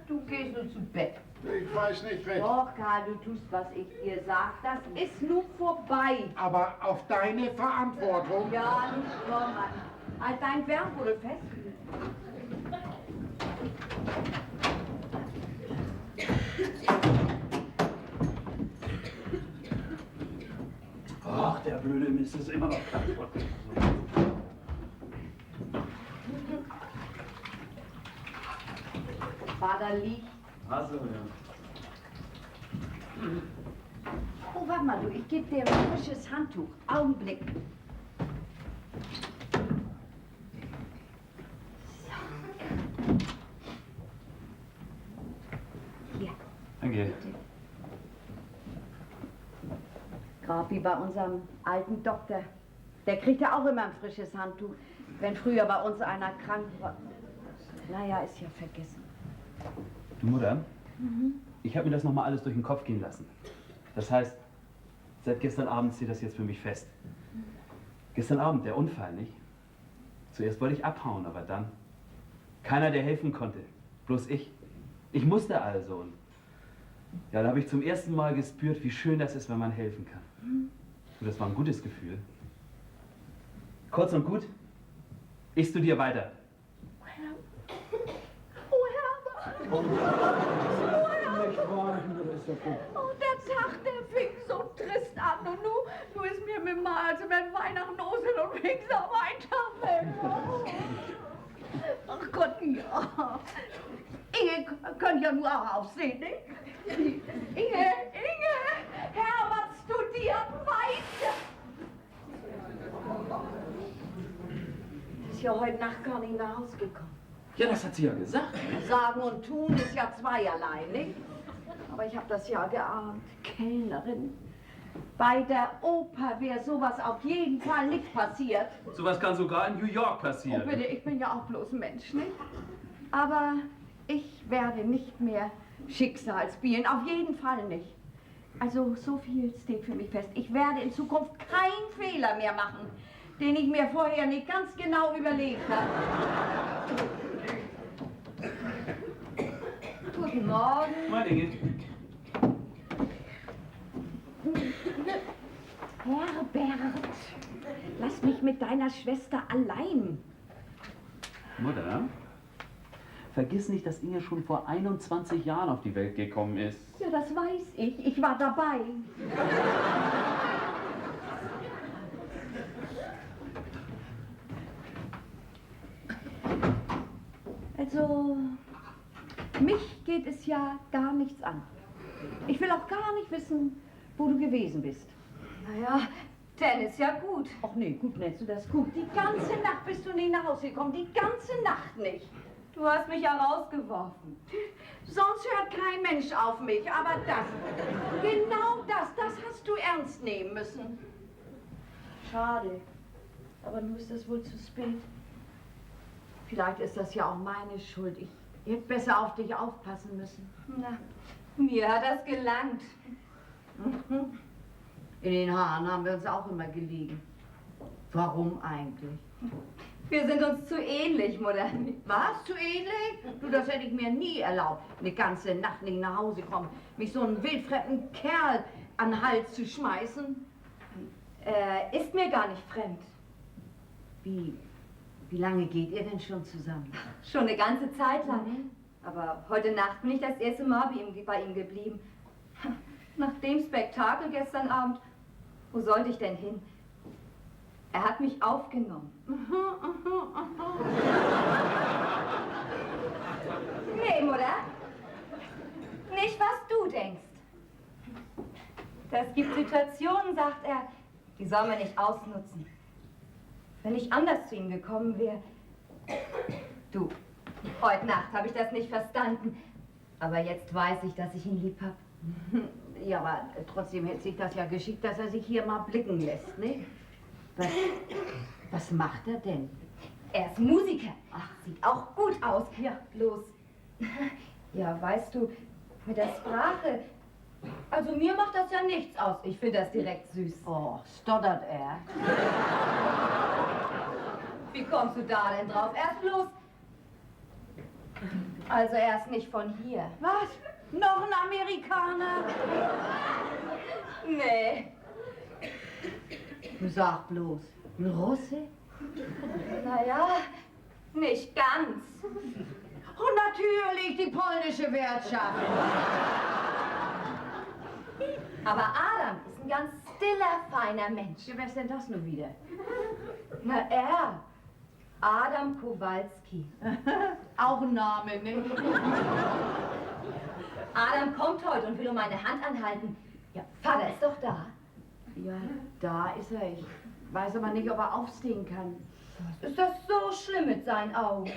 Speaker 5: Du gehst nur zu Bett.
Speaker 4: Ich weiß nicht recht.
Speaker 5: Doch, Karl, du tust, was ich dir sag. Das ist nun vorbei.
Speaker 4: Aber auf deine Verantwortung.
Speaker 5: Ja, nicht komm an. Halt dein Wärm wurde fest.
Speaker 3: Ach, der blöde Mist ist immer noch kaputt.
Speaker 5: War da Licht?
Speaker 3: Achso, ja.
Speaker 5: Oh, warte mal, du, ich gebe dir ein frisches Handtuch. Augenblick. So. Hier.
Speaker 3: Danke.
Speaker 5: Gerade wie bei unserem alten Doktor. Der kriegte auch immer ein frisches Handtuch, wenn früher bei uns einer krank war. Naja, ist ja vergessen.
Speaker 3: Du Mutter, ich habe mir das nochmal alles durch den Kopf gehen lassen. Das heißt, seit gestern Abend steht das jetzt für mich fest. Gestern Abend, der Unfall, nicht? Zuerst wollte ich abhauen, aber dann keiner, der helfen konnte. Bloß ich. Ich musste also. Und ja, da habe ich zum ersten Mal gespürt, wie schön das ist, wenn man helfen kann. Und das war ein gutes Gefühl. Kurz und gut, ich studiere weiter.
Speaker 5: Oh, der Tag, der fing so trist an und nu ist mir mit mal, als wenn Weihnachten, Ostern und Pfingsten auf einen Tag weg. Ach Gott, ja. Inge könnte ja nur auch aufsehen, nicht? Inge, Herbert studiert weiter. Ist ja heute Nacht gar nicht nach Hause gekommen.
Speaker 3: Ja, das hat sie ja gesagt.
Speaker 5: Sagen und tun ist ja zweierlei, nicht? Aber ich habe das ja geahnt. Kellnerin. Bei der Oper wäre sowas auf jeden Fall nicht passiert.
Speaker 3: Sowas kann sogar in New York
Speaker 5: Oh
Speaker 3: passieren.
Speaker 5: bitte, ich bin ja auch bloß ein Mensch, nicht? Aber ich werde nicht mehr Schicksal spielen. Auf jeden Fall nicht. Also so viel steht für mich fest. Ich werde in Zukunft keinen Fehler mehr machen, den ich mir vorher nicht ganz genau überlegt habe. Guten Morgen.
Speaker 3: Moin, Inge.
Speaker 5: Herbert, lass mich mit deiner Schwester allein.
Speaker 3: Mutter, vergiss nicht, dass Inge schon vor 21 Jahren auf die Welt gekommen ist.
Speaker 5: Ja, das weiß ich. Ich war dabei. Also, mich geht es ja gar nichts an. Ich will auch gar nicht wissen, wo du gewesen bist.
Speaker 2: Naja, Tennis ja gut.
Speaker 5: Ach nee, gut nennst du das gut. Die ganze Nacht bist du nicht nach Hause gekommen. Die ganze Nacht nicht.
Speaker 2: Du hast mich ja rausgeworfen.
Speaker 5: Sonst hört kein Mensch auf mich, aber das, genau das hast du ernst nehmen müssen. Schade, aber nun ist das wohl zu spät. Vielleicht ist das ja auch meine Schuld. Ich hätte besser auf dich aufpassen müssen.
Speaker 2: Na, mir hat das gelangt.
Speaker 5: Mhm. In den Haaren haben wir uns auch immer gelegen. Warum eigentlich?
Speaker 2: Wir sind uns zu ähnlich, Mutter.
Speaker 5: Was? Zu ähnlich? Du, das hätte ich mir nie erlaubt, eine ganze Nacht nicht nach Hause kommen, mich so einen wildfremden Kerl an den Hals zu schmeißen.
Speaker 2: Ist mir gar nicht fremd.
Speaker 5: Wie lange geht ihr denn schon zusammen?
Speaker 2: Schon eine ganze Zeit lang. Aber heute Nacht bin ich das erste Mal bei ihm geblieben. Nach dem Spektakel gestern Abend, wo sollte ich denn hin? Er hat mich aufgenommen. Nee, Mutter. Nicht, was du denkst. Es gibt Situationen, sagt er, die soll man nicht ausnutzen. Wenn ich anders zu ihm gekommen wäre... Du, heute Nacht habe ich das nicht verstanden. Aber jetzt weiß ich, dass ich ihn lieb habe.
Speaker 5: Ja, aber trotzdem hätte sich das ja geschickt, dass er sich hier mal blicken lässt, ne? Was macht er denn?
Speaker 2: Er ist Musiker. Ach, sieht auch gut aus. Ja, bloß. Ja, weißt du, mit der Sprache. Also mir macht das ja nichts aus. Ich finde das direkt süß.
Speaker 5: Oh, stottert er?
Speaker 2: Wie kommst du da denn drauf? Er ist bloß. Also er ist nicht von hier.
Speaker 5: Was? Noch ein Amerikaner?
Speaker 2: Nee.
Speaker 5: Sag bloß, ein Russe?
Speaker 2: Naja, nicht ganz.
Speaker 5: Und natürlich die polnische Wirtschaft.
Speaker 2: Aber Adam ist ein ganz stiller, feiner Mensch.
Speaker 5: Wer ist denn das nun wieder?
Speaker 2: Na, er. Adam Kowalski.
Speaker 5: Auch ein Name, ne?
Speaker 2: Adam kommt heute und will um meine Hand anhalten. Ja, Vater ist doch da.
Speaker 5: Ja, da ist er. Ich weiß aber nicht, ob er aufstehen kann.
Speaker 2: Ist das so schlimm mit seinen Augen?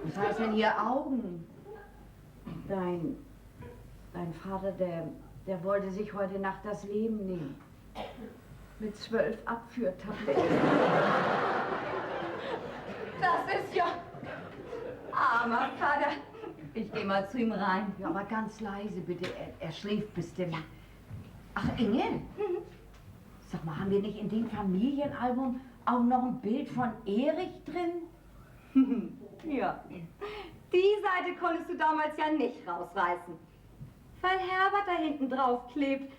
Speaker 5: Was heißt denn hier Augen? Dein Vater, der wollte sich heute Nacht das Leben nehmen. Mit 12 Abführtabletten.
Speaker 2: Das ist ja... Armer Vater. Ich gehe mal zu ihm rein.
Speaker 5: Ja, aber ganz leise, bitte. Er schläft bestimmt. Ach, Inge? Sag mal, haben wir nicht in dem Familienalbum auch noch ein Bild von Erich drin?
Speaker 2: Ja. Die Seite konntest du damals ja nicht rausreißen. Weil Herbert da hinten drauf klebt.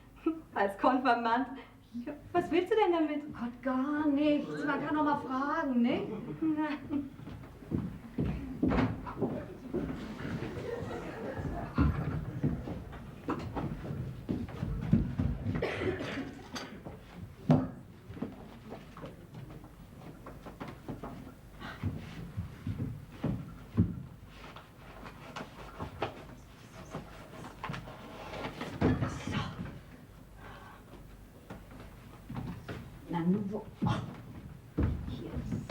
Speaker 2: Als Konfirmand. Ja, was willst du denn damit?
Speaker 5: Gott, gar nichts. Man kann doch mal fragen, ne?
Speaker 2: Na.
Speaker 5: Na, nun wo... Oh, hier ist...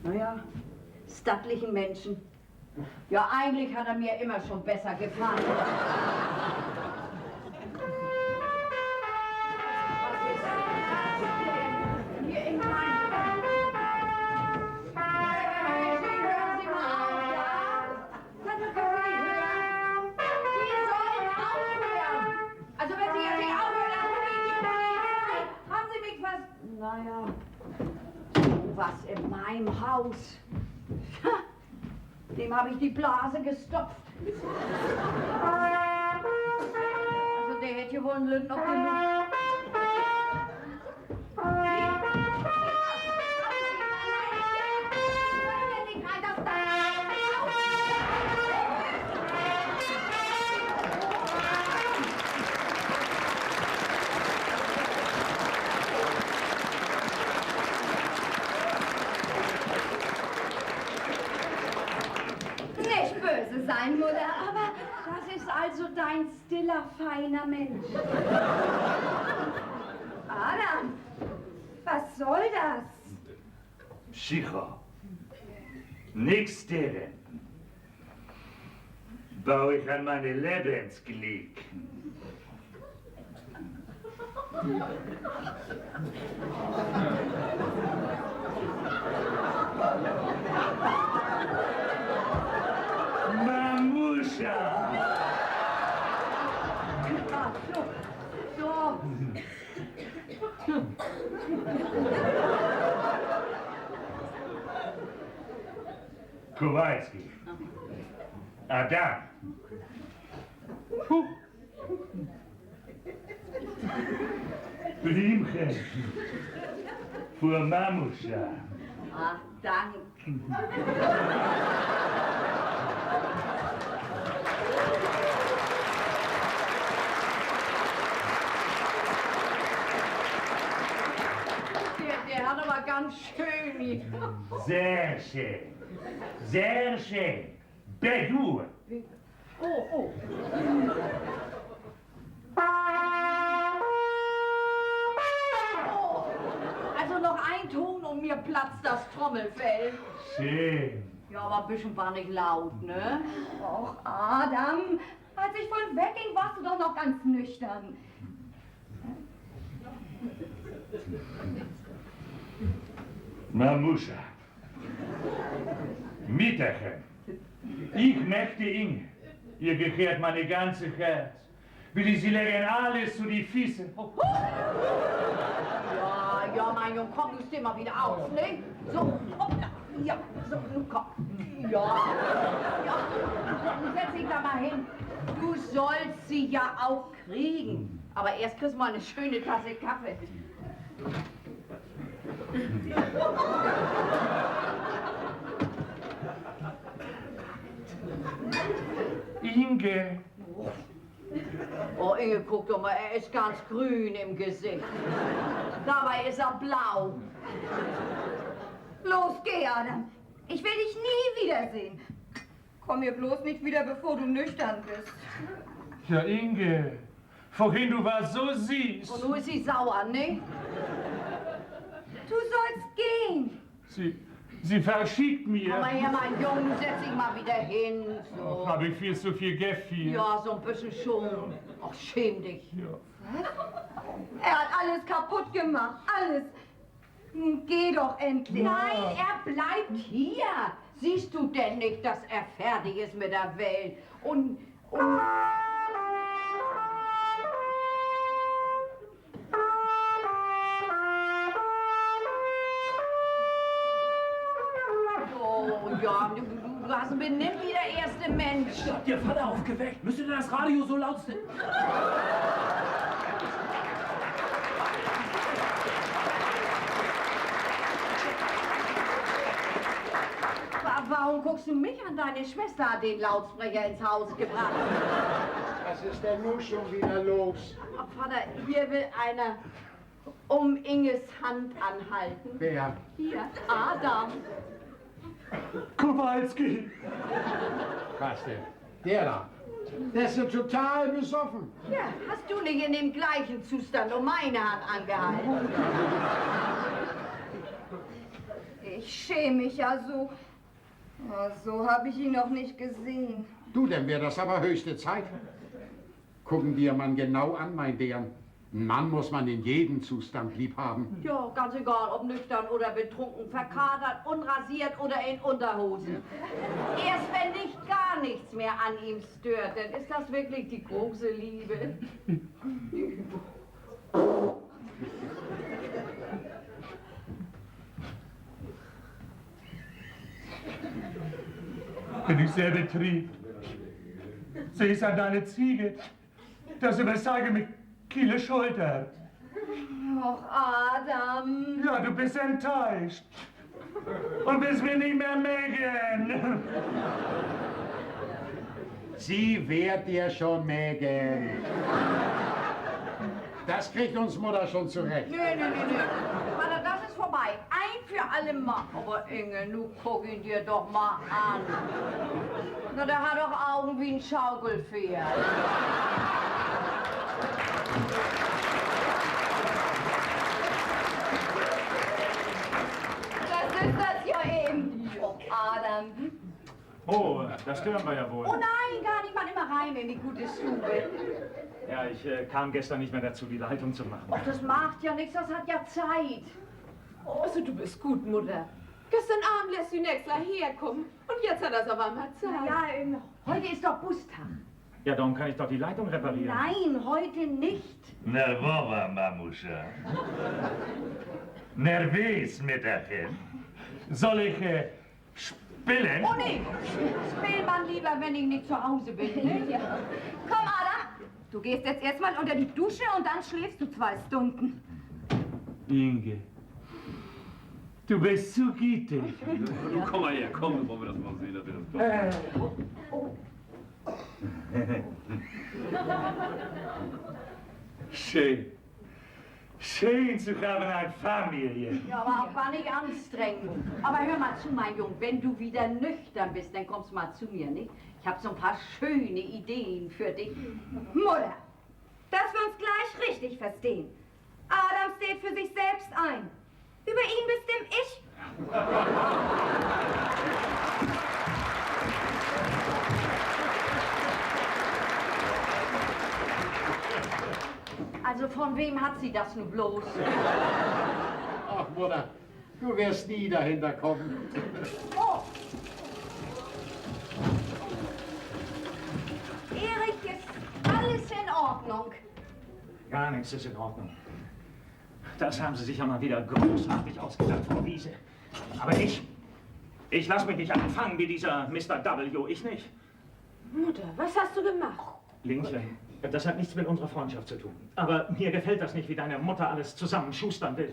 Speaker 5: Naja, stattlichen Menschen. Ja, eigentlich hat er mir immer schon besser gefallen. Hier in meinem... Hören Sie mal auf, ja? Das können Sie hören. Die sollen aufhören. Also wenn Sie jetzt nicht aufhören, dann rufe ich die Polizei. Haben Sie mich was... Naja, was in meinem Haus. Dem habe ich die Blase gestopft. Also der hätte ja wohl einen Lütten noch genug.
Speaker 2: Nicht böse sein, Mutter, aber das ist also dein stiller, feiner Mensch. Adam, was soll das?
Speaker 6: Psycho. Nix deren. Baue ich an meine Lebensglück. Mamuscha!
Speaker 5: Ah, so.
Speaker 6: Kowalski. Adam. Blümchen. Für Mamuscha.
Speaker 5: Ach, danke. Der hat aber ganz schön.
Speaker 6: Sehr schön. Sehr schön. Bedur.
Speaker 5: Oh. Oh, also noch ein Ton und mir platzt das Trommelfell.
Speaker 6: Schön.
Speaker 5: Ja, aber ein bisschen war nicht laut, ne?
Speaker 2: Och, Adam, als ich von wegging, warst du doch noch ganz nüchtern.
Speaker 6: Mamuscha. Mittagen. Ich möchte Inge. Ihr gehört meine ganze Herz. Will ich sie legen alles zu die Füße. Oh.
Speaker 5: Ja, mein Junge, komm, du steh mal wieder auf, ne? So, hoppla. Ja, so, nun komm. Ja, nun setz dich da mal hin. Du sollst sie ja auch kriegen. Aber erst kriegst du mal eine schöne Tasse Kaffee.
Speaker 6: Inge.
Speaker 5: Oh, Inge, guck doch mal, er ist ganz grün im Gesicht. Dabei ist er blau.
Speaker 2: Los, geh, Adam. Ich will dich nie wiedersehen. Komm mir bloß nicht wieder, bevor du nüchtern bist.
Speaker 6: Ja, Inge. Vorhin, du warst so süß.
Speaker 5: Und nun ist sie sauer, ne?
Speaker 2: Du sollst gehen.
Speaker 6: Sie verschickt mir.
Speaker 5: Aber hier, mein Junge, setz dich mal wieder hin. So.
Speaker 6: Habe ich viel zu viel Gefühl.
Speaker 5: Ja, so ein bisschen schon. Ach, schäm dich.
Speaker 6: Ja.
Speaker 2: Er hat alles kaputt gemacht. Alles. Nun geh doch endlich.
Speaker 5: Nein, er bleibt hier. Siehst du denn nicht, dass er fertig ist mit der Welt? Und oh ja, du hast benimm wie der erste Mensch.
Speaker 3: Hat Ihr Vater aufgeweckt? Müsste denn das Radio so laut sein?
Speaker 5: Warum guckst du mich an? Deine Schwester hat den Lautsprecher ins Haus gebracht.
Speaker 4: Was ist denn nun schon wieder los?
Speaker 5: Vater, hier will einer um Inges Hand anhalten.
Speaker 4: Wer?
Speaker 5: Hier, Adam.
Speaker 6: Kowalski.
Speaker 4: Was denn? Der da. Der ist ja total besoffen.
Speaker 5: Ja, hast du nicht in dem gleichen Zustand um meine Hand angehalten?
Speaker 2: Ich schäme mich ja so. Ja, so habe ich ihn noch nicht gesehen.
Speaker 4: Du, dann wäre das aber höchste Zeit. Gucken dir man genau an, mein Bären. Einen Mann muss man in jedem Zustand lieb haben.
Speaker 5: Ja, ganz egal, ob nüchtern oder betrunken, verkatert, unrasiert oder in Unterhosen. Erst wenn dich gar nichts mehr an ihm stört, dann ist das wirklich die große Liebe.
Speaker 8: bin ich sehr betriebt. Sieh es an deine Ziege. Das überzeige mit Kiele Schulter.
Speaker 2: Och, Adam.
Speaker 8: Ja, du bist enttäuscht. Und bist mir nicht mehr mägen.
Speaker 4: Sie wird dir schon mägen. Das kriegt uns Mutter schon zurecht.
Speaker 5: Nö. Vater, das ist vorbei. Ein für alle Mal. Aber Inge, nu guck ihn dir doch mal an. Na, der hat doch Augen wie ein Schaukelpferd.
Speaker 2: Das ist das ja eben. Och, Adam.
Speaker 6: Oh, das stören wir ja wohl.
Speaker 5: Oh nein, gar nicht mal immer rein in die gute Stube.
Speaker 6: Ja, ich kam gestern nicht mehr dazu, die Leitung zu machen.
Speaker 5: Och, das macht ja nichts, das hat ja Zeit.
Speaker 7: Also, du bist gut, Mutter. Gestern Abend lässt du Nexler herkommen und jetzt hat er es auf einmal Zeit.
Speaker 5: Ja, heute ist doch Bustag.
Speaker 6: Ja, darum kann ich doch die Leitung reparieren.
Speaker 5: Nein, heute nicht.
Speaker 8: Na, wo war Mamuscha? Nervös, Mütterchen. Soll ich spielen?
Speaker 5: Oh nee, spiel man lieber, wenn ich nicht zu Hause bin. Ne?
Speaker 2: Ja. Komm, Adam. Du gehst jetzt erstmal unter die Dusche und dann schläfst du 2 Stunden.
Speaker 8: Inge, du bist zu gütig.
Speaker 3: Du komm mal her, komm, wollen wir das mal sehen, dass wir das kommen.
Speaker 8: Schön. Schön zu haben eine Familie.
Speaker 5: Ja, aber auch war nicht anstrengend. Aber hör mal zu, mein Junge, wenn du wieder nüchtern bist, dann kommst du mal zu mir, nicht? Ich habe so ein paar schöne Ideen für dich.
Speaker 2: Mutter, dass wir uns gleich richtig verstehen. Adam steht für sich selbst ein. Über ihn bestimme ich.
Speaker 5: Also von wem hat sie das nun bloß?
Speaker 4: Ach, Mutter, du wirst nie dahinter kommen.
Speaker 5: Oh! Erik, ist alles in Ordnung?
Speaker 6: Gar nichts ist in Ordnung. Das haben Sie sich ja mal wieder großartig ausgedacht, Frau Wiese. Aber ich lasse mich nicht anfangen wie dieser Mr. W. Ich nicht.
Speaker 7: Mutter, was hast du gemacht?
Speaker 6: Linchen, das hat nichts mit unserer Freundschaft zu tun. Aber mir gefällt das nicht, wie deine Mutter alles zusammenschustern will.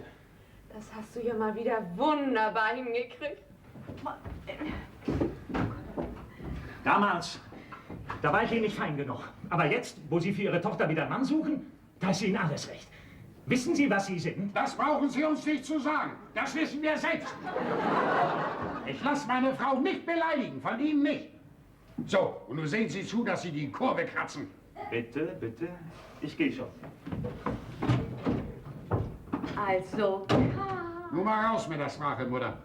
Speaker 7: Das hast du ja mal wieder wunderbar hingekriegt.
Speaker 6: Damals, da war ich Ihnen nicht fein genug. Aber jetzt, wo Sie für Ihre Tochter wieder einen Mann suchen, da ist Ihnen alles recht. Wissen Sie, was Sie sind?
Speaker 4: Das brauchen Sie uns nicht zu sagen. Das wissen wir selbst. Ich lasse meine Frau nicht beleidigen, von Ihnen nicht. So, und nun sehen Sie zu, dass Sie die Kurve kratzen.
Speaker 6: Bitte, bitte. Ich gehe schon.
Speaker 5: Also,
Speaker 4: Nun mal raus mit der Sprache, Mutter.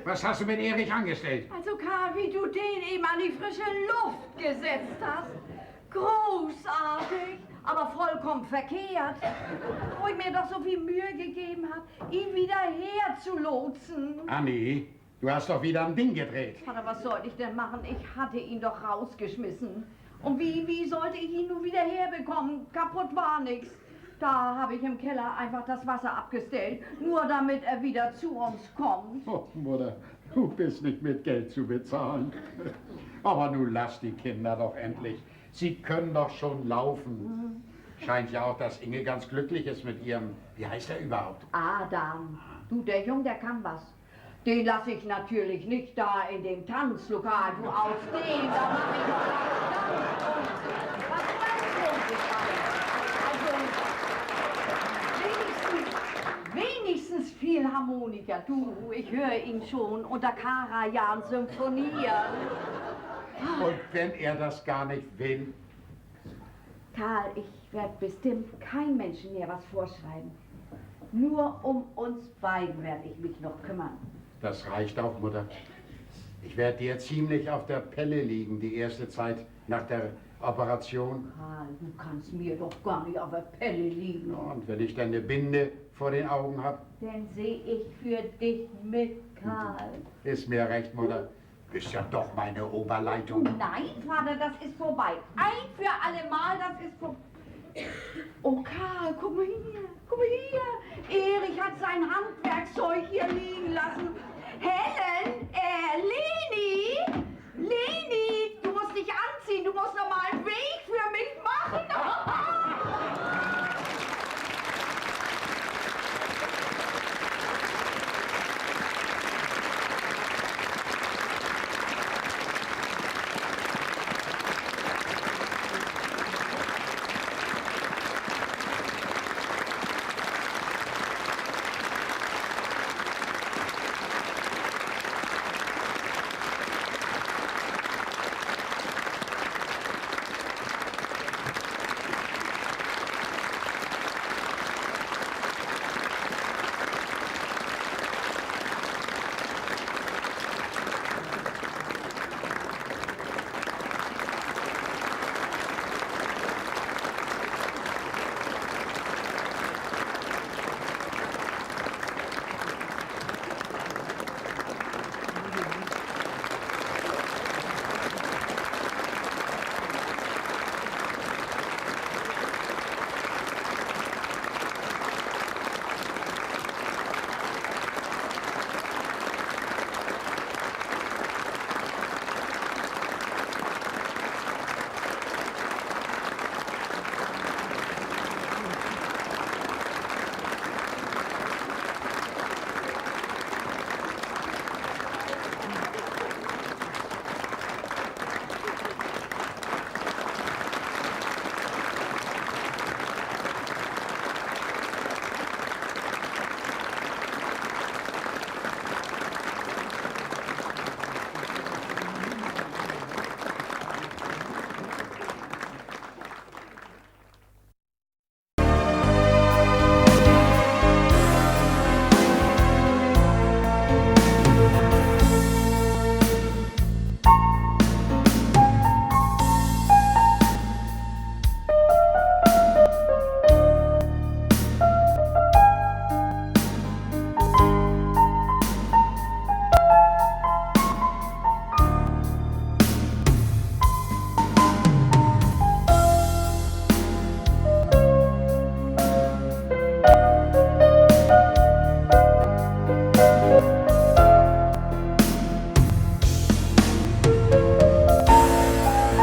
Speaker 4: Was hast du mit Erich angestellt?
Speaker 5: also Karl, wie du den eben an die frische Luft gesetzt hast. Großartig, aber vollkommen verkehrt. Wo ich mir doch so viel Mühe gegeben habe, ihn wieder herzulotsen.
Speaker 4: Anni, du hast doch wieder ein Ding gedreht.
Speaker 5: Vater, was sollte ich denn machen? Ich hatte ihn doch rausgeschmissen. Und wie sollte ich ihn nun wieder herbekommen? Kaputt war nichts. Da habe ich im Keller einfach das Wasser abgestellt, nur damit er wieder zu uns kommt.
Speaker 4: Oh, Mutter, du bist nicht mit Geld zu bezahlen. Aber nun lass die Kinder doch endlich. Sie können doch schon laufen. Scheint ja auch, dass Inge ganz glücklich ist mit ihrem, wie heißt er überhaupt?
Speaker 5: Adam, du, der Junge, der kann was. Den lasse ich natürlich nicht da in dem Tanzlokal, du auf den, da mache ich doch was also, wenigstens Philharmoniker, du, ich höre ihn schon unter Karajan symphonieren.
Speaker 4: Und wenn er das gar nicht will?
Speaker 5: Karl, ich werde bestimmt kein Menschen mehr was vorschreiben. Nur um uns beiden werde ich mich noch kümmern.
Speaker 4: Das reicht auch, Mutter. Ich werde dir ziemlich auf der Pelle liegen, die erste Zeit nach der Operation.
Speaker 5: Karl, du kannst mir doch gar nicht auf der Pelle liegen.
Speaker 4: Und wenn ich dann eine Binde vor den Augen habe,
Speaker 5: Dann sehe ich für dich mit, Karl.
Speaker 4: ist mir recht, Mutter. Ist ja doch meine Oberleitung.
Speaker 5: Nein, Vater, das ist vorbei. Ein für alle Mal, das ist vorbei. Oh, Karl, guck mal hier, guck mal hier. Erich hat sein Handwerkzeug hier liegen lassen. Helen, er lebt!